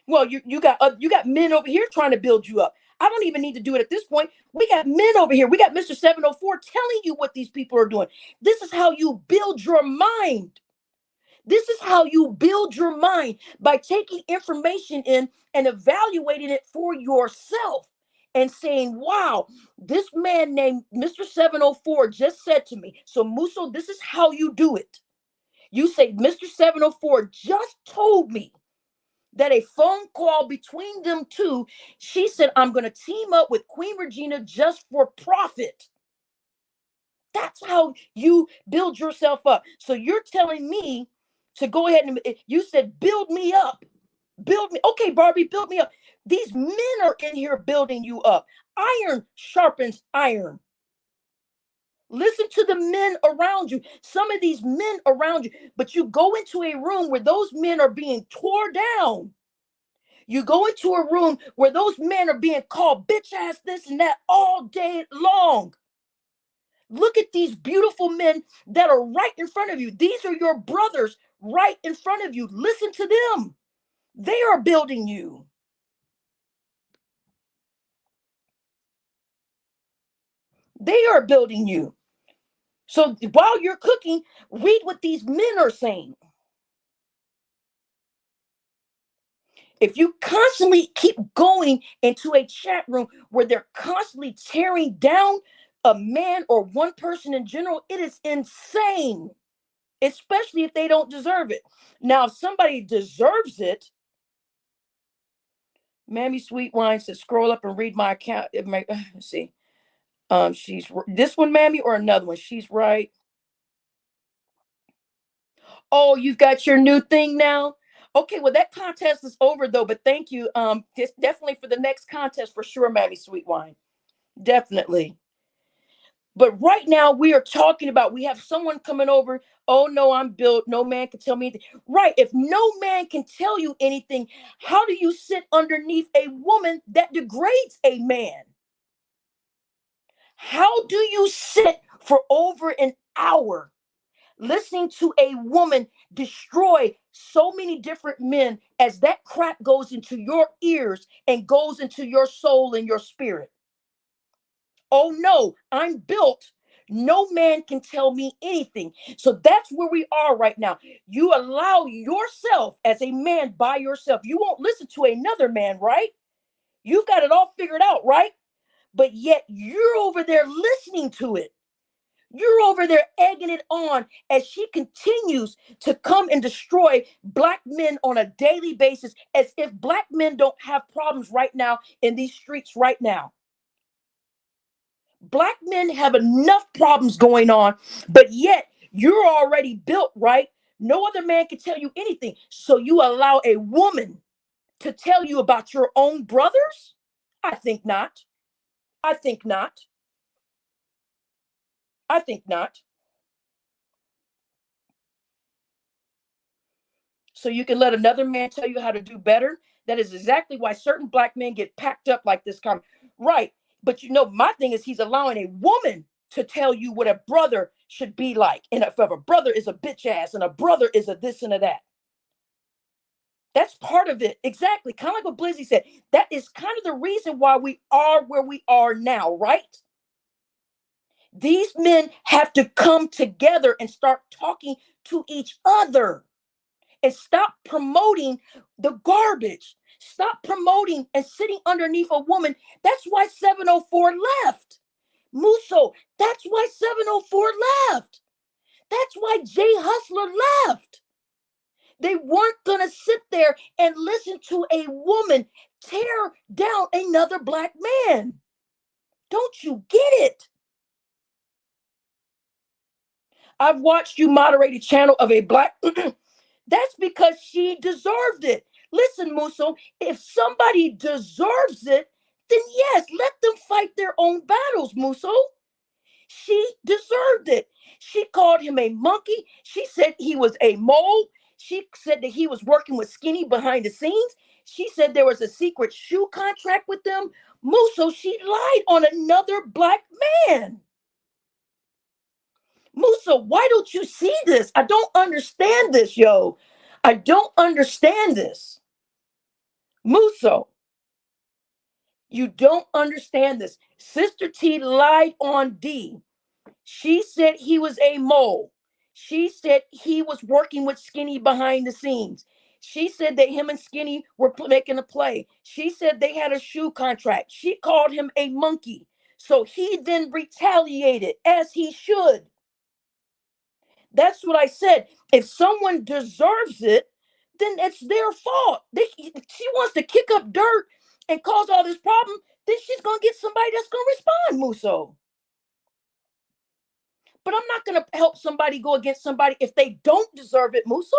Well, you got men over here trying to build you up. I don't even need to do it at this point. We got men over here. We got Mr. 704 telling you what these people are doing. This is how you build your mind. This is how you build your mind, by taking information in and evaluating it for yourself and saying, wow, this man named Mr. 704 just said to me. So, Musso, this is how you do it. You say, Mr. 704 just told me that a phone call between them two, she said, I'm going to team up with Queen Regina just for profit. That's how you build yourself up. So you're telling me to go ahead and you said, build me up. Build me. Okay, Barbie, build me up. These men are in here building you up. Iron sharpens iron. Listen to the men around you. Some of these men around you, but you go into a room where those men are being tore down. You go into a room where those men are being called bitch ass this and that all day long. Look at these beautiful men that are right in front of you. These are your brothers right in front of you. Listen to them. They are building you. They are building you. So while you're cooking, read what these men are saying. If you constantly keep going into a chat room where they're constantly tearing down a man or one person in general, it is insane, especially if they don't deserve it. Now, if somebody deserves it, Mammy Sweet Wine says, scroll up and read my account. Let's see. She's this one, Mammy, or another one. She's right. Oh, you've got your new thing now. Okay, well, that contest is over though, but thank you. Definitely for the next contest for sure, Mammy Sweet Wine. Definitely. But right now we are talking about, we have someone coming over. Oh no, I'm built. No man can tell me anything. Right. If no man can tell you anything, how do you sit underneath a woman that degrades a man? How do you sit for over an hour listening to a woman destroy so many different men as that crap goes into your ears and goes into your soul and your spirit? Oh no, I'm built. No man can tell me anything. So that's where we are right now. You allow yourself as a man by yourself. You won't listen to another man, right? You've got it all figured out, right? But yet you're over there listening to it. You're over there egging it on as she continues to come and destroy black men on a daily basis, as if black men don't have problems right now in these streets right now. Black men have enough problems going on, but yet you're already built, right? No other man can tell you anything. So you allow a woman to tell you about your own brothers? I think not. I think not. I think not. So you can let another man tell you how to do better. That is exactly why certain black men get packed up like this. Right. But my thing is, he's allowing a woman to tell you what a brother should be like. And if a brother is a bitch ass and a brother is a this and a that. That's part of it. Exactly. Kind of like what Blizzy said. That is kind of the reason why we are where we are now, right? These men have to come together and start talking to each other. And stop promoting the garbage. Stop promoting and sitting underneath a woman. That's why 704 left. Musso, that's why 704 left. That's why Jay Hustler left. They weren't going to sit there and listen to a woman tear down another black man. Don't you get it? I've watched you moderate a channel of a black. That's because she deserved it. Listen, Muso, if somebody deserves it, then yes, let them fight their own battles, Muso. She deserved it. She called him a monkey. She said he was a mole. She said that he was working with Skinny behind the scenes. She said there was a secret shoe contract with them. Muso, she lied on another black man. Musa, why don't you see this? I don't understand this, yo. I don't understand this. Musa, you don't understand this. Sister T lied on D. She said he was a mole. She said he was working with Skinny behind the scenes. She said that him and Skinny were making a play. She said they had a shoe contract. She called him a monkey. So he then retaliated, as he should. That's what I said. If someone deserves it, then it's their fault. She wants to kick up dirt and cause all this problem, then she's going to get somebody that's going to respond, Muso. But I'm not going to help somebody go against somebody if they don't deserve it, Muso.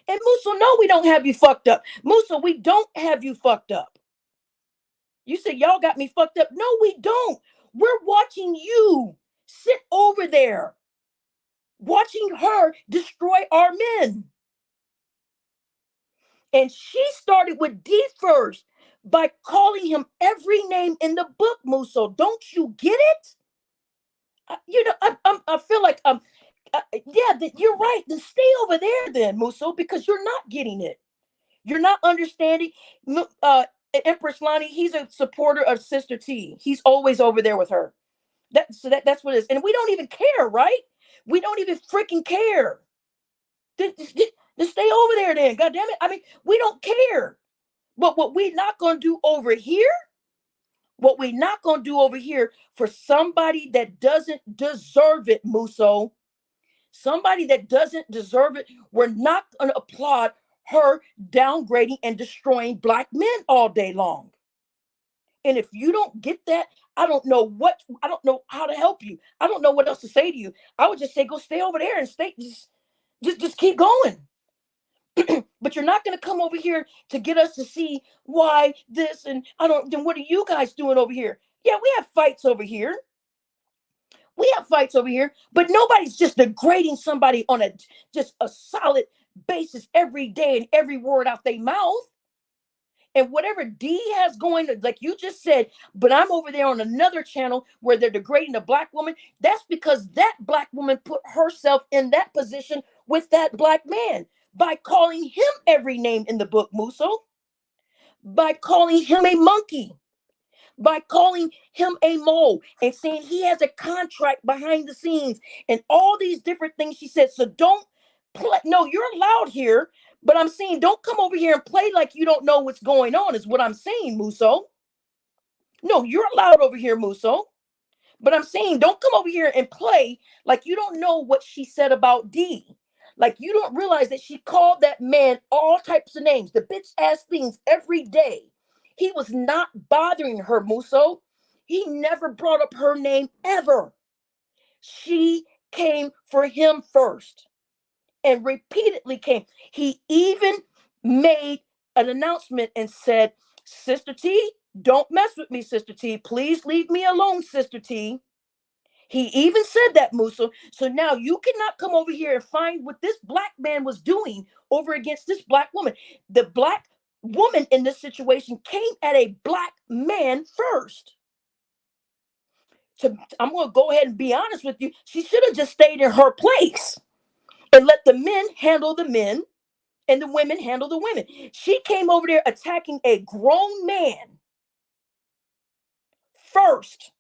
And Muso, no, we don't have you fucked up. Muso, we don't have you fucked up. You said y'all got me fucked up. No, we don't. We're watching you sit over there, watching her destroy our men. And she started with D first by calling him every name in the book, Muso. Don't you get it? I feel like yeah, you're right. Then stay over there, then, Muso, because you're not getting it. You're not understanding. Empress Lonnie, he's a supporter of Sister T. He's always over there with her. That's what it is, and we don't even care, right? We don't even freaking care. Then stay over there, then. God damn it! I mean, we don't care. But what we're not gonna do over here, for somebody that doesn't deserve it, Muso, somebody that doesn't deserve it, we're not gonna applaud her downgrading and destroying black men all day long. And if you don't get that, I don't know how to help you. I don't know what else to say to you. I would just say, go stay over there and just keep going. But you're not going to come over here to get us to see why this, and then what are you guys doing over here? Yeah, we have fights over here. But nobody's just degrading somebody on just a solid basis every day and every word out their mouth. And whatever D has going, like you just said, but I'm over there on another channel where they're degrading a black woman. That's because that black woman put herself in that position with that black man by calling him every name in the book, Muso, by calling him a monkey, by calling him a mole, and saying he has a contract behind the scenes and all these different things she said. So don't play. No, you're allowed here. But I'm saying, don't come over here and play like you don't know what's going on, is what I'm saying, Muso. No, you're allowed over here, Muso. But I'm saying, don't come over here and play like you don't know what she said about D. Like you don't realize that she called that man all types of names, the bitch ass things every day. He was not bothering her, Muso. He never brought up her name ever. She came for him first. And repeatedly came. He even made an announcement and said, Sister T, don't mess with me, Sister T. Please leave me alone, Sister T. He even said that, Musa. So now you cannot come over here and find what this black man was doing over against this black woman. The black woman in this situation came at a black man first. I'm going to go ahead and be honest with you. She should have just stayed in her place and let the men handle the men and the women handle the women. She came over there attacking a grown man first.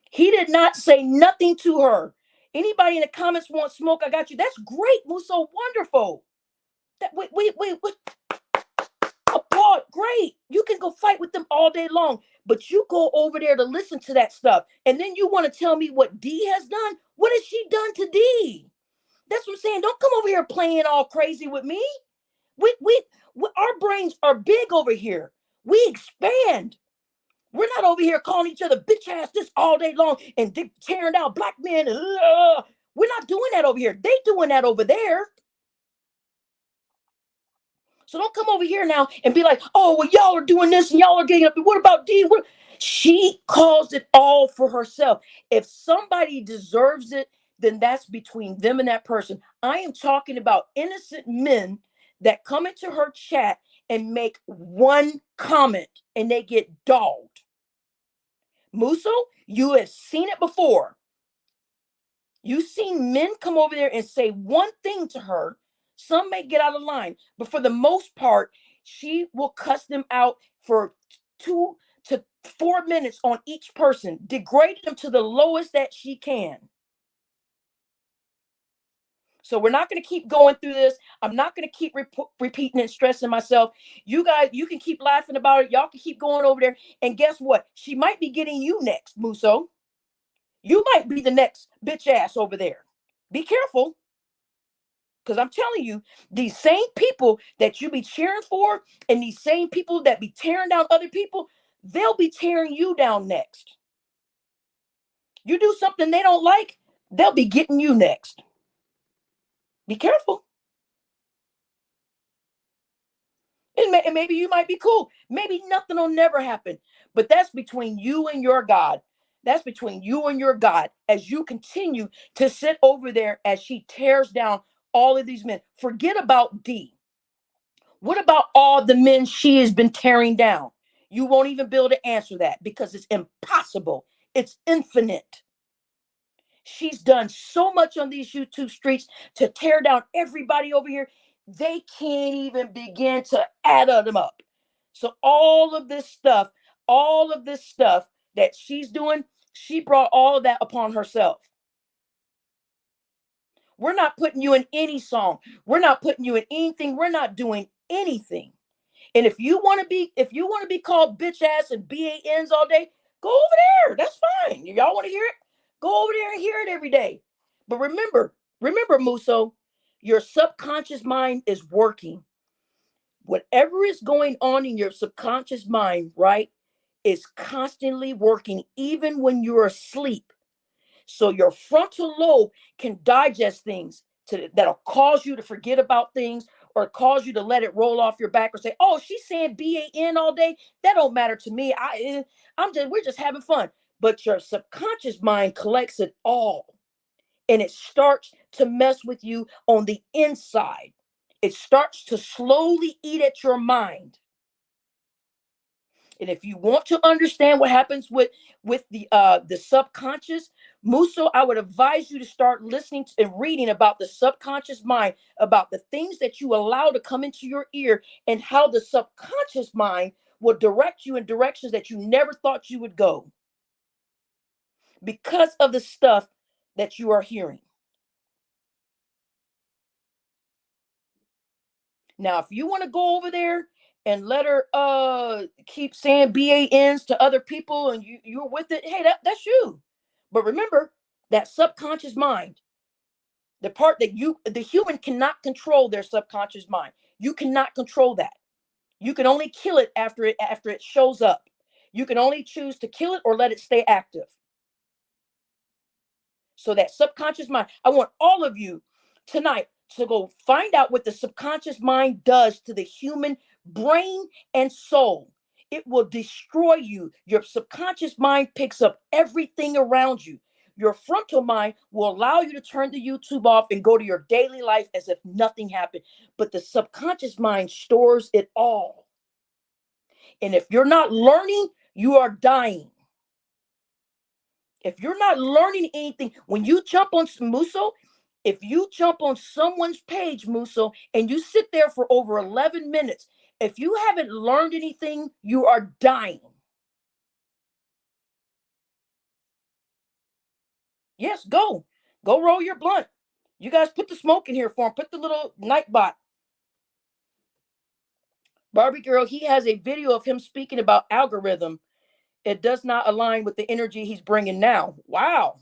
He did not say nothing to her. Anybody in the comments want smoke? I got you. That's great, Muso. Wonderful. That we applaud. Great. You can go fight with them all day long, but you go over there to listen to that stuff, and then you want to tell me what D has done? What has she done to D? That's what I'm saying. Don't come over here playing all crazy with me. We our brains are big over here. We expand. We're not over here calling each other bitch ass this all day long and tearing down black men. We're not doing that over here. They doing that over there. So don't come over here now and be like, oh, well, y'all are doing this and y'all are getting up. What about D? She calls it all for herself. If somebody deserves it, then that's between them and that person. I am talking about innocent men that come into her chat and make one comment and they get dogged. Muso, you have seen it before. You've seen men come over there and say one thing to her. Some may get out of line, but for the most part, she will cuss them out for 2 to 4 minutes on each person, degrade them to the lowest that she can. So we're not going to keep going through this. I'm not going to keep repeating and stressing myself. You guys, you can keep laughing about it. Y'all can keep going over there. And guess what? She might be getting you next, Muso. You might be the next bitch ass over there. Be careful. Because I'm telling you, these same people that you be cheering for and these same people that be tearing down other people, they'll be tearing you down next. You do something they don't like, they'll be getting you next. Be careful. And maybe you might be cool. Maybe nothing will never happen. But that's between you and your God. That's between you and your God as you continue to sit over there as she tears down all of these men. Forget about D. What about all the men she has been tearing down? You won't even be able to answer that because it's impossible. It's infinite. She's done so much on these YouTube streets to tear down everybody over here. They can't even begin to add them up. So all of this stuff that she's doing, she brought all of that upon herself. We're not putting you in any song. We're not putting you in anything. We're not doing anything. And if you want to be called bitch ass and BANs all day, go over there. That's fine. Y'all want to hear it? Go over there and hear it every day. But remember, Muso, your subconscious mind is working. Whatever is going on in your subconscious mind, right, is constantly working, even when you're asleep. So your frontal lobe can digest things that'll cause you to forget about things or cause you to let it roll off your back or say, oh, she's saying BAN all day. That don't matter to me. We're just having fun. But your subconscious mind collects it all. And it starts to mess with you on the inside. It starts to slowly eat at your mind. And if you want to understand what happens with the subconscious, Muso, I would advise you to start listening and reading about the subconscious mind, about the things that you allow to come into your ear, and how the subconscious mind will direct you in directions that you never thought you would go because of the stuff that you are hearing. Now, if you want to go over there and let her keep saying BANs to other people and you're with it, hey, that's you. But remember that subconscious mind, the part that the human cannot control their subconscious mind. You cannot control that. You can only kill it after it shows up. You can only choose to kill it or let it stay active. So that subconscious mind, I want all of you tonight to go find out what the subconscious mind does to the human brain and soul. It will destroy you. Your subconscious mind picks up everything around you. Your frontal mind will allow you to turn the YouTube off and go to your daily life as if nothing happened. But the subconscious mind stores it all. And if you're not learning, you are dying. If you're not learning anything, when you jump on Muso, if you jump on someone's page, Muso, and you sit there for over 11 minutes, if you haven't learned anything, you are dying. Yes, go roll your blunt. You guys put the smoke in here for him. Put the little night bot. Barbie girl, he has a video of him speaking about algorithm. It does not align with the energy he's bringing now. Wow.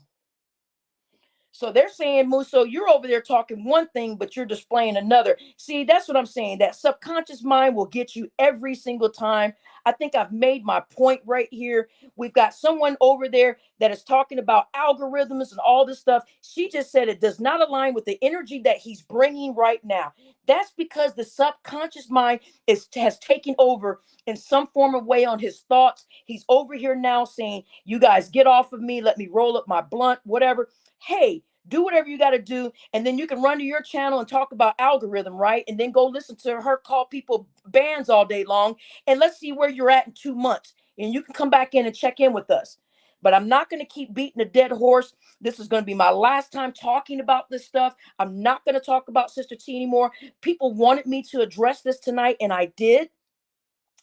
So they're saying, Muso, you're over there talking one thing, but you're displaying another. See, that's what I'm saying. That subconscious mind will get you every single time. I think I've made my point right here. We've got someone over there that is talking about algorithms and all this stuff. She just said it does not align with the energy that he's bringing right now. That's because the subconscious mind has taken over in some form of way on his thoughts. He's over here now saying, you guys get off of me. Let me roll up my blunt, whatever. Hey, do whatever you got to do, and then you can run to your channel and talk about algorithm, right? And then go listen to her call people bands all day long, and let's see where you're at in 2 months, and you can come back in and check in with us. But I'm not going to keep beating a dead horse. This is going to be my last time talking about this stuff. I'm not going to talk about Sister T anymore. People wanted me to address this tonight, and I did,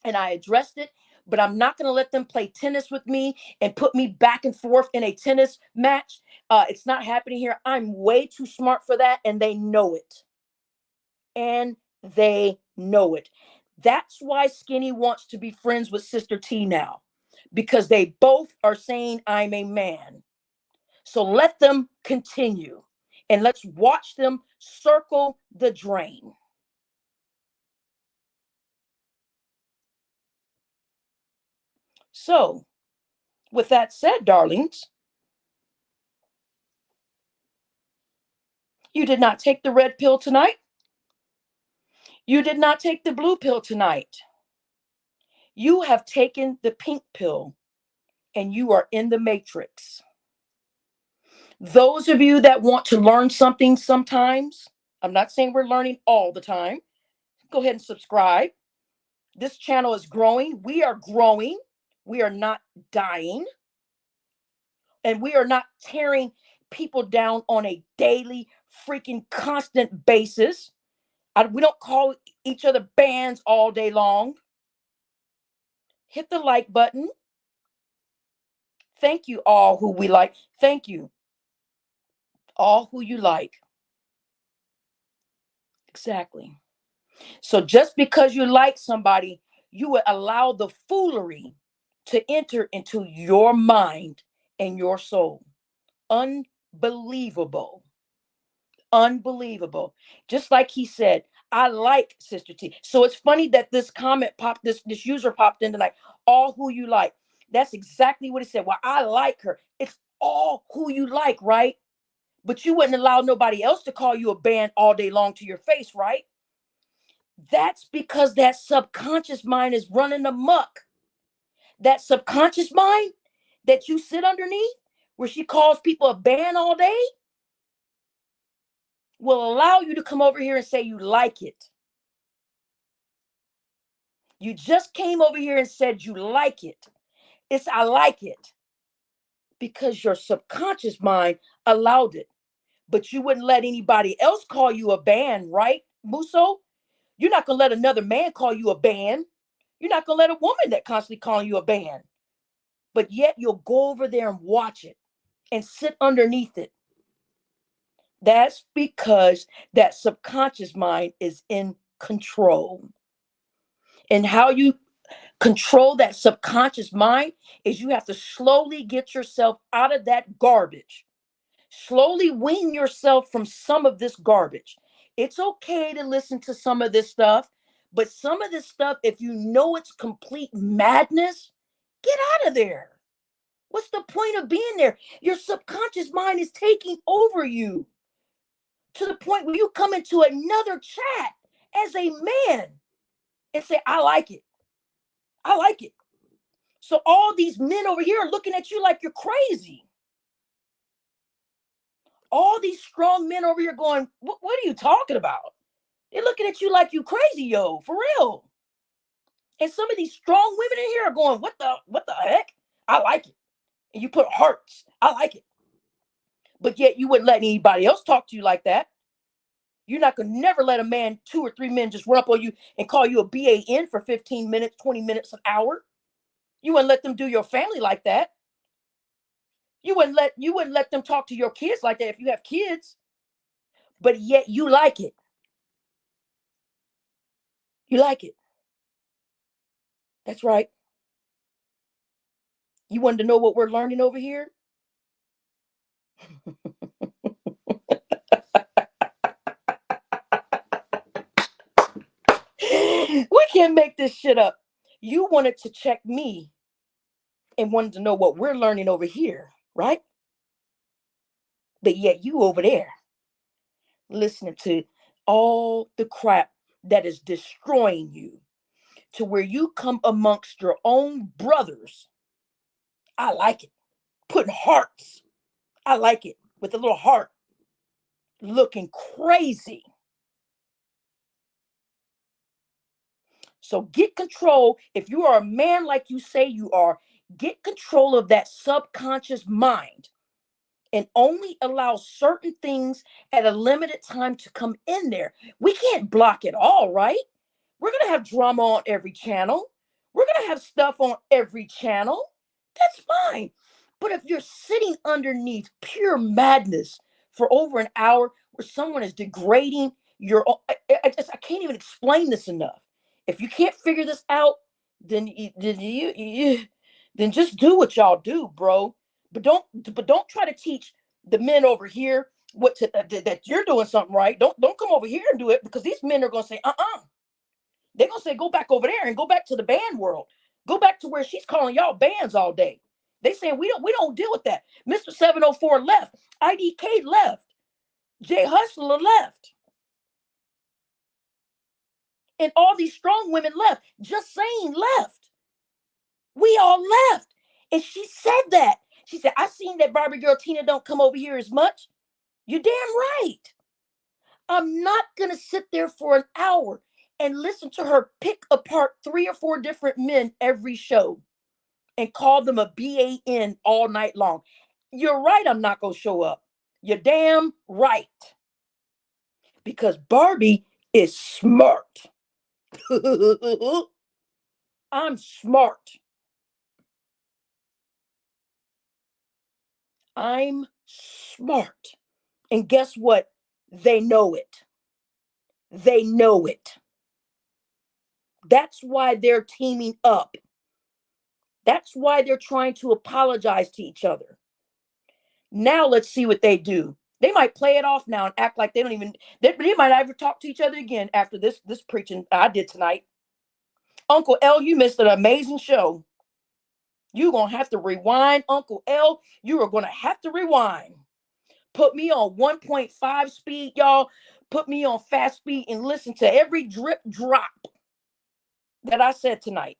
and I addressed it. But I'm not going to let them play tennis with me and put me back and forth in a tennis match. It's not happening here. I'm way too smart for that, and they know it. And they know it. That's why Skinny wants to be friends with Sister T now, because they both are saying I'm a man. So let them continue, and let's watch them circle the drain. So, with that said, darlings, you did not take the red pill tonight. You did not take the blue pill tonight. You have taken the pink pill, and you are in the matrix. Those of you that want to learn something sometimes, I'm not saying we're learning all the time. Go ahead and subscribe. This channel is growing. We are growing. We are not dying. And we are not tearing people down on a daily, freaking constant basis. We don't call each other bands all day long. Hit the like button. Thank you, all who we like. Thank you, all who you like. Exactly. So just because you like somebody, you would allow the foolery to enter into your mind and your soul. Unbelievable. Unbelievable. Just like he said, I like Sister T. So it's funny that this comment popped, this user popped in tonight. All who you like. That's exactly what he said. Well, I like her. It's all who you like, right? But you wouldn't allow nobody else to call you a band all day long to your face, right? That's because that subconscious mind is running amok. That subconscious mind that you sit underneath, where she calls people a band all day, will allow you to come over here and say you like it. You just came over here and said you like it. It's I like it because your subconscious mind allowed it. But you wouldn't let anybody else call you a band, right, Muso? You're not going to let another man call you a band. You're not going to let a woman that constantly calling you a band. But yet you'll go over there and watch it and sit underneath it. That's because that subconscious mind is in control. And how you control that subconscious mind is you have to slowly get yourself out of that garbage. Slowly wean yourself from some of this garbage. It's okay to listen to some of this stuff, but some of this stuff, if you know it's complete madness, get out of there. What's the point of being there? Your subconscious mind is taking over you to the point where you come into another chat as a man and say, I like it. I like it. So all these men over here are looking at you like you're crazy. All these strong men over here going, what are you talking about? They're looking at you like you crazy, yo, for real. And some of these strong women in here are going, what the heck? I like it. And you put hearts. I like it. But yet you wouldn't let anybody else talk to you like that. You're not gonna never let a man, 2 or 3 men, just run up on you and call you a BAN for 15 minutes, 20 minutes, an hour. You wouldn't let them do your family like that. You wouldn't let them talk to your kids like that if you have kids. But yet you like it. You like it. That's right. You wanted to know what we're learning over here? can't make this shit up. You wanted to check me and wanted to know what we're learning over here, right? But yet you over there listening to all the crap that is destroying you to where you come amongst your own brothers. I like it. Putting hearts. I like it. With a little heart. Looking crazy. So get control. If you are a man like you say you are, get control of that subconscious mind and only allow certain things at a limited time to come in there. We can't block it all, right? We're going to have drama on every channel. We're going to have stuff on every channel. That's fine. But if you're sitting underneath pure madness for over an hour where someone is degrading your own, I can't even explain this enough. If you can't figure this out, then then just do what y'all do, bro. But don't try to teach the men over here what to, that you're doing something right. Don't come over here and do it, because these men are gonna say, they're gonna say, go back over there and go back to the band world. Go back to where she's calling y'all bands all day. They saying we don't deal with that. Mr. 704 left. IDK left. Jay Hustler left. And all these strong women left. Just saying left. We all left. And she said that. She said, I seen that Barbie girl Tina don't come over here as much. You're damn right. I'm not going to sit there for an hour and listen to her pick apart 3 or 4 different men every show and call them a BAN all night long. You're right, I'm not going to show up. You're damn right. Because Barbie is smart. I'm smart. I'm smart. And guess what? They know it. They know it. That's why they're teaming up. That's why they're trying to apologize to each other. Now let's see what they do. They might play it off now and act like they don't even, they might not ever talk to each other again after this preaching I did tonight. Uncle L, you missed an amazing show. You're going to have to rewind. Uncle L, you are going to have to rewind. Put me on 1.5 speed, y'all. Put me on fast speed and listen to every drip drop that I said tonight.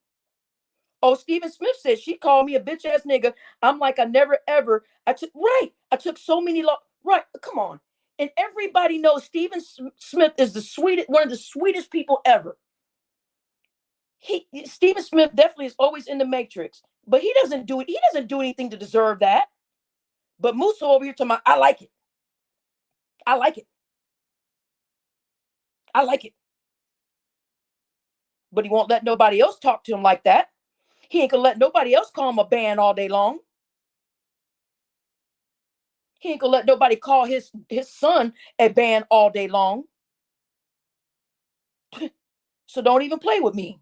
Oh, Stephen Smith said she called me a bitch ass nigga. I'm like, I never ever. I took so many. Right. Come on. And everybody knows Stephen Smith is the sweetest, one of the sweetest people ever. Stephen Smith definitely is always in the matrix, but he doesn't do it. He doesn't do anything to deserve that. But Musa over here talking about, I like it. I like it. I like it. But he won't let nobody else talk to him like that. He ain't gonna let nobody else call him a band all day long. He ain't gonna let nobody call his son a band all day long. So don't even play with me.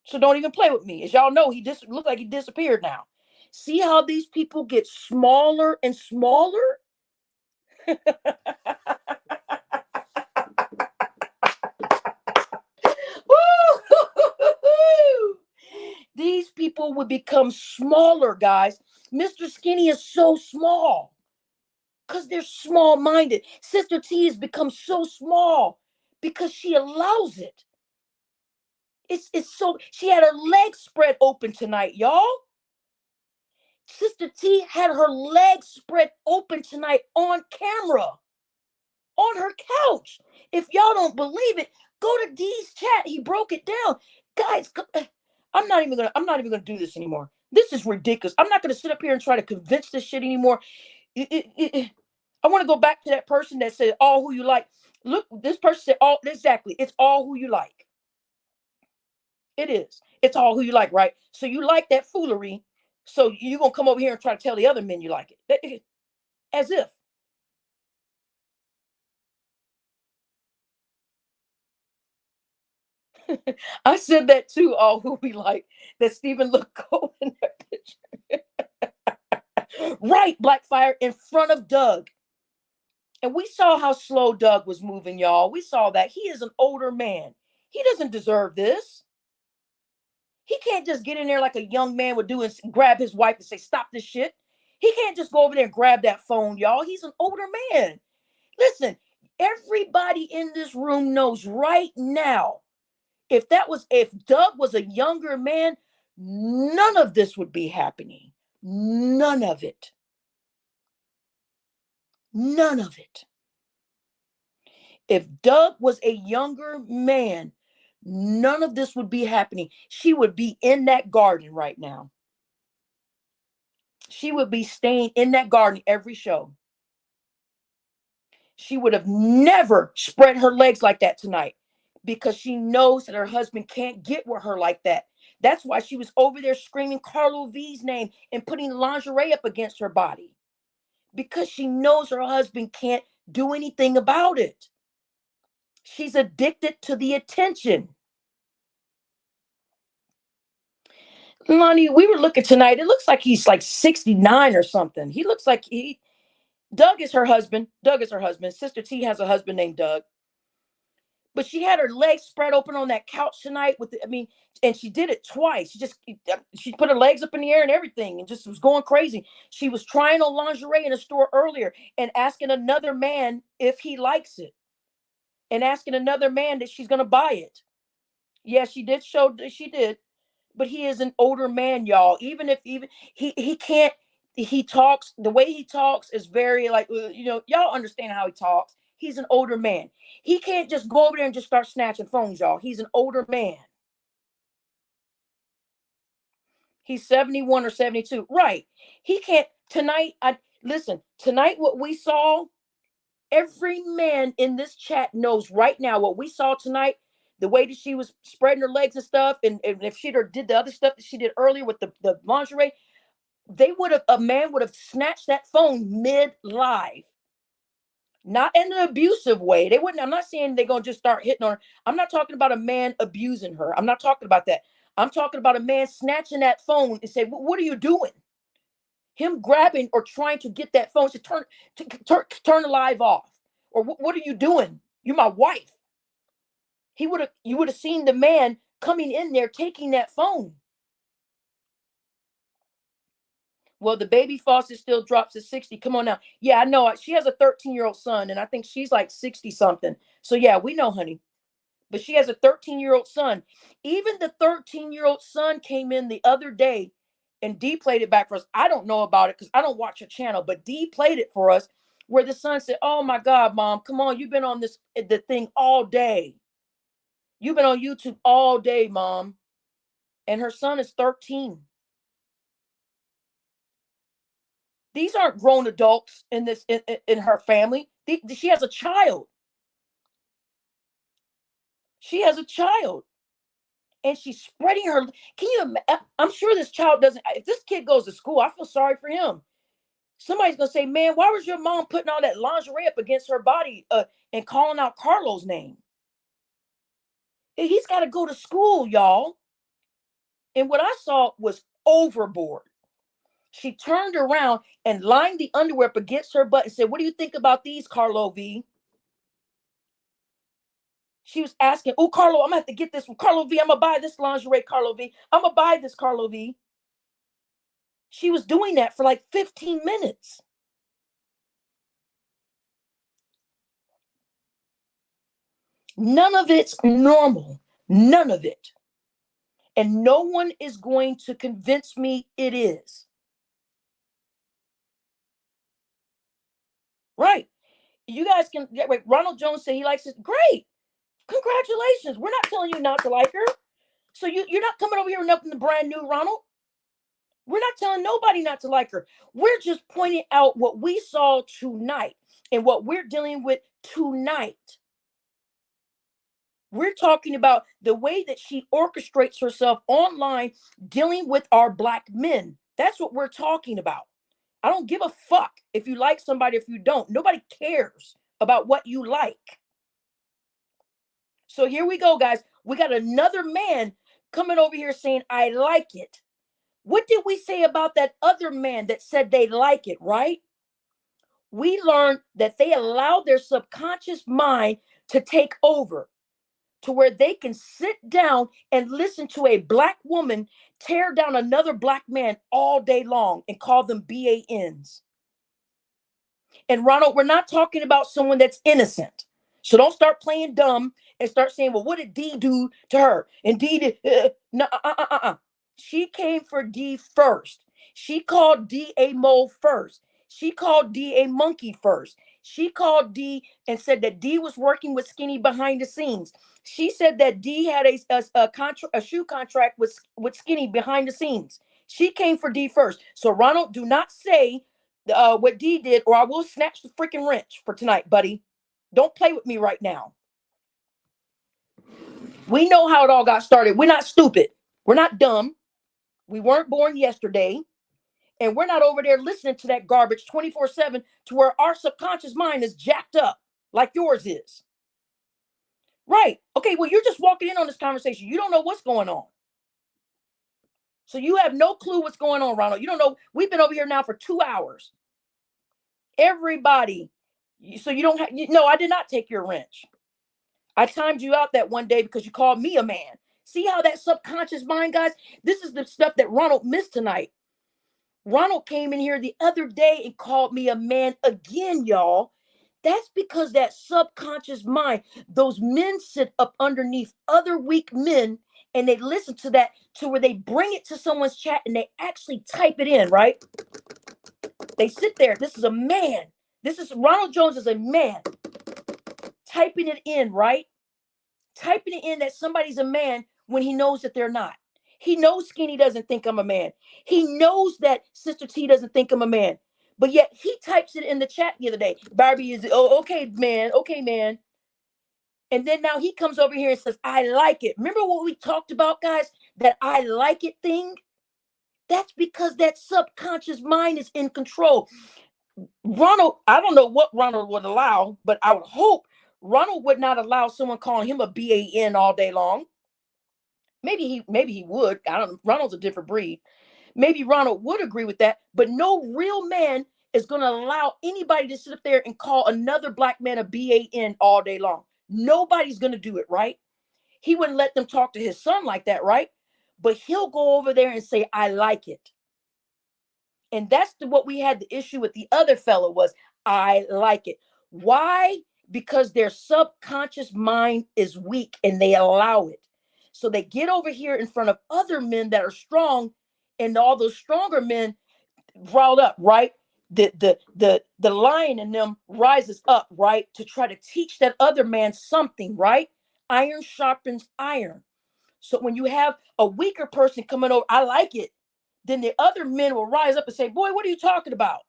So don't even play with me. As y'all know, he just looked like he disappeared now. See how these people get smaller and smaller? These people would become smaller, guys. Mr. Skinny is so small because they're small-minded. Sister T has become so small because she allows it. It's so, she had her legs spread open tonight, y'all. Sister T had her legs spread open tonight on camera, on her couch. If y'all don't believe it, go to D's chat. He broke it down. Guys, I'm not even gonna do this anymore. This is ridiculous. I'm not gonna sit up here and try to convince this shit anymore. I want to go back to that person that said all who you like. Look, this person said all, exactly. It's all who you like. It is. It's all who you like, right? So you like that foolery. So you're gonna come over here and try to tell the other men you like it. As if. I said that too, all who we like, that Stephen looked cold in that picture. Right, Blackfire, in front of Doug. And we saw how slow Doug was moving, y'all. We saw that. He is an older man. He doesn't deserve this. He can't just get in there like a young man would do and grab his wife and say, stop this shit. He can't just go over there and grab that phone, y'all. He's an older man. Listen, everybody in this room knows right now, if Doug was a younger man, none of this would be happening. None of it. None of it. If Doug was a younger man, none of this would be happening. She would be in that garden right now. She would be staying in that garden every show. She would have never spread her legs like that tonight because she knows that her husband can't get with her like that. That's why she was over there screaming Carlo V's name and putting lingerie up against her body, because she knows her husband can't do anything about it. She's addicted to the attention. Lonnie, we were looking tonight. It looks like he's like 69 or something. He looks like Doug is her husband. Doug is her husband. Sister T has a husband named Doug. But she had her legs spread open on that couch tonight and she did it twice. She put her legs up in the air and everything and just was going crazy. She was trying on lingerie in a store earlier and asking another man if he likes it, and asking another man that she's going to buy it. Yeah, she did. But he is an older man, y'all. Even he can't, he talks, the way he talks is very like, y'all understand how he talks. He's an older man. He can't just go over there and just start snatching phones, y'all. He's an older man. He's 71 or 72. Right. He can't tonight. Tonight what we saw, every man in this chat knows right now what we saw tonight. The way that she was spreading her legs and stuff, and if she did the other stuff that she did earlier with the lingerie, a man would have snatched that phone mid-live. Not in an abusive way. They wouldn't. I'm not saying they're gonna just start hitting on her. I'm not talking about a man abusing her. I'm not talking about that. I'm talking about a man snatching that phone and say, "What are you doing?" Him grabbing or trying to get that phone to turn the live off, or what are you doing? You're my wife. You would have seen the man coming in there taking that phone. Well, the baby faucet still drops to 60. Come on now. Yeah, I know. She has a 13-year-old son, and I think she's like 60 something. So yeah, we know, honey. But she has a 13-year-old son. Even the 13-year-old son came in the other day, and D played it back for us. I don't know about it because I don't watch her channel, but D played it for us, where the son said, "Oh my God, Mom, come on. You've been on the thing all day. You've been on YouTube all day, Mom." And her son is 13. These aren't grown adults in her family. She has a child. She has a child. And she's spreading her. I'm sure this child doesn't. If this kid goes to school, I feel sorry for him. Somebody's going to say, "Man, why was your mom putting all that lingerie up against her body and calling out Carlo's name?" He's got to go to school, y'all. And what I saw was overboard. She turned around and lined the underwear up against her butt and said, "What do you think about these, Carlo V?" She was asking, "Oh, Carlo, I'm going to have to get this from Carlo V. I'm going to buy this lingerie, Carlo V. I'm going to buy this, Carlo V." She was doing that for like 15 minutes. None of it's normal. None of it. And no one is going to convince me it is. Right. You guys can get right. Ronald Jones said he likes it. Great. Congratulations. We're not telling you not to like her. So you're not coming over here and upping the brand new Ronald. We're not telling nobody not to like her. We're just pointing out what we saw tonight and what we're dealing with tonight. We're talking about the way that she orchestrates herself online, dealing with our Black men. That's what we're talking about. I don't give a fuck if you like somebody, if you don't. Nobody cares about what you like. So here we go, guys. We got another man coming over here saying, "I like it." What did we say about that other man that said they like it, right? We learned that they allowed their subconscious mind to take over. to where they can sit down and listen to a black woman tear down another black man all day long and call them BANs. And Ronald, we're not talking about someone that's innocent. So don't start playing dumb and start saying, well, what did D do to her? And D did, no, She came for D first. She called D a mole first. She called D a monkey first. She called D and said that D was working with Skinny behind the scenes. She said that D had a shoe contract with Skinny behind the scenes. She came for D first. So Ronald, do not say what D did, or I will snatch the freaking wrench for tonight, buddy. Don't play with me right now. We know how it all got started. We're not stupid. We're not dumb. We weren't born yesterday. And we're not over there listening to that garbage 24/7 to where our subconscious mind is jacked up like yours is. Right. Okay, well, you're just walking in on this conversation. You don't know what's going on. So you have no clue what's going on, Ronald. You don't know. We've been over here now for 2 hours. Everybody. So you don't have, no, I did not take your wrench. I timed you out that one day because you called me a man. See how that subconscious mind, guys? This is the stuff that Ronald missed tonight. Ronald came in here the other day and called me a man again, y'all. That's because that subconscious mind, those men sit up underneath other weak men and they listen to that to where they bring it to someone's chat and they actually type it in, right? They sit there. This is a man. This is Ronald Jones is a man typing it in, right? Typing it in that somebody's a man when he knows that they're not. He knows Skinny doesn't think I'm a man. He knows that Sister T doesn't think I'm a man. But yet he types it in the chat the other day. Barbie is, oh, okay, man. Okay, man. And then now he comes over here and says, I like it. Remember what we talked about, guys? That I like it thing? That's because that subconscious mind is in control. Ronald, I don't know what Ronald would allow, but I would hope Ronald would not allow someone calling him a BAN all day long. Maybe he would. I don't know. Ronald's a different breed. Maybe Ronald would agree with that, but no real man is going to allow anybody to sit up there and call another black man a BAN all day long. Nobody's going to do it, right? He wouldn't let them talk to his son like that, right? But he'll go over there and say, I like it. And that's what we had the issue with the other fellow was, I like it. Why? Because their subconscious mind is weak and they allow it. So they get over here in front of other men that are strong, and all those stronger men riled up, right? The lion in them rises up, right, to try to teach that other man something, right? Iron sharpens iron. So when you have a weaker person coming over, I like it, then the other men will rise up and say, boy, what are you talking about?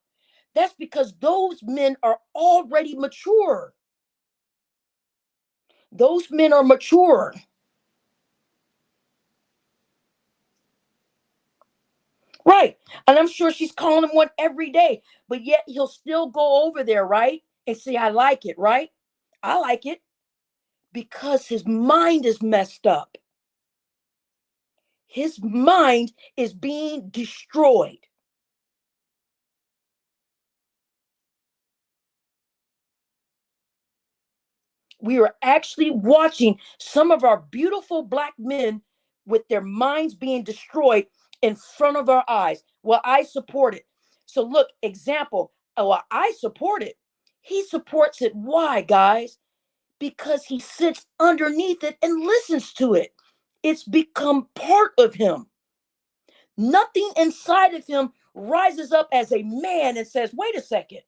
That's because those men are already mature. Those men are mature. Right. And I'm sure she's calling him one every day, but yet he'll still go over there, right? And say, I like it, right? I like it because his mind is messed up. His mind is being destroyed. We are actually watching some of our beautiful black men with their minds being destroyed in front of our eyes. Well, I support it. So, look, example. Well, I support it. He supports it. Why, guys? Because he sits underneath it and listens to it. It's become part of him. Nothing inside of him rises up as a man and says, wait a second.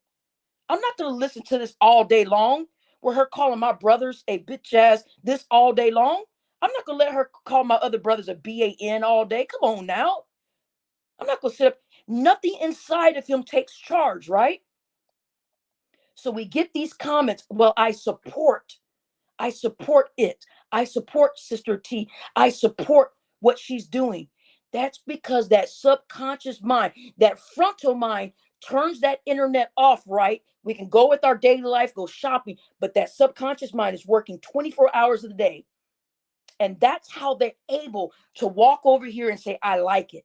I'm not going to listen to this all day long. With her calling my brothers a bitch ass this all day long. I'm not going to let her call my other brothers a BAN all day. Come on now. I'm not going to sit up. Nothing inside of him takes charge, right? So we get these comments. Well, I support it. I support Sister T. I support what she's doing. That's because that subconscious mind, that frontal mind turns that internet off, right? We can go with our daily life, go shopping, but that subconscious mind is working 24 hours of the day. And that's how they're able to walk over here and say, I like it.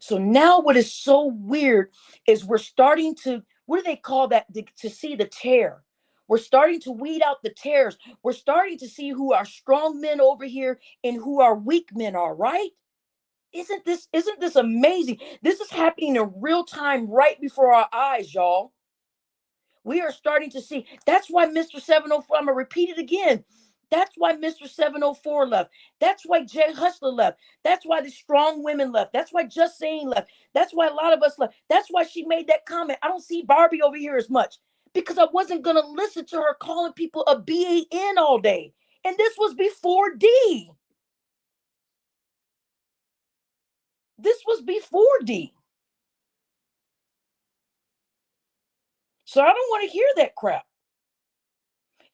So now what is so weird is we're starting to, what do they call that? To see the tear. We're starting to weed out the tares. We're starting to see who our strong men over here and who our weak men are, right? Isn't this amazing? This is happening in real time right before our eyes, y'all. We are starting to see. That's why Mr. 704, I'm going to repeat it again. That's why Mr. 704 left. That's why Jay Hustler left. That's why the strong women left. That's why Just Saying left. That's why a lot of us left. That's why she made that comment. I don't see Barbie over here as much because I wasn't going to listen to her calling people a BAN all day. And this was before D. This was before D. So I don't want to hear that crap.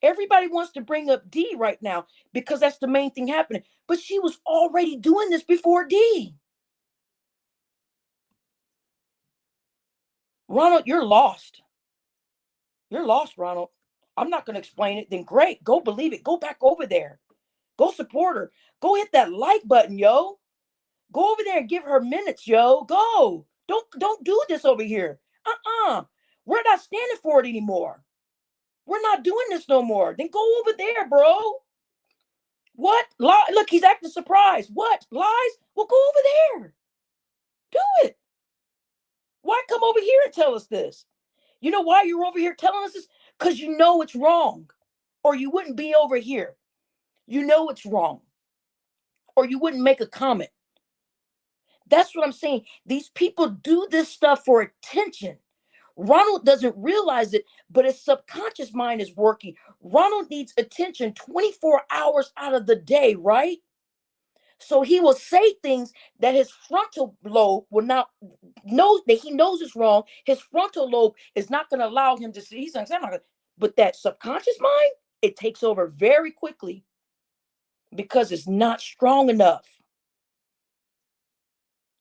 Everybody wants to bring up D right now because that's the main thing happening. But she was already doing this before D. Ronald, you're lost. You're lost, Ronald. I'm not going to explain it. Then great. Go believe it. Go back over there. Go support her. Go hit that like button, yo. Go over there and give her minutes, yo. Go. Don't do this over here. We're not standing for it anymore. We're not doing this no more. Then go over there, bro. What? Look, he's acting surprised. What? Lies? Well, go over there. Do it. Why come over here and tell us this? You know why you're over here telling us this? Because you know it's wrong. Or you wouldn't be over here. You know it's wrong. Or you wouldn't make a comment. That's what I'm saying. These people do this stuff for attention. Ronald doesn't realize it, but his subconscious mind is working. Ronald needs attention 24 hours out of the day, right? So he will say things that his frontal lobe will not know, that he knows is wrong. His frontal lobe is not going to allow him to see. He's like, I'm not gonna, but that subconscious mind, it takes over very quickly because it's not strong enough.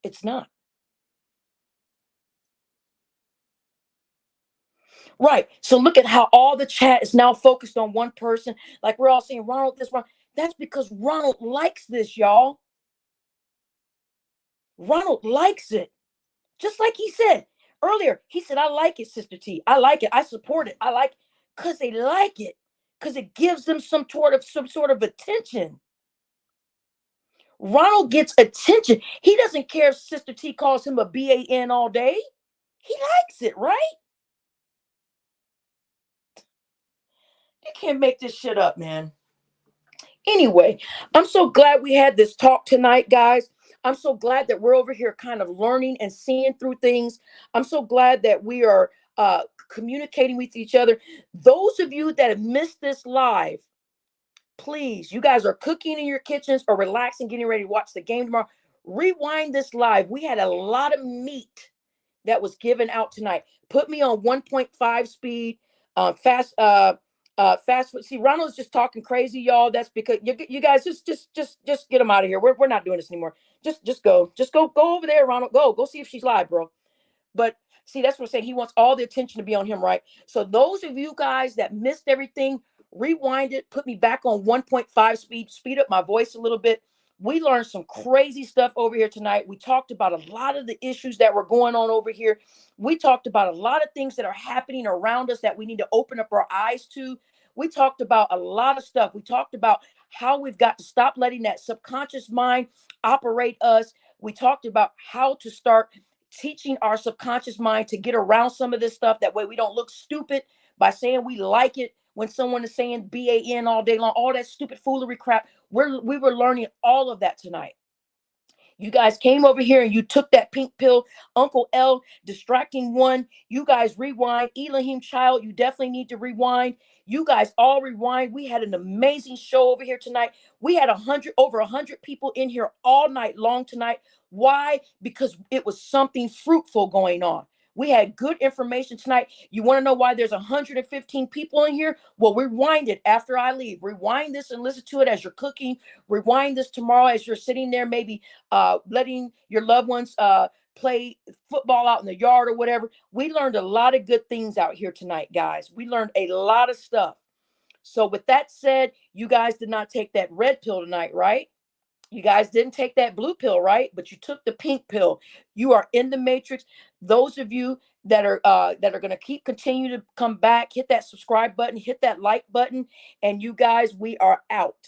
It's not. Right. So look at how all the chat is now focused on one person. Like we're all saying, Ronald, this one. That's because Ronald likes this, y'all. Ronald likes it. Just like he said earlier, he said, I like it, Sister T. I like it. I support it. I like it because they like it. Because it gives them some sort of attention. Ronald gets attention. He doesn't care if Sister T calls him a BAN all day. He likes it, right? You can't make this shit up, man. Anyway, I'm so glad we had this talk tonight, guys. I'm so glad that we're over here kind of learning and seeing through things. I'm so glad that we are communicating with each other. Those of you that have missed this live, please, you guys are cooking in your kitchens or relaxing, getting ready to watch the game tomorrow. Rewind this live. We had a lot of meat that was given out tonight. Put me on 1.5 speed, fast food. See, Ronald's just talking crazy, y'all. That's because you guys just get him out of here. We're not doing this anymore. Just go over there, Ronald. Go see if she's live, bro. But see, that's what I'm saying. He wants all the attention to be on him, right? So those of you guys that missed everything, rewind it, put me back on 1.5 speed, speed up my voice a little bit. We learned some crazy stuff over here tonight. We talked about a lot of the issues that were going on over here. We talked about a lot of things that are happening around us that we need to open up our eyes to. We talked about a lot of stuff. We talked about how we've got to stop letting that subconscious mind operate us. We talked about how to start teaching our subconscious mind to get around some of this stuff. That way we don't look stupid by saying we like it when someone is saying BAN all day long, all that stupid foolery crap. We were learning all of that tonight. You guys came over here and you took that pink pill. Uncle L, distracting one. You guys rewind. Elohim child, you definitely need to rewind. You guys all rewind. We had an amazing show over here tonight. We had over 100 people in here all night long tonight. Why? Because it was something fruitful going on. We had good information tonight. You want to know why there's 115 people in here? Well, rewind it after I leave. Rewind this and listen to it as you're cooking. Rewind this tomorrow as you're sitting there, maybe letting your loved ones play football out in the yard or whatever. We learned a lot of good things out here tonight, guys. We learned a lot of stuff. So with that said, you guys did not take that red pill tonight, right? You guys didn't take that blue pill, right? But you took the pink pill. You are in the matrix. Those of you that are going to keep continue to come back, hit that subscribe button, hit that like button, and you guys, we are out.